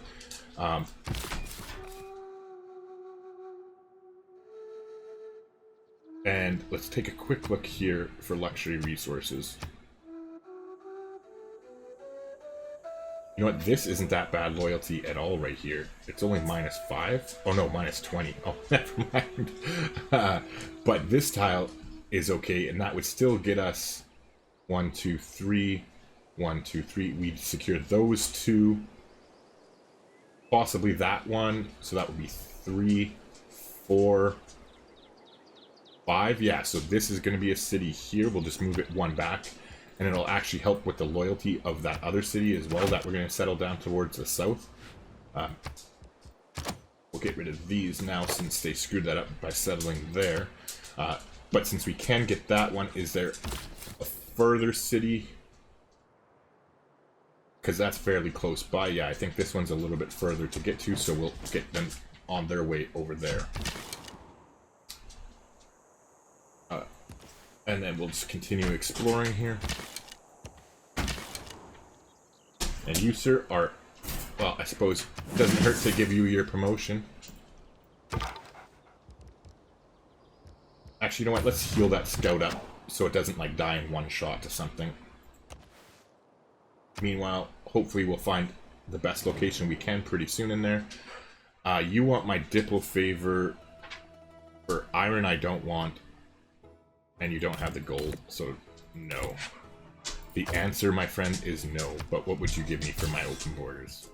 And let's take a quick look here for luxury resources. You know what? This isn't that bad loyalty at all right here. It's only -5. Oh no, -20. Oh, never mind. But this tile is okay, and that would still get us 1, 2, 3. 1, 2, 3. We'd secure those two. Possibly that one. So that would be 3, 4, 5. Yeah, so this is going to be a city here. We'll just move it one back. And it'll actually help with the loyalty of that other city as well that we're going to settle down towards the south. We'll get rid of these now since they screwed that up by settling there. But since we can get that one, is there a further city? Because that's fairly close by. Yeah, I think this one's a little bit further to get to, so we'll get them on their way over there. And then we'll just continue exploring here. And you, sir, are, well, I suppose it doesn't hurt to give you your promotion. Actually, you know what? Let's heal that scout up so it doesn't, like, die in one shot to something. Meanwhile, hopefully we'll find the best location we can pretty soon in there. You want my Diplo favor. For iron, I don't want. And you don't have the gold, so no. The answer, my friend, is no. But what would you give me for my open borders?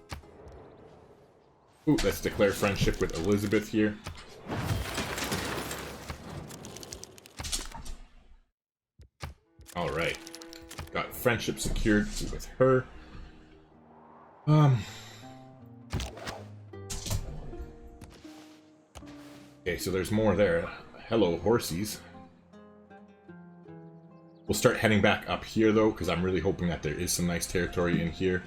Ooh, let's declare friendship with Elizabeth here. Alright. Got friendship secured with her. Okay, so there's more there. Hello, horsies. We'll start heading back up here, though, because I'm really hoping that there is some nice territory in here.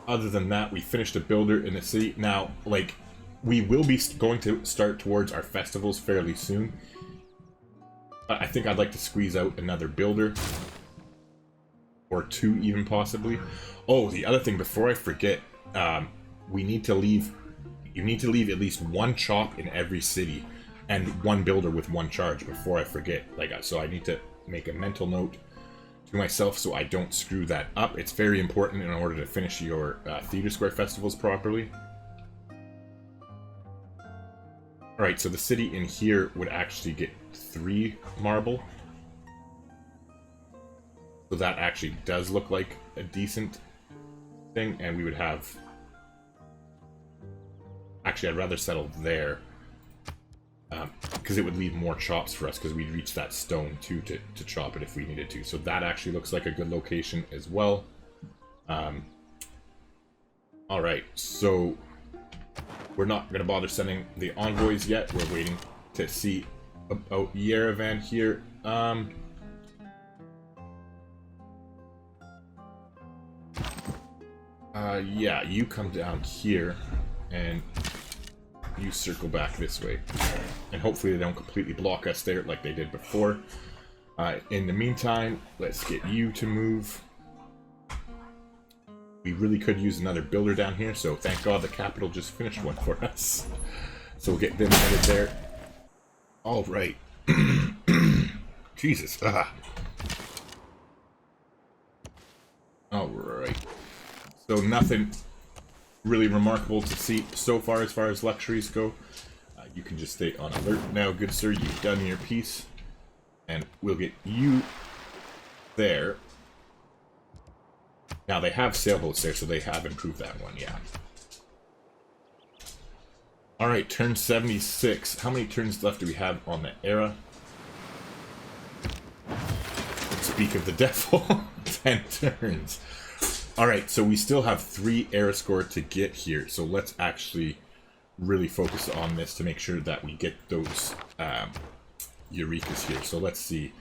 Other than that, we finished a builder in the city. Now, like, we will be going to start towards our festivals fairly soon. I think I'd like to squeeze out another builder. Or two, even, possibly. Oh, the other thing, before I forget, we need to leave... You need to leave at least one chop in every city. And one builder with one charge before I forget. So I need to make a mental note to myself so I don't screw that up. It's very important in order to finish your Theater Square festivals properly. Alright, so the city in here would actually get 3 marble. So that actually does look like a decent thing, and we would have... Actually, I'd rather settle there. Because it would leave more chops for us, because we'd reach that stone too to chop it if we needed to. So that actually looks like a good location as well. Alright, so we're not going to bother sending the envoys yet. We're waiting to see about Yerevan here. Yeah, you come down here and you circle back this way. And hopefully they don't completely block us there like they did before. In the meantime, let's get you to move. We really could use another builder down here, so thank God the capital just finished one for us. So we'll get them headed there. Alright. Jesus. Alright. So nothing really remarkable to see so far as luxuries go. You can just stay on alert now, good sir. You've done your piece. And we'll get you there. Now, they have sailboats there, so they have improved that one, yeah. Alright, turn 76. How many turns left do we have on the era? Speak of the devil. 10 turns. Alright, so we still have 3 era score to get here, so let's actually really focus on this to make sure that we get those Eurekas here. So let's see.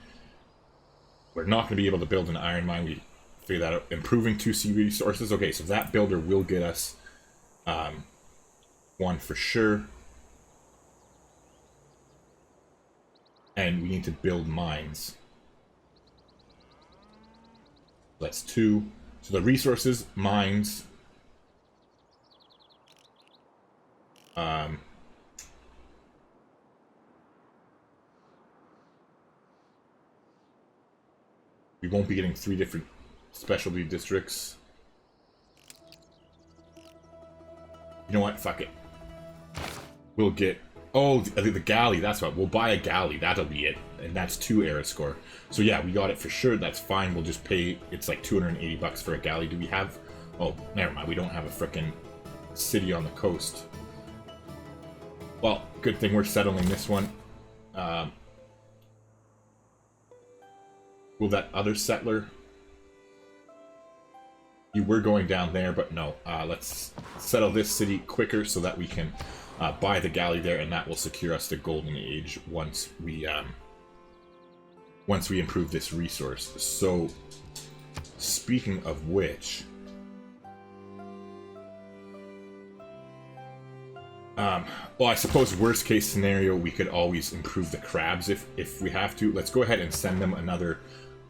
We're not going to be able to build an iron mine. We figure that out. Improving 2 sea resources. Okay, so that builder will get us 1 for sure. And we need to build mines. That's 2. So the resources, mines, We won't be getting 3 different specialty districts. You know what? Fuck it. We'll get... Oh, the galley. That's what. We'll buy a galley. That'll be it. And that's 2 era score. So yeah, we got it for sure. That's fine. We'll just pay... It's like 280 bucks for a galley. Do we have... Oh, never mind. We don't have a frickin' city on the coast. Well, good thing we're settling this one. Will that other settler... You were going down there, but no. Let's settle this city quicker so that we can buy the galley there, and that will secure us the golden age once we improve this resource. So, speaking of which, well, I suppose worst case scenario, we could always improve the crabs if we have to. Let's go ahead and send them another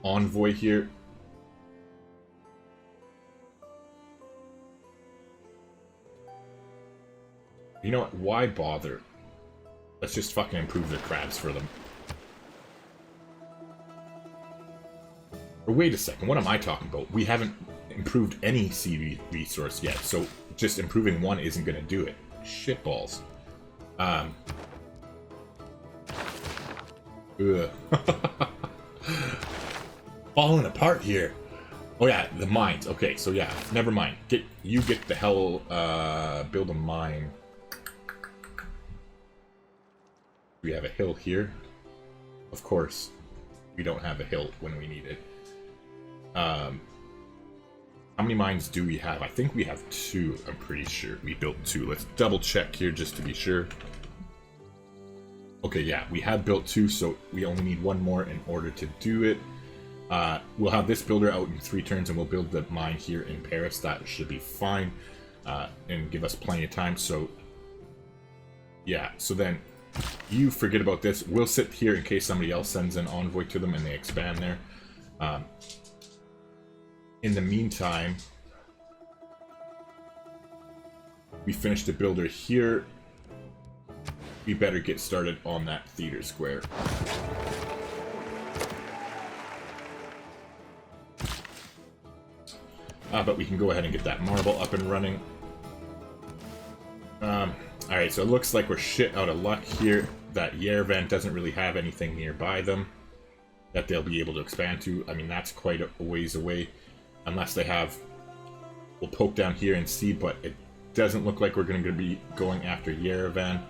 envoy here. You know what? Why bother? Let's just fucking improve the crabs for them. Or wait a second, what am I talking about? We haven't improved any sea resource yet, so just improving one isn't going to do it. Shitballs. Ugh. Falling apart here. Oh yeah, the mines. Okay, so yeah, never mind. Get the hell, build a mine. We have a hill here. Of course, we don't have a hill when we need it. How many mines do we have? I think we have 2, I'm pretty sure. We built 2. Let's double check here just to be sure. Okay, yeah, we have built 2, so we only need 1 more in order to do it. We'll have this builder out in 3 turns, and we'll build the mine here in Paris. That should be fine, and give us plenty of time. So, yeah, so then you forget about this. We'll sit here in case somebody else sends an envoy to them and they expand there. In the meantime, we finished the builder here. We better get started on that theater square. But we can go ahead and get that marble up and running. Alright, so it looks like we're shit out of luck here. That Yerevan doesn't really have anything nearby them that they'll be able to expand to. I mean, that's quite a ways away. Unless they have... We'll poke down here and see, but it doesn't look like we're going to be going after Yerevan.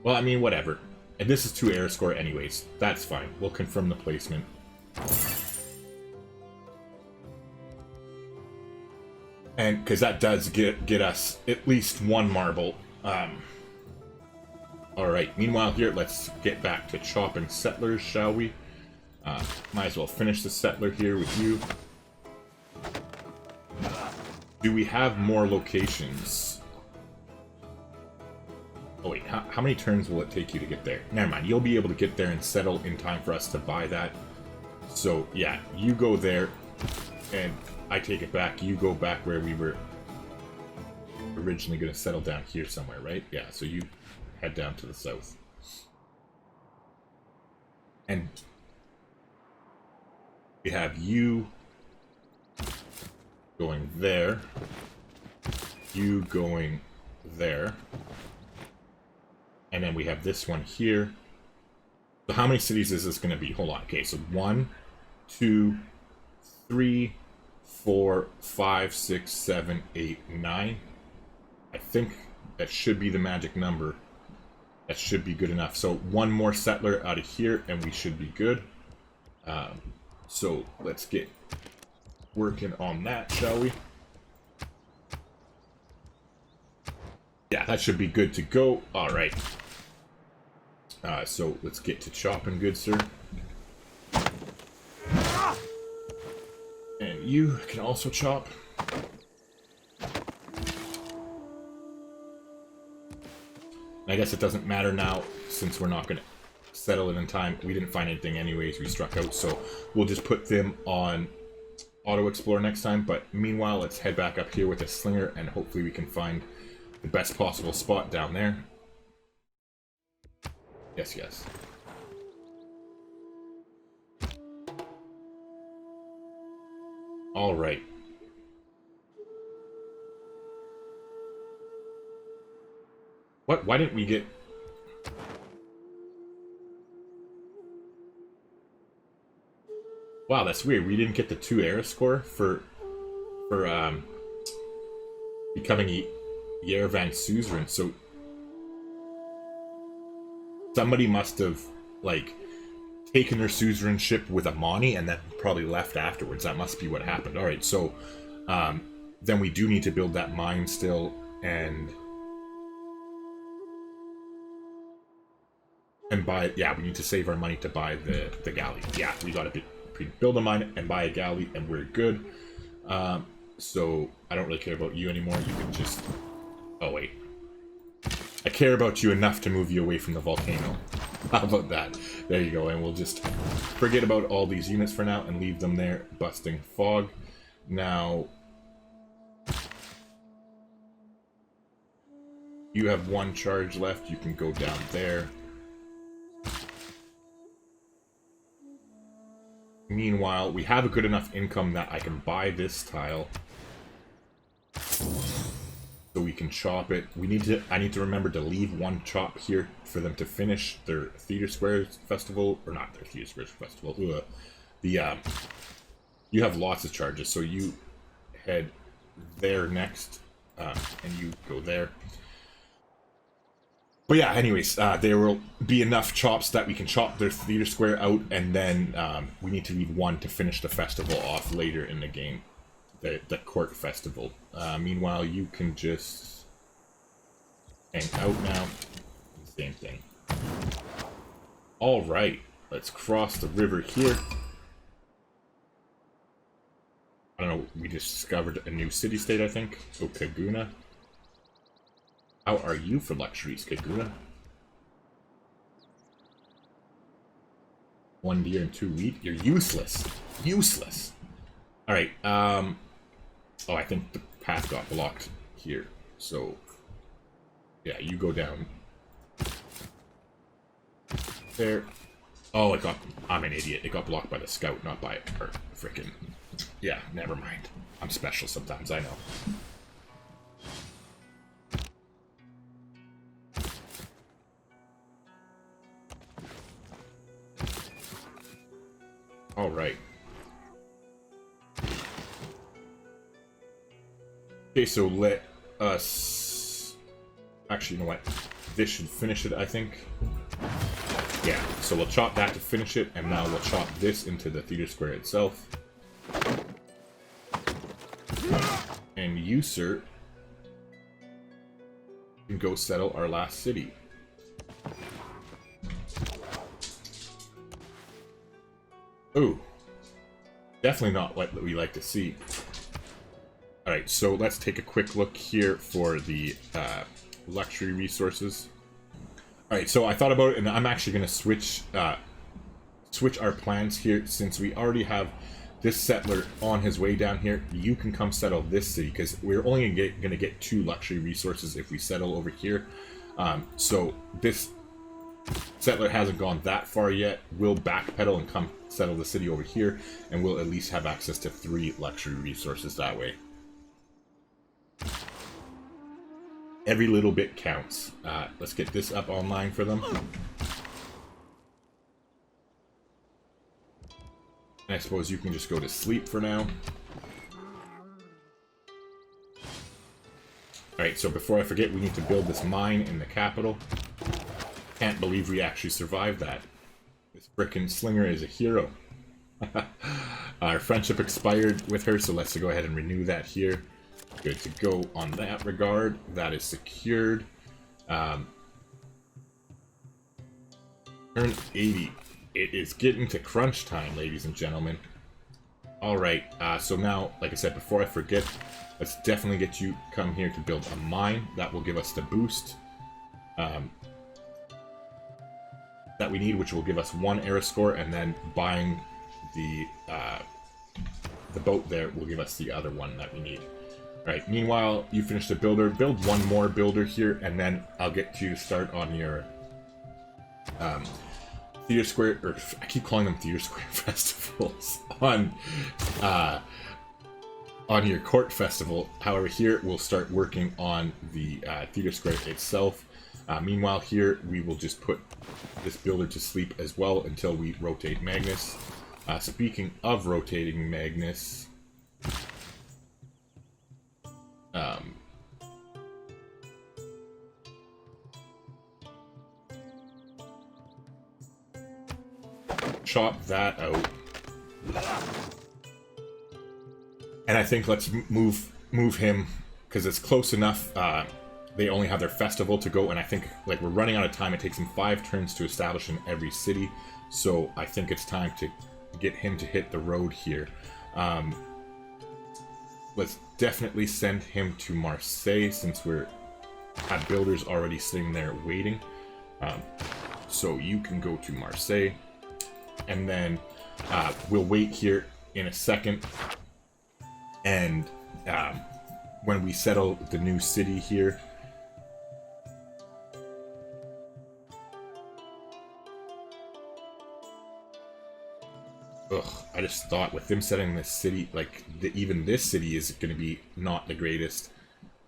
Well, I mean, whatever. And this is 2 air score anyways. That's fine. We'll confirm the placement. And because that does get us at least 1 marble. Alright, meanwhile here, let's get back to chopping settlers, shall we? Might as well finish the settler here with you. Do we have more locations? Oh wait, how many turns will it take you to get there? Never mind, you'll be able to get there and settle in time for us to buy that. So yeah, you go there, and I take it back. You go back where we were originally going to settle down here somewhere, right? Yeah, so you head down to the south. And we have you going there, you going there, and then we have this one here. So how many cities is this going to be? Hold on. Okay, so 1, 2, 3, 4, 5, 6, 7, 8, 9. I think that should be the magic number. That should be good enough. So 1 more settler out of here, and we should be good. So let's get working on that, shall we? Yeah, that should be good to go. All right. So let's get to chopping, good sir. And you can also chop. I guess it doesn't matter now, since we're not going to settle it in time. We didn't find anything anyways, we struck out, so we'll just put them on auto explore next time. But meanwhile, let's head back up here with a slinger, and hopefully we can find the best possible spot down there. Yes, yes. All right. What? Why didn't we get... Wow, that's weird. We didn't get the 2 era score for becoming Yerevan suzerain. So somebody must have like taken their suzerainship with Amani and then probably left afterwards. That must be what happened. All right, so then we do need to build that mine still, and buy. Yeah, we need to save our money to buy the galley. Yeah, we got to build a mine and buy a galley, and we're good. So I don't really care about you anymore. You can just... Oh, wait. I care about you enough to move you away from the volcano. How about that? There you go, and we'll just forget about all these units for now and leave them there, busting fog. Now, you have 1 charge left. You can go down there. Meanwhile, we have a good enough income that I can buy this tile. So we can chop it. I need to remember to leave 1 chop here for them to finish their Theater Squares Festival. Or not their Theater Squares Festival. You have lots of charges, so you head there next. And you go there. But yeah, anyways, there will be enough chops that we can chop their Theater Square out, and then we need to leave 1 to finish the festival off later in the game. The court festival. Meanwhile, you can just hang out now. Same thing. Alright, let's cross the river here. I don't know, we just discovered a new city-state, I think. So, Kaguna. How are you for luxuries, Kaguna? 1 deer and 2 wheat? You're useless. Useless. Alright, oh, I think the path got blocked here. So, yeah, you go down there. Oh, it got... I'm an idiot. It got blocked by the scout, not by... Or, frickin'... Yeah, never mind. I'm special sometimes, I know. Alright. Okay, so let us... Actually, you know what? This should finish it, I think. Yeah, so we'll chop that to finish it, and now we'll chop this into the Theater Square itself. And you, sir, can go settle our last city. Ooh. Definitely not what we like to see. Alright, so let's take a quick look here for the luxury resources. Alright, so I thought about it, and I'm actually going to switch our plans here. Since we already have this settler on his way down here, you can come settle this city, because we're only going to get 2 luxury resources if we settle over here. So this settler hasn't gone that far yet. We'll backpedal and come settle the city over here, and we'll at least have access to 3 luxury resources that way. Every little bit counts. Let's get this up online for them. And I suppose you can just go to sleep for now. Alright, so before I forget, we need to build this mine in the capital. Can't believe we actually survived that. This frickin' slinger is a hero. Our friendship expired with her, so let's go ahead and renew that here. Good to go on that regard. That is secured. Turn 80. It is getting to crunch time, ladies and gentlemen. Alright, so now, like I said, before I forget, let's definitely get you come here to build a mine. That will give us the boost that we need, which will give us 1 era score, and then buying the boat there will give us the other one that we need. Right, meanwhile, you finish the builder. Build one more builder here, and then I'll get you to start on your theater square, or I keep calling them theater square festivals, on your court festival. However, here we'll start working on the theater square itself. Meanwhile, here we will just put this builder to sleep as well until we rotate Magnus. Speaking of rotating Magnus, chop that out. And I think let's move him, because it's close enough. They only have their festival to go, and I think like we're running out of time. It takes them 5 turns to establish in every city, so I think it's time to get him to hit the road here. Let's definitely send him to Marseille, since we're have builders already sitting there waiting. So you can go to Marseille, and then we'll wait here in a second. And when we settle the new city here, I just thought with them setting this city, like even this city is going to be not the greatest.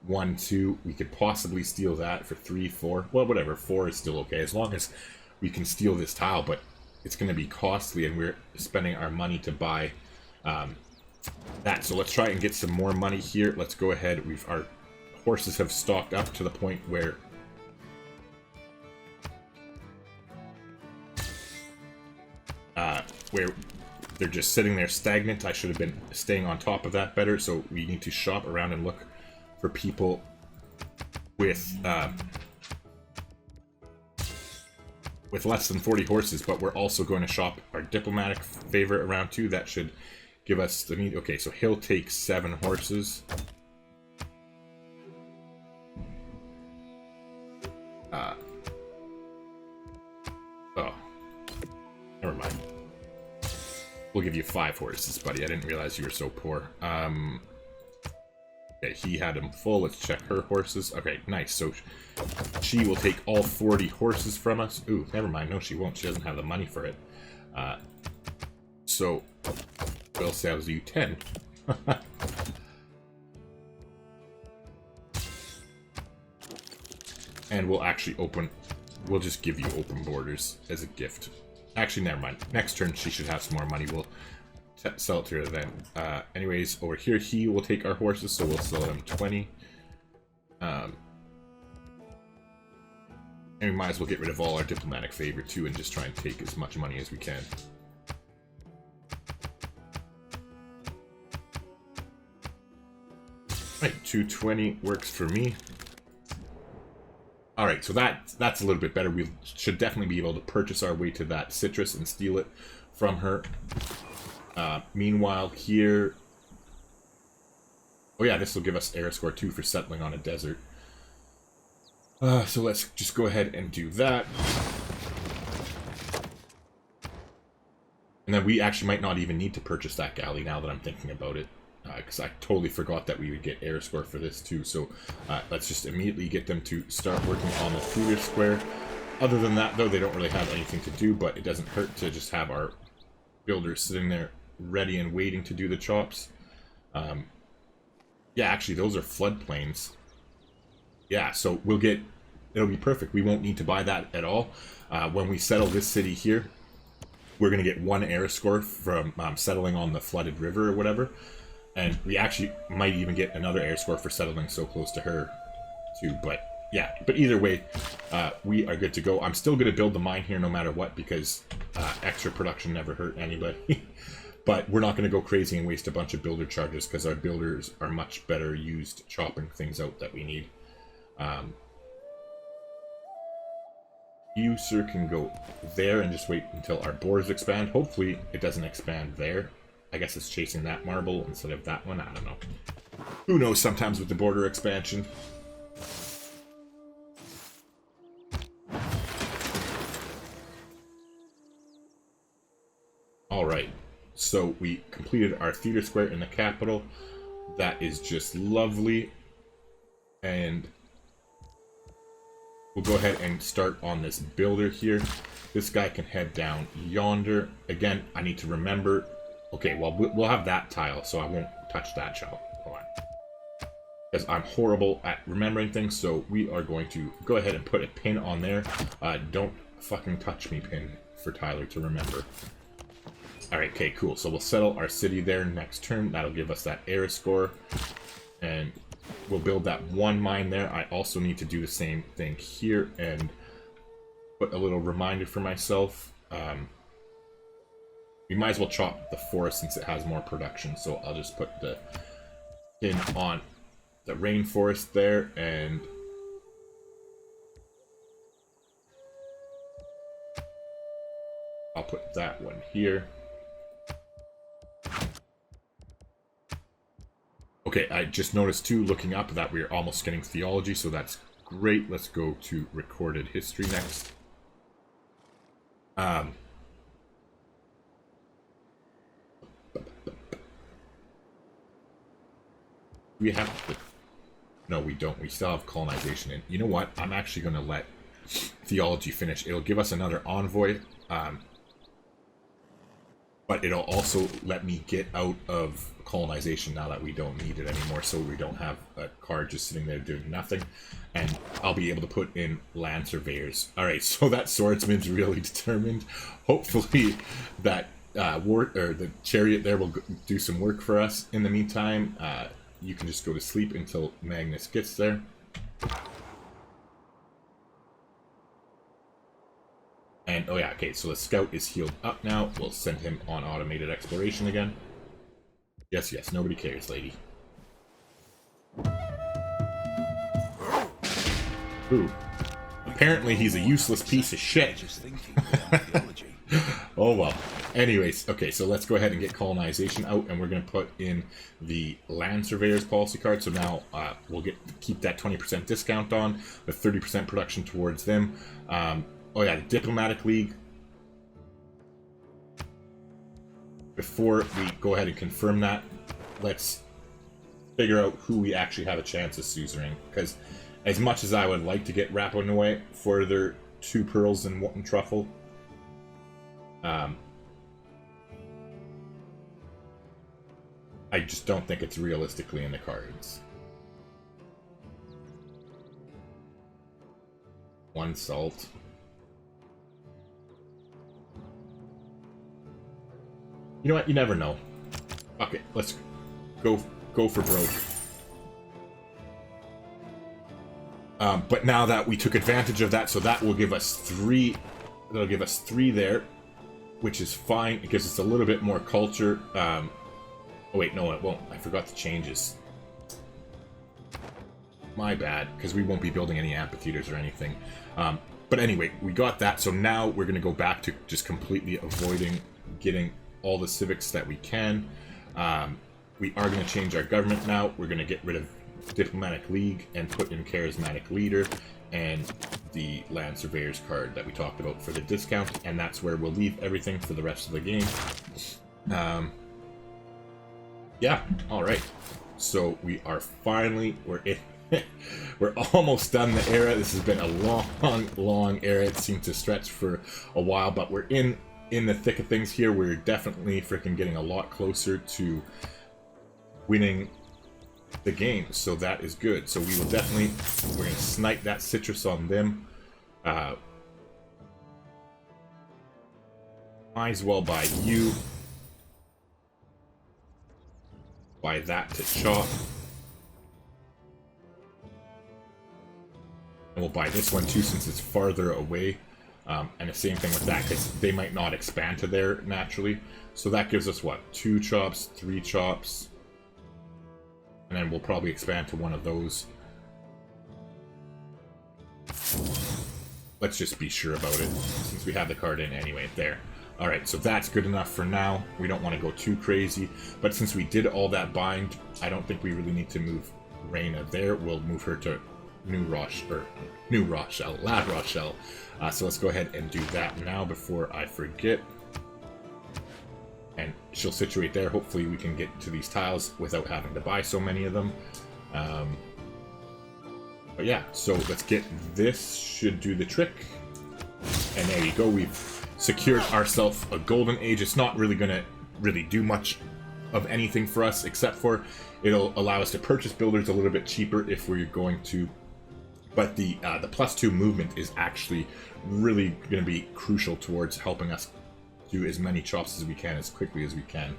1, 2, we could possibly steal that for 3, 4. Well, whatever, 4 is still okay as long as we can steal this tile, but it's going to be costly, and we're spending our money to buy that. So let's try and get some more money here. Let's go ahead. Our horses have stocked up to the point where they're just sitting there stagnant. I should have been staying on top of that better. So we need to shop around and look for people with less than 40 horses, but we're also going to shop our diplomatic favor around too. That should give us the need. Okay, so he'll take 7 horses. Oh, never mind. We'll give you 5 horses, buddy. I didn't realize you were so poor. Okay, he had them full. Let's check her horses. Okay, nice. So she will take all 40 horses from us. Ooh, never mind. No, she won't. She doesn't have the money for it. So we'll sell you 10. And we'll actually we'll just give you open borders as a gift. Actually, never mind. Next turn, she should have some more money. We'll sell it to her then. Anyways, over here, he will take our horses, so we'll sell him 20. And we might as well get rid of all our diplomatic favor too, and just try and take as much money as we can. Right, 220 works for me. Alright, so that's a little bit better. We should definitely be able to purchase our way to that citrus and steal it from her. Meanwhile, here... Oh yeah, this will give us air score 2 for settling on a desert. So let's just go ahead and do that. And then we actually might not even need to purchase that galley now that I'm thinking about it. Because I totally forgot that we would get air score for this too. So let's just immediately get them to start working on the theater square. Other than that, though, they don't really have anything to do, but it doesn't hurt to just have our builders sitting there ready and waiting to do the chops. Yeah, actually, those are floodplains. Yeah, so it'll be perfect. We won't need to buy that at all. When we settle this city here, we're going to get 1 air score from settling on the flooded river or whatever. And we actually might even get another air score for settling so close to her, too. But yeah, but either way, we are good to go. I'm still going to build the mine here no matter what, because extra production never hurt anybody. But we're not going to go crazy and waste a bunch of builder charges, because our builders are much better used chopping things out that we need. You, sir, can go there and just wait until our borders expand. Hopefully it doesn't expand there. I guess it's chasing that marble instead of that one. I don't know. Who knows sometimes with the border expansion. Alright. So we completed our theater square in the capital. That is just lovely. And we'll go ahead and start on this builder here. This guy can head down yonder. Again, I need to remember. Okay, well, we'll have that tile, so I won't touch that shell. Hold on. Because I'm horrible at remembering things, so we are going to go ahead and put a pin on there. Don't fucking touch me pin for Tyler to remember. Alright, okay, cool. So we'll settle our city there next turn. That'll give us that era score. And we'll build that one mine there. I also need to do the same thing here and put a little reminder for myself. We might as well chop the forest since it has more production. So I'll just put the pin on the rainforest there, and I'll put that one here. Okay, I just noticed too, looking up, that we're almost getting theology, so that's great. Let's go to recorded history next. We have the... No, we don't. We still have colonization in. You know what? I'm actually going to let theology finish. It'll give us another envoy, but it'll also let me get out of colonization now that we don't need it anymore, so we don't have a card just sitting there doing nothing, and I'll be able to put in land surveyors. Alright, so that swordsman's really determined. Hopefully that the chariot there will do some work for us. In the meantime, you can just go to sleep until Magnus gets there. And, oh yeah, okay, so the scout is healed up now. We'll send him on automated exploration again. Yes, yes, nobody cares, lady. Ooh. Apparently he's a useless piece of shit. Oh well. Anyways, okay, so let's go ahead and get colonization out, and we're going to put in the land surveyors policy card. So now we'll keep that 20% discount on, the 30% production towards them. Oh yeah, the diplomatic league. Before we go ahead and confirm that, let's figure out who we actually have a chance of suzerain. Because as much as I would like to get Rapa Nui for their 2 pearls and 1 truffle, I just don't think it's realistically in the cards. 1 salt. You know what? You never know. Okay, let's go for broke. But now that we took advantage of that, so that will give us 3. That'll give us 3 there, which is fine. It gives us a little bit more culture. Oh wait, no, it won't. I forgot the changes. My bad, because we won't be building any amphitheaters or anything. But anyway, we got that. So now we're going to go back to just completely avoiding getting all the civics that we can. We are going to change our government now. We're going to get rid of Diplomatic League and put in Charismatic Leader and the Land Surveyors card that we talked about for the discount, and that's where we'll leave everything for the rest of the game. Yeah, alright. So we are finally, we're almost done the era. This has been a long era. It seemed to stretch for a while, but we're in the thick of things here. We're definitely freaking getting a lot closer to winning the game, so that is good. So we will definitely, we're going to snipe that citrus on them. Might as well buy you. Buy that to chop. And we'll buy this one too since it's farther away. And the same thing with that, because they might not expand to there naturally. So that gives us what? 2 chops, 3 chops. And then we'll probably expand to one of those. Let's just be sure about it, since we have the card in anyway. There. Alright, so that's good enough for now. We don't want to go too crazy. But since we did all that bind, I don't think we really need to move Reyna there. We'll move her to La Rochelle. So let's go ahead and do that now before I forget. and she'll situate there. Hopefully we can get to these tiles without having to buy so many of them. But yeah, so let's get this. Should do the trick. And there you go. We've secured ourselves a golden age. It's not really going to really do much of anything for us, except for it'll allow us to purchase builders a little bit cheaper if we're going to. But the +2 movement is actually really going to be crucial towards helping us do as many chops as we can as quickly as we can.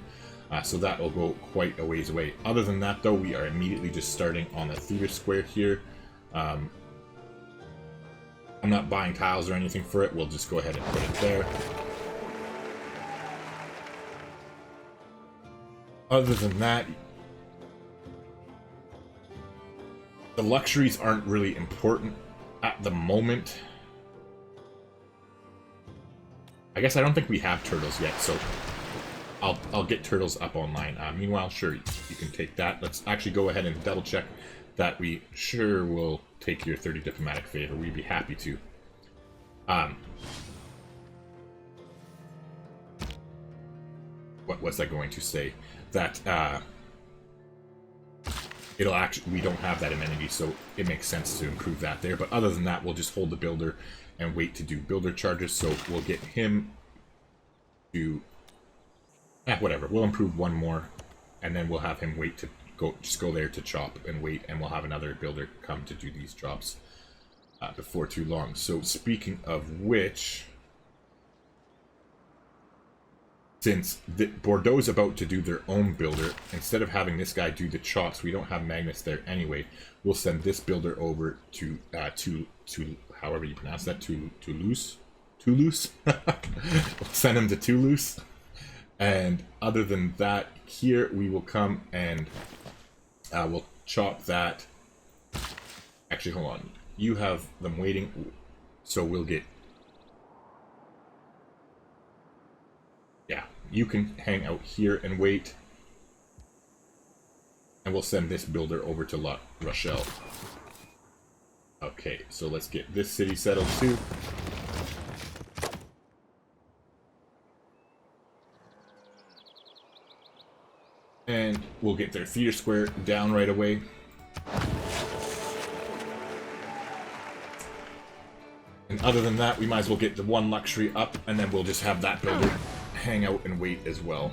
So that will go quite a ways away. Other than that, though, we are immediately just starting on the theater square here. I'm not buying tiles or anything for it. We'll just go ahead and put it there. Other than that, the luxuries aren't really important at the moment. I guess I don't think we have turtles yet, so I'll get turtles up online. Meanwhile, sure, you can take that. Let's actually go ahead and double check that we sure will take your 30 diplomatic favor. We'd be happy to. What was I going to say? That it'll actually, we don't have that amenity, so it makes sense to improve that there. But other than that, we'll just hold the builder and wait to do builder charges. So we'll get him to whatever. We'll improve one more, and then we'll have him wait to go there to chop and wait, and we'll have another builder come to do these drops before too long. So speaking of which, since Bordeaux's about to do their own builder, instead of having this guy do the chops, we don't have magnets there anyway. We'll send this builder over to however you pronounce that, Toulouse. We'll send him to Toulouse. And other than that, here we will come and we'll chop that. Actually, hold on. You have them waiting, so we'll get. Yeah, you can hang out here and wait. And we'll send this builder over to La Rochelle. Okay, so let's get this city settled too. And we'll get their theater square down right away. And other than that, we might as well get the one luxury up, and then we'll just have that builder hang out and wait as well.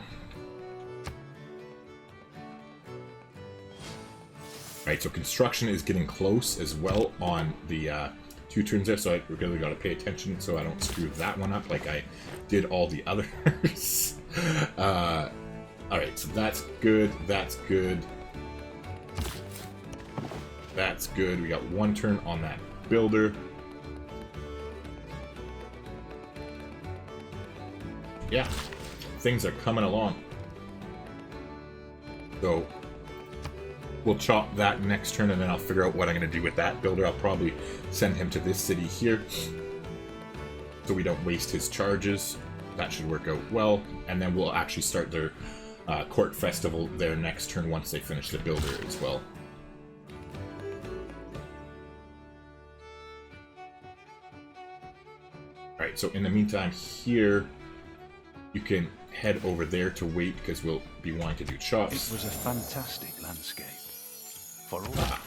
Right, so construction is getting close as well on the 2 turns there, so I really got to pay attention so I don't screw that one up like I did all the others. Alright, so that's good, that's good. That's good. We got 1 turn on that builder. Yeah, things are coming along. So we'll chop that next turn, and then I'll figure out what I'm going to do with that builder. I'll probably send him to this city here, so we don't waste his charges. That should work out well. And then we'll actually start their court festival their next turn once they finish the builder as well. Alright, so in the meantime here, you can head over there to wait because we'll be wanting to do chops. It was a fantastic landscape. For all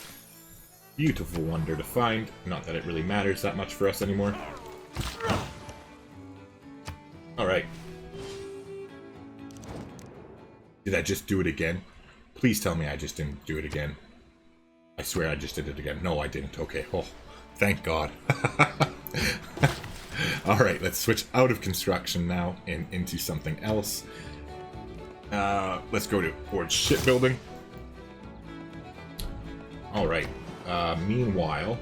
Beautiful wonder to find. Not that it really matters that much for us anymore. Alright. Did I just do it again? Please tell me I just didn't do it again. I swear I just did it again. No, I didn't. Okay. Oh, thank God. Alright, let's switch out of construction now and into something else. Let's go towards shipbuilding. Alright. Meanwhile... ...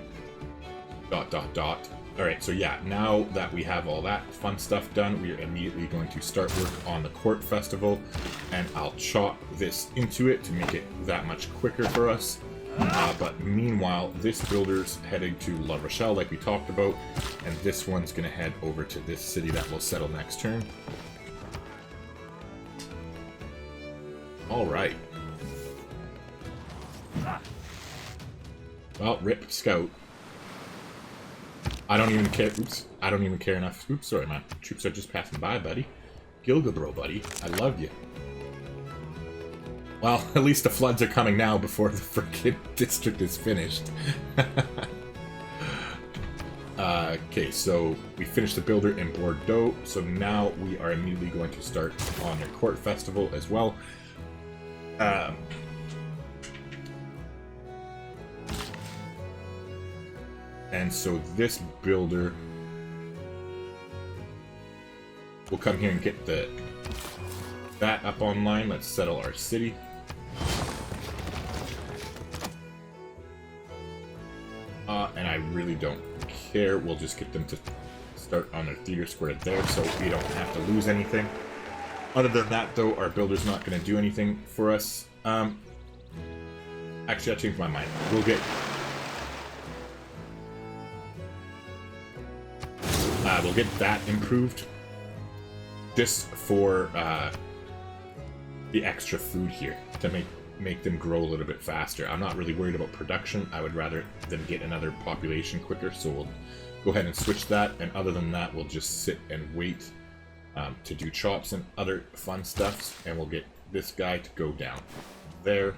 Alright, so yeah, now that we have all that fun stuff done, we are immediately going to start work on the court festival, and I'll chop this into it to make it that much quicker for us. But meanwhile, this builder's heading to La Rochelle, like we talked about, and this one's going to head over to this city that will settle next turn. Alright. Well, rip scout. I don't even care. Oops. I don't even care enough. Oops, sorry, man. Troops are just passing by, buddy. Gilga bro, buddy. I love you. Well, at least the floods are coming now before the freaking district is finished. Okay, so we finished the builder in Bordeaux, so now we are immediately going to start on their court festival as well. And so this builder will come here and get that up online. Let's settle our city. And I really don't care. We'll just get them to start on their theater square there, so we don't have to lose anything. Other than that, though, our builder's not going to do anything for us. Actually, I changed my mind. We'll get that improved just for the extra food here to make them grow a little bit faster. I'm not really worried about production. I would rather them get another population quicker, so we'll go ahead and switch that. And other than that, we'll just sit and wait to do chops and other fun stuffs, and we'll get this guy to go down there.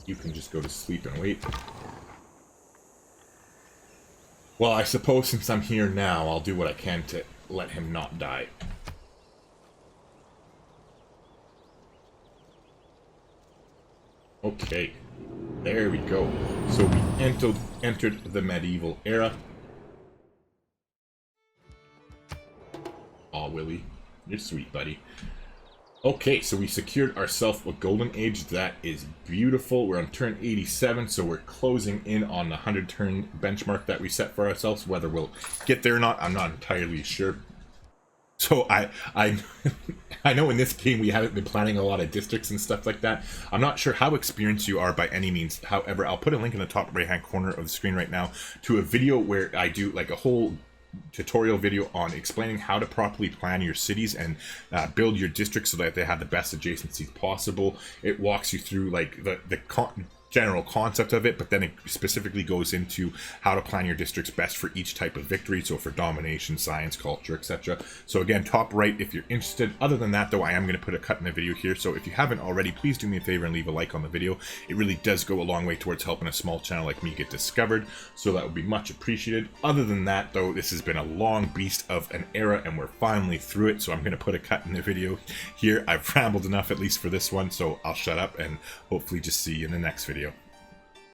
You can just go to sleep and wait. Well, I suppose since I'm here now, I'll do what I can to let him not die. Okay, there we go. So we entered the medieval era. Aw, Willie, you're sweet, buddy. Okay, so we secured ourselves a golden age. That is beautiful. We're on turn 87, so we're closing in on the 100-turn benchmark that we set for ourselves. Whether we'll get there or not, I'm not entirely sure. So I I know in this game we haven't been planning a lot of districts and stuff like that. I'm not sure how experienced you are by any means. However, I'll put a link in the top right-hand corner of the screen right now to a video where I do like a whole tutorial video on explaining how to properly plan your cities and build your districts so that they have the best adjacencies possible. It walks you through like the general concept of it, but then it specifically goes into how to plan your districts best for each type of victory, so for domination, science, culture, etc. So again, top right if you're interested. Other than that though, I am going to put a cut in the video here, so if you haven't already, please do me a favor and leave a like on the video. It really does go a long way towards helping a small channel like me get discovered, so that would be much appreciated. Other than that though, this has been a long beast of an era and we're finally through it, so I'm going to put a cut in the video here. I've rambled enough, at least for this one, so I'll shut up and hopefully just see you in the next video.